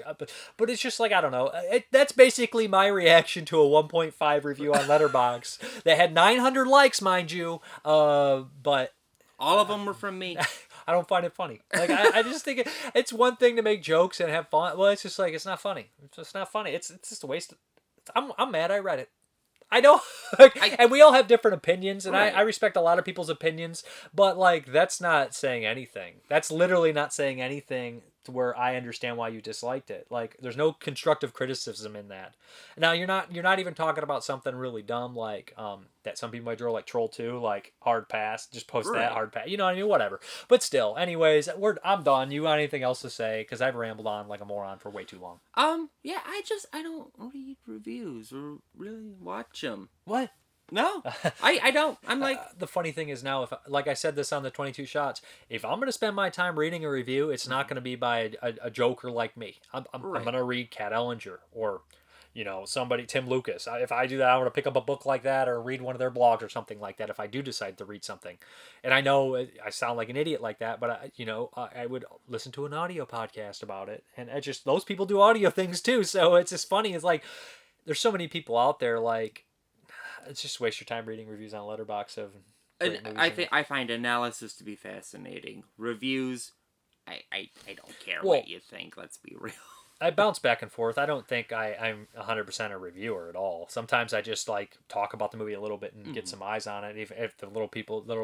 but it's just like, I don't know. That's basically my reaction to a 1.5 review on Letterboxd that had 900 likes, mind you. But all of them were from me. I don't find it funny. Like, I just think it's one thing to make jokes and have fun. Well, it's just like, it's not funny. It's just not funny. It's just a waste. I'm mad I read it. I know. And we all have different opinions, and I respect a lot of people's opinions, but, like, that's not saying anything. That's literally not saying anything to where I understand why you disliked it. Like, there's no constructive criticism in that. Now, you're not even talking about something really dumb like that some people might draw, like Troll 2, like hard pass, just post that hard pass. You know what I mean? Whatever. But still, anyways, I'm done. You got anything else to say? Because I've rambled on like a moron for way too long. Yeah, I don't read reviews or really watch them. What? No, I don't. I'm like... the funny thing is now, if like I said this on the 22 Shots, if I'm going to spend my time reading a review, it's not going to be by a joker like me. I'm going to read Kat Ellinger or, somebody, Tim Lucas. If I do that, I want to pick up a book like that or read one of their blogs or something like that if I do decide to read something. And I know I sound like an idiot like that, but I would listen to an audio podcast about it. And those people do audio things too, so it's just funny. It's like, there's so many people out there, like, it's just waste your time reading reviews on Letterboxd of. I find analysis to be fascinating. Reviews, I don't care what you think. Let's be real. I bounce back and forth. I don't think I'm 100% a reviewer at all. Sometimes I just like talk about the movie a little bit and get some eyes on it. If the little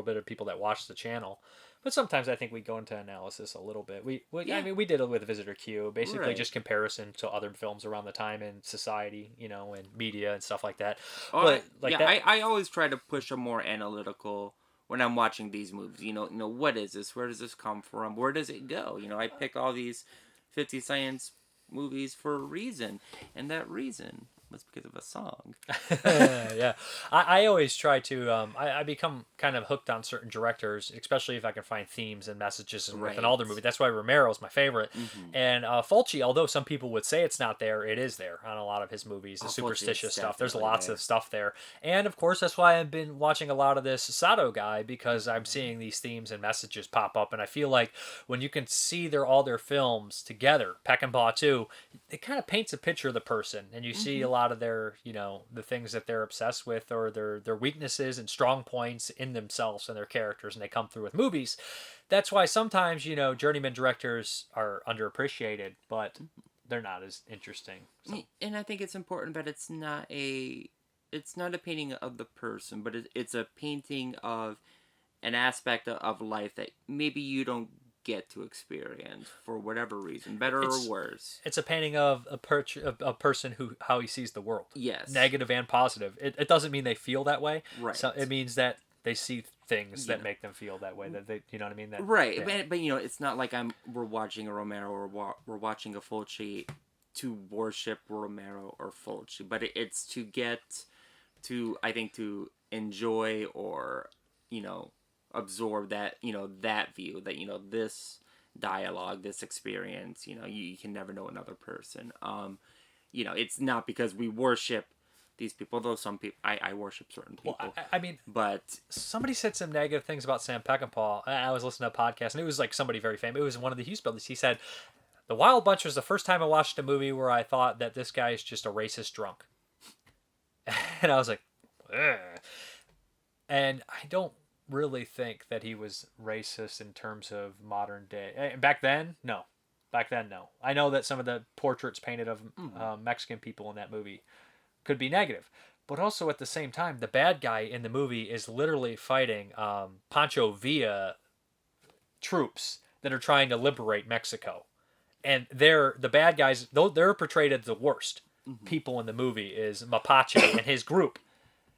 bit of people that watch the channel. But sometimes I think we go into analysis a little bit. I mean, we did it with Visitor Q, basically just comparison to other films around the time in society, and media and stuff like that. I always try to push a more analytical when I'm watching these movies. What is this? Where does this come from? Where does it go? I pick all these 50 science movies for a reason, and that reason was because of a song. Yeah, I always try to. I become kind of hooked on certain directors, especially if I can find themes and messages within all their movies. That's why Romero's my favorite. And Fulci, although some people would say it's not there, it is there on a lot of his movies. The superstitious stuff. There's lots of stuff there, and of course that's why I've been watching a lot of this Sato guy, because I'm seeing these themes and messages pop up, and I feel like when you can see all their films together, Peckinpah too, it kind of paints a picture of the person, and you see a lot of their, the things that they're obsessed with, or their weaknesses and strong points in themselves and their characters, and they come through with movies. That's why sometimes, journeyman directors are underappreciated, but they're not as interesting. So. And I think it's important that it's not a painting of the person, but it's a painting of an aspect of life that maybe you don't get to experience for whatever reason, better or worse. It's a painting of a person how he sees the world. Yes. Negative and positive. It doesn't mean they feel that way. Right. So it means that they see things that make them feel that way. That they, you know what I mean? That, right. Yeah. But it's not like we're watching a Romero or we're watching a Fulci to worship Romero or Fulci, but it's to get to, I think, to enjoy or absorb that that view, that this dialogue, this experience, you can never know another person. It's not because we worship these people, though some people I worship certain people. Well, I mean, but somebody said some negative things about Sam Peckinpah. I was listening to a podcast, and it was like somebody very famous. It was one of the Hughes brothers. He said, "The Wild Bunch was the first time I watched a movie where I thought that this guy is just a racist drunk." And I was like, ugh. And I don't really think that he was racist in terms of modern day. Back then, no. I know that some of the portraits painted of Mexican people in that movie could be negative, but also at the same time, the bad guy in the movie is literally fighting Pancho Villa troops that are trying to liberate Mexico, and the bad guys, though they're portrayed as the worst people in the movie, is Mapache and his group.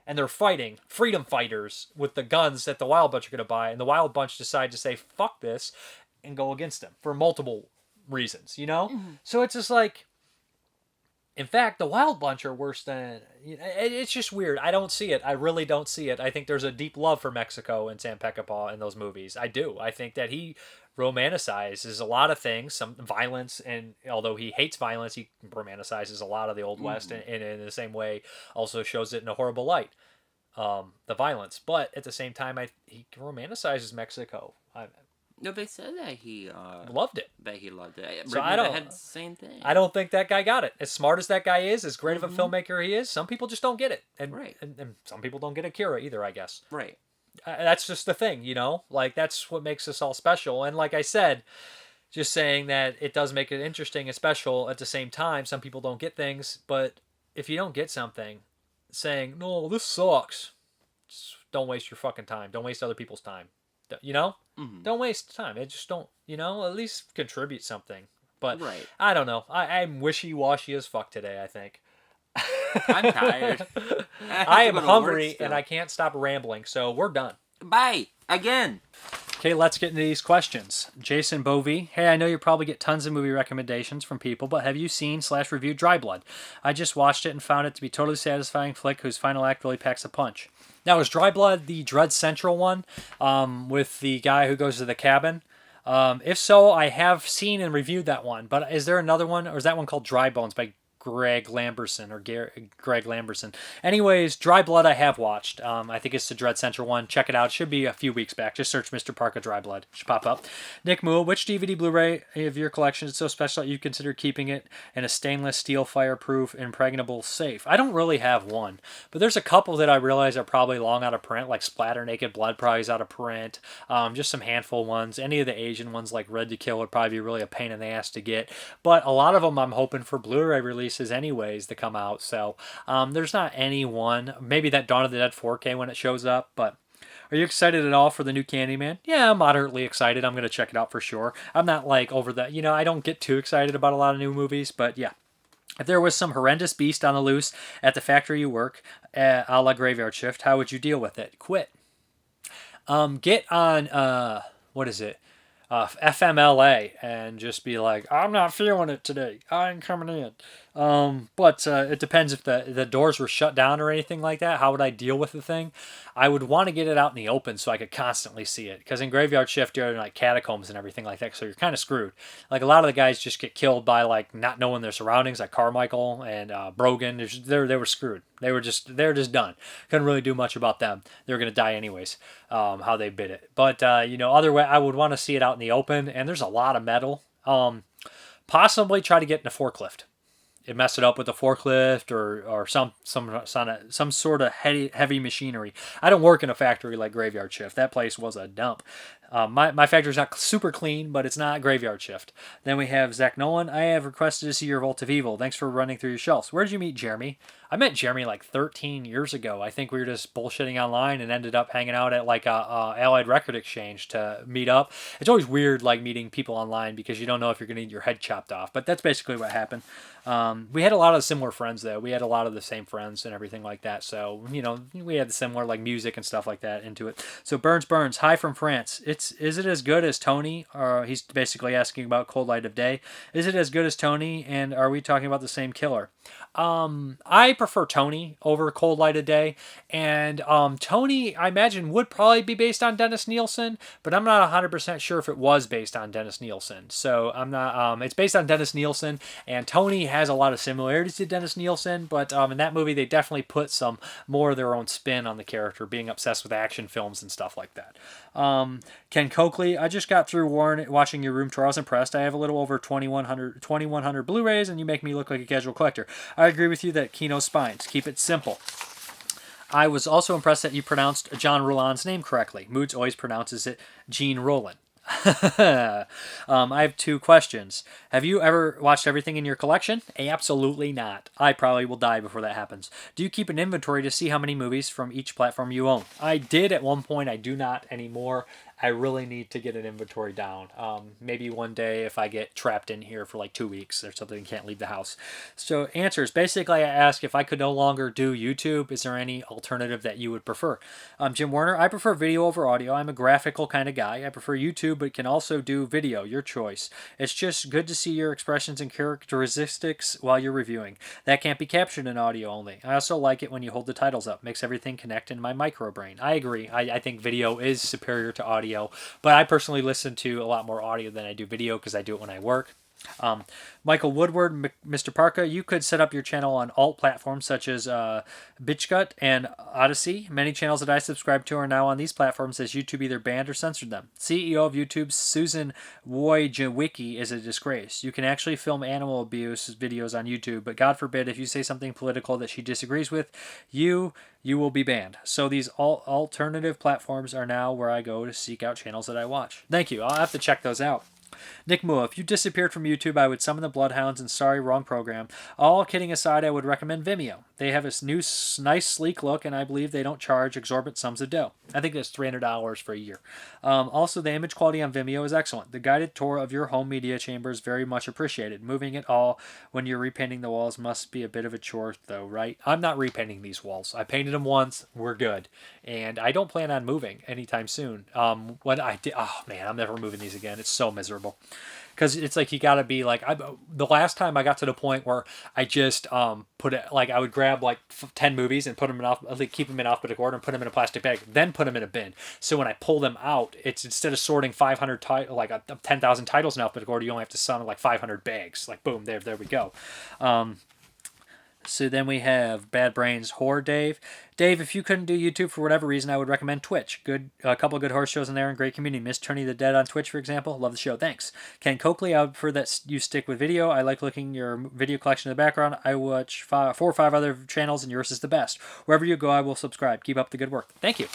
And they're fighting freedom fighters with the guns that the Wild Bunch are going to buy. And the Wild Bunch decide to say, fuck this, and go against them for multiple reasons, So it's just like, in fact, the Wild Bunch are worse than... It's just weird. I don't see it. I really don't see it. I think there's a deep love for Mexico and Sam Peckinpah in those movies. I do. I think that he romanticizes a lot of things, some violence, and although he hates violence, he romanticizes a lot of the Old West, and in the same way also shows it in a horrible light, the violence. But at the same time, he romanticizes Mexico. No, they said that he loved it. That he loved it. So I don't. Had the same thing. I don't think that guy got it. As smart as that guy is, as great of a filmmaker he is, some people just don't get it, and some people don't get Akira either, I guess. Right. That's just the thing, Like, that's what makes us all special. And like I said, just saying that it does make it interesting and special. At the same time, some people don't get things, but if you don't get something, saying, no, this sucks, just don't waste your fucking time. Don't waste other people's time. Don't waste time. It just don't, at least contribute something. But I don't know. I'm wishy-washy as fuck today, I think. I'm tired. I am hungry and I can't stop rambling, so we're done. Bye. Again. Okay, let's get into these questions. Jason Bovey. Hey, I know you probably get tons of movie recommendations from people, but have you seen/reviewed Dry Blood? I just watched it and found it to be a totally satisfying flick whose final act really packs a punch. Now, is Dry Blood the Dread Central one with the guy who goes to the cabin? If so, I have seen and reviewed that one, but is there another one, or is that one called Dry Bones by Greg Lamberson. Anyways, Dry Blood I have watched. I think it's the Dread Central one. Check it out. It should be a few weeks back. Just search Mrparka Dry Blood. It should pop up. Nick Moore, which DVD Blu-ray of your collection is so special that you consider keeping it in a stainless steel fireproof impregnable safe? I don't really have one, but there's a couple that I realize are probably long out of print, like Splatter Naked Blood probably is out of print. Just some handful ones. Any of the Asian ones like Red to Kill would probably be really a pain in the ass to get, but a lot of them I'm hoping for Blu-ray release anyways to come out, so there's not any one. Maybe that Dawn of the Dead 4K when it shows up. But are you excited at all for the new Candyman? Yeah, I'm moderately excited. I'm gonna check it out for sure. I'm not like over the, I don't get too excited about a lot of new movies, but yeah. If there was some horrendous beast on the loose at the factory you work, a la Graveyard Shift, how would you deal with it? Quit. Get on what is it? FMLA and just be like, I'm not feeling it today. I ain't coming in. But it depends if the doors were shut down or anything like that. How would I deal with the thing? I would want to get it out in the open so I could constantly see it. Because in Graveyard Shift, you're in like catacombs and everything like that, so you're kind of screwed. Like a lot of the guys just get killed by like not knowing their surroundings, like Carmichael and Brogan. They were screwed. They were just done. Couldn't really do much about them. They were gonna die anyways. How they bid it. But other way, I would want to see it out in the open. And there's a lot of metal. Possibly try to get in a forklift. It messed it up with the forklift or some sort of heavy machinery. I don't work in a factory like Graveyard Shift. That place was a dump. My factory's not super clean, but it's not Graveyard Shift. Then we have Zach Nolan. I have requested to see your Vault of Evil. Thanks for running through your shelves. Where did you meet Jeremy? I met Jeremy like 13 years ago. I think we were just bullshitting online and ended up hanging out at like a Allied Record Exchange to meet up. It's always weird like meeting people online because you don't know if you're going to get your head chopped off. But that's basically what happened. We had a lot of similar friends though. We had a lot of the same friends and everything like that. So, we had the similar like music and stuff like that into it. So Burns, hi from France. Is it as good as Tony? Or he's basically asking about Cold Light of Day. Is it as good as Tony? And are we talking about the same killer? I prefer Tony over Cold Light of Day, and Tony, I imagine, would probably be based on Dennis Nielsen, but I'm not 100% sure if it was based on Dennis Nielsen. So I'm not. It's based on Dennis Nielsen, and Tony has a lot of similarities to Dennis Nielsen, but in that movie they definitely put some more of their own spin on the character, being obsessed with action films and stuff like that. Ken Coakley, I just got through watching your room tour. I was impressed. I have a little over 2,100 Blu-rays, and you make me look like a casual collector. I agree with you that Kino Spines. Keep it simple. I was also impressed that you pronounced John Roland's name correctly. Moods always pronounces it Gene Roland. I have 2 questions. Have you ever watched everything in your collection? Absolutely not. I probably will die before that happens. Do you keep an inventory to see how many movies from each platform you own? I did at one point. I do not anymore. I really need to get an inventory down. Maybe one day if I get trapped in here for like 2 weeks or something and can't leave the house. So answers. Basically, I ask if I could no longer do YouTube, is there any alternative that you would prefer? Jim Warner, I prefer video over audio. I'm a graphical kind of guy. I prefer YouTube, but can also do video. Your choice. It's just good to see your expressions and characteristics while you're reviewing. That can't be captured in audio only. I also like it when you hold the titles up. Makes everything connect in my micro brain. I agree. I think video is superior to audio. But I personally listen to a lot more audio than I do video because I do it when I work. Michael Woodward, Mrparka, you could set up your channel on alt platforms such as Bitchgut and Odyssey. Many channels that I subscribe to are now on these platforms as YouTube either banned or censored them. CEO of YouTube, Susan Wojcicki, is a disgrace. You can actually film animal abuse videos on YouTube, but God forbid if you say something political that she disagrees with, you will be banned. So these alternative platforms are now where I go to seek out channels that I watch. Thank you. I'll have to check those out. Nick Mua, if you disappeared from YouTube, I would summon the Bloodhounds and sorry, wrong program. All kidding aside, I would recommend Vimeo. They have a new, nice, sleek look, and I believe they don't charge exorbitant sums of dough. I think that's $300 for a year. Also, the image quality on Vimeo is excellent. The guided tour of your home media chamber is very much appreciated. Moving it all when you're repainting the walls must be a bit of a chore, though, right? I'm not repainting these walls. I painted them once. We're good. And I don't plan on moving anytime soon. When I did, oh man, I'm never moving these again. It's so miserable. Because it's like you got to be like, the last time I got to the point where I just put it, like I would grab like 10 movies and put them in keep them in alphabetical order and put them in a plastic bag, then put them in a bin. So when I pull them out, it's instead of sorting 500 10,000 titles in alphabetical order, you only have to sum like 500 bags. Like boom, there we go. So then we have Bad Brains Horror Dave. Dave, if you couldn't do YouTube for whatever reason, I would recommend Twitch. A couple of good horror shows in there and great community. Miss Turning the Dead on Twitch, for example. Love the show. Thanks. Ken Coakley, I would prefer that you stick with video. I like looking your video collection in the background. I watch 4 or 5 other channels, and yours is the best. Wherever you go, I will subscribe. Keep up the good work. Thank you.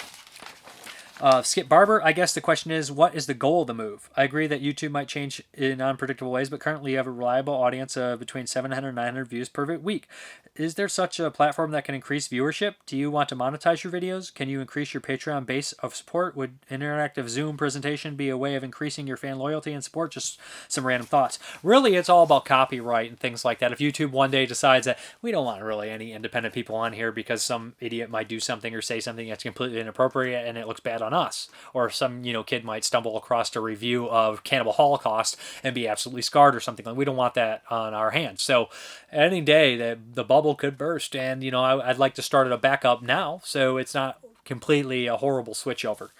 Skip Barber, I guess the question is, what is the goal of the move? I agree that YouTube might change in unpredictable ways, but currently you have a reliable audience of between 700 and 900 views per week. Is there such a platform that can increase viewership? Do you want to monetize your videos? Can you increase your Patreon base of support? Would interactive Zoom presentation be a way of increasing your fan loyalty and support? Just some random thoughts. Really, it's all about copyright and things like that. If YouTube one day decides that we don't want really any independent people on here because some idiot might do something or say something that's completely inappropriate and it looks bad on on us. Or some, kid might stumble across a review of Cannibal Holocaust and be absolutely scarred or something. Like, we don't want that on our hands. So any day the bubble could burst, and I'd like to start it back up now, so it's not completely a horrible switchover.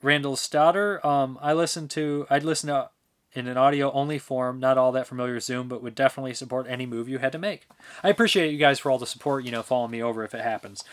Randall Stouter, I'd listen to in an audio only form, not all that familiar with Zoom, but would definitely support any move you had to make. I appreciate you guys for all the support, following me over if it happens.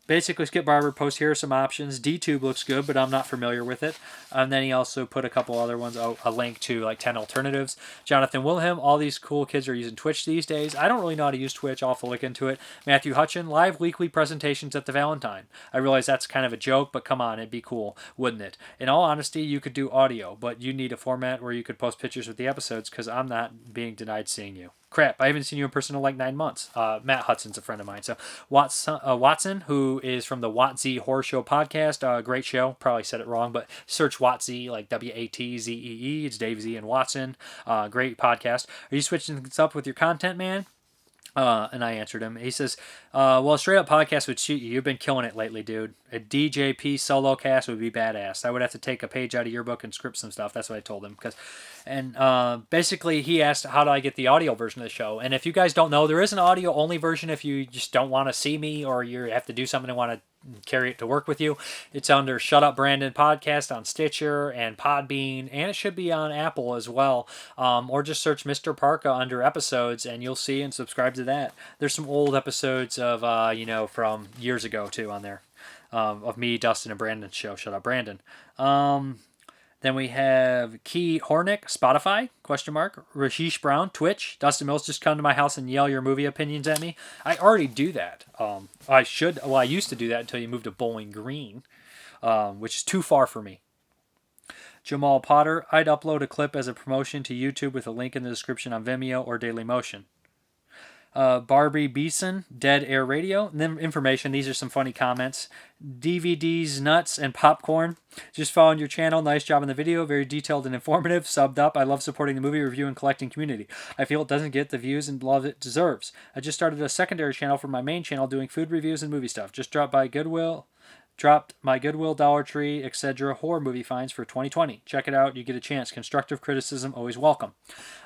Basically, Skip Barber posts, here are some options. DTube looks good, but I'm not familiar with it. And then he also put a couple other ones, a link to like 10 alternatives. Jonathan Wilhelm, all these cool kids are using Twitch these days. I don't really know how to use Twitch. I'll have to look into it. Matthew Hutchin, live weekly presentations at the Valentine. I realize that's kind of a joke, but come on, it'd be cool, wouldn't it? In all honesty, you could do audio, but you need a format where you could post pictures with the episodes, because I'm not being denied seeing you. Crap, I haven't seen you in person in like 9 months. Matt Hudson's a friend of mine. So Watson, who is from the Watzee Horror Show podcast, great show. Probably said it wrong, but search Watzee, like Watzee. It's Dave Z and Watson. Great podcast. Are you switching things up with your content, man? And I answered him. He says, well, a straight up podcast would shoot you. You've been killing it lately, dude. A DJP solo cast would be badass. I would have to take a page out of your book and script some stuff. That's what I told him. Basically, he asked, how do I get the audio version of the show? And if you guys don't know, there is an audio only version if you just don't want to see me, or you have to do something and want to carry it to work with you. It's under Shut Up Brandon Podcast on Stitcher and Podbean, and it should be on Apple as well. Or just search Mrparka under episodes and you'll see, and subscribe to that. There's some old episodes of from years ago too on there, of me, Dustin, and Brandon's show, Shut Up Brandon. Then we have Key Hornick, Spotify, ? Rashish Brown, Twitch. Dustin Mills, just come to my house and yell your movie opinions at me. I already do that. I used to do that until you moved to Bowling Green, which is too far for me. Jamal Potter, I'd upload a clip as a promotion to YouTube with a link in the description on Vimeo or Dailymotion. Barbie Beeson, Dead Air Radio. And then information, these are some funny comments. DVDs, nuts, and popcorn. Just following your channel. Nice job on the video. Very detailed and informative. Subbed up. I love supporting the movie review and collecting community. I feel it doesn't get the views and love it deserves. I just started a secondary channel for my main channel doing food reviews and movie stuff. Just dropped my Goodwill, Dollar Tree, etc. horror movie finds for 2020. Check it out. You get a chance. Constructive criticism, always welcome.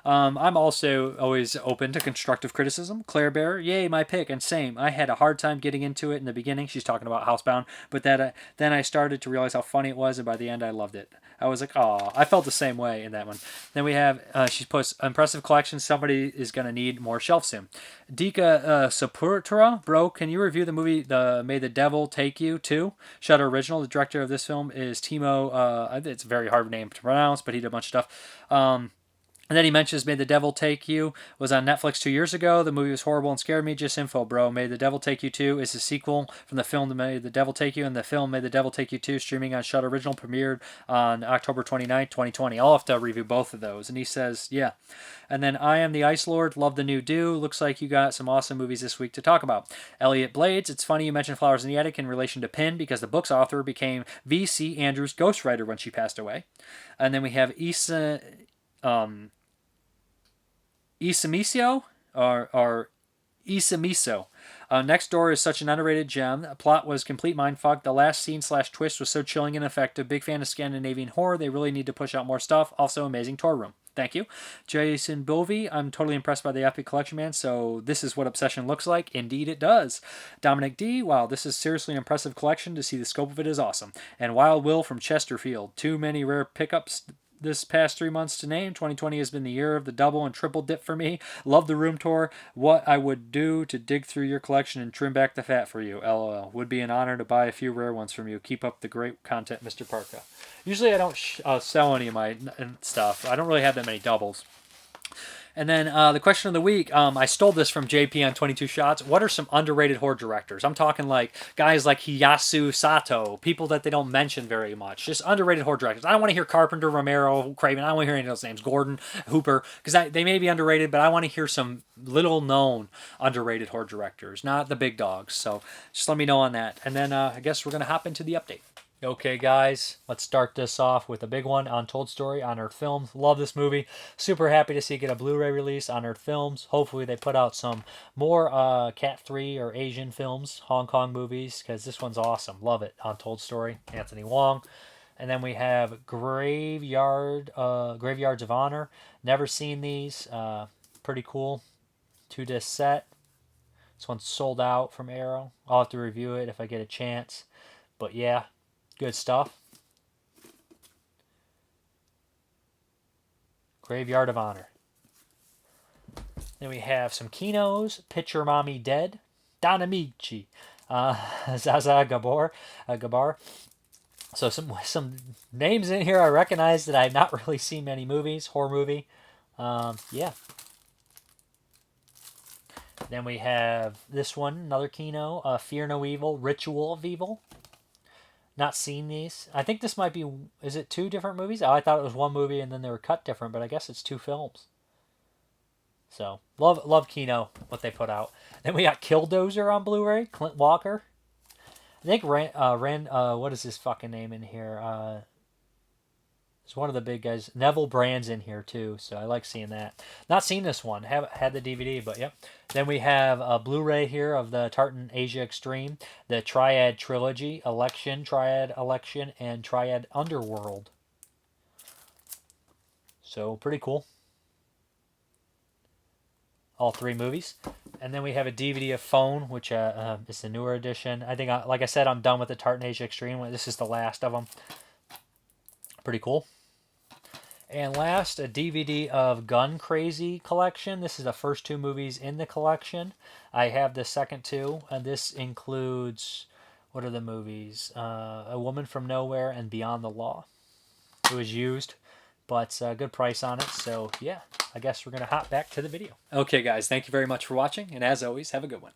I'm also always open to constructive criticism. Claire Bear, yay, my pick, and same. I had a hard time getting into it in the beginning. She's talking about Housebound, but then I started to realize how funny it was, and by the end I loved it. I was like, oh, I felt the same way in that one. Then we have, she posts, impressive collection. Somebody is going to need more shelf soon. Dika Sapurtura, bro, can you review the movie May the Devil Take You too? Shutter original. The director of this film is Timo. It's a very hard name to pronounce, but he did a bunch of stuff. And then he mentions May the Devil Take You was on Netflix 2 years ago. The movie was horrible and scared me. Just info, bro. May the Devil Take You 2 is a sequel from the film May the Devil Take You, and the film May the Devil Take You 2 streaming on Shudder Original premiered on October 29th, 2020. I'll have to review both of those. And he says, yeah. And then I Am the Ice Lord. Love the new do. Looks like you got some awesome movies this week to talk about. Elliot Blades. It's funny you mentioned Flowers in the Attic in relation to Pin, because the book's author became V.C. Andrews' ghostwriter when she passed away. And then we have Isamiso, or Isamiso. Next Door is such an underrated gem. The plot was complete mindfuck. The last scene/twist was so chilling and effective. Big fan of Scandinavian horror. They really need to push out more stuff. Also, amazing tour room. Thank you. Jason Bovey, I'm totally impressed by the Epic Collection, man. So this is what Obsession looks like. Indeed it does. Dominic D, wow, this is seriously an impressive collection. To see the scope of it is awesome. And Wild Will from Chesterfield. Too many rare pickups this past 3 months to name. 2020 has been the year of the double and triple dip for me. Love the room tour. What I would do to dig through your collection and trim back the fat for you. LOL. Would be an honor to buy a few rare ones from you. Keep up the great content, Mrparka. Usually I don't sell any of my stuff. I don't really have that many doubles. And then the question of the week, I stole this from JP on 22 Shots. What are some underrated horror directors? I'm talking like guys like Hiyasu Sato, people that they don't mention very much. Just underrated horror directors. I don't want to hear Carpenter, Romero, Craven. I don't want to hear any of those names. Gordon, Hooper, because they may be underrated, but I want to hear some little known underrated horror directors, not the big dogs. So just let me know on that. And then I guess we're going to hop into the update. Okay, guys, let's start this off with a big one. Untold Story, Unearthed Films. Love this movie. Super happy to see it get a Blu-ray release. Unearthed Films. Hopefully they put out some more Cat 3 or Asian films, Hong Kong movies, because this one's awesome. Love it. Untold Story, Anthony Wong. And then we have Graveyards of Honor. Never seen these. Pretty cool. 2-disc set. This one's sold out from Arrow. I'll have to review it if I get a chance. But yeah. Good stuff. Graveyard of Honor. Then we have some Kinos, Picture Mommy Dead, Donamichi, Zaza Gabar. So some names in here I recognize that I've not really seen many movies. Horror movie. Yeah. Then we have this one, another Kino, Fear No Evil, Ritual of Evil. Not seen these. I think this might be... Is it 2 different movies? Oh, I thought it was 1 movie and then they were cut different, but I guess it's 2 films. So, love Kino, what they put out. Then we got Killdozer on Blu-ray, Clint Walker. I think what is his fucking name in here? It's one of the big guys. Neville Brand's in here too, so I like seeing that. Not seen this one. Haven't had the DVD, but yep. Then we have a Blu-ray here of the Tartan Asia Extreme, the Triad Trilogy, Triad Election, and Triad Underworld. So pretty cool. All 3 movies. And then we have a DVD of Phone, which is the newer edition. I think, like I said, I'm done with the Tartan Asia Extreme. This is the last of them. Pretty cool. And last, a DVD of Gun Crazy Collection. This is the first 2 movies in the collection. I have the second 2, and this includes, what are the movies? A Woman from Nowhere and Beyond the Law. It was used, but good price on it. So yeah, I guess we're going to hop back to the video. Okay guys, thank you very much for watching, and as always, have a good one.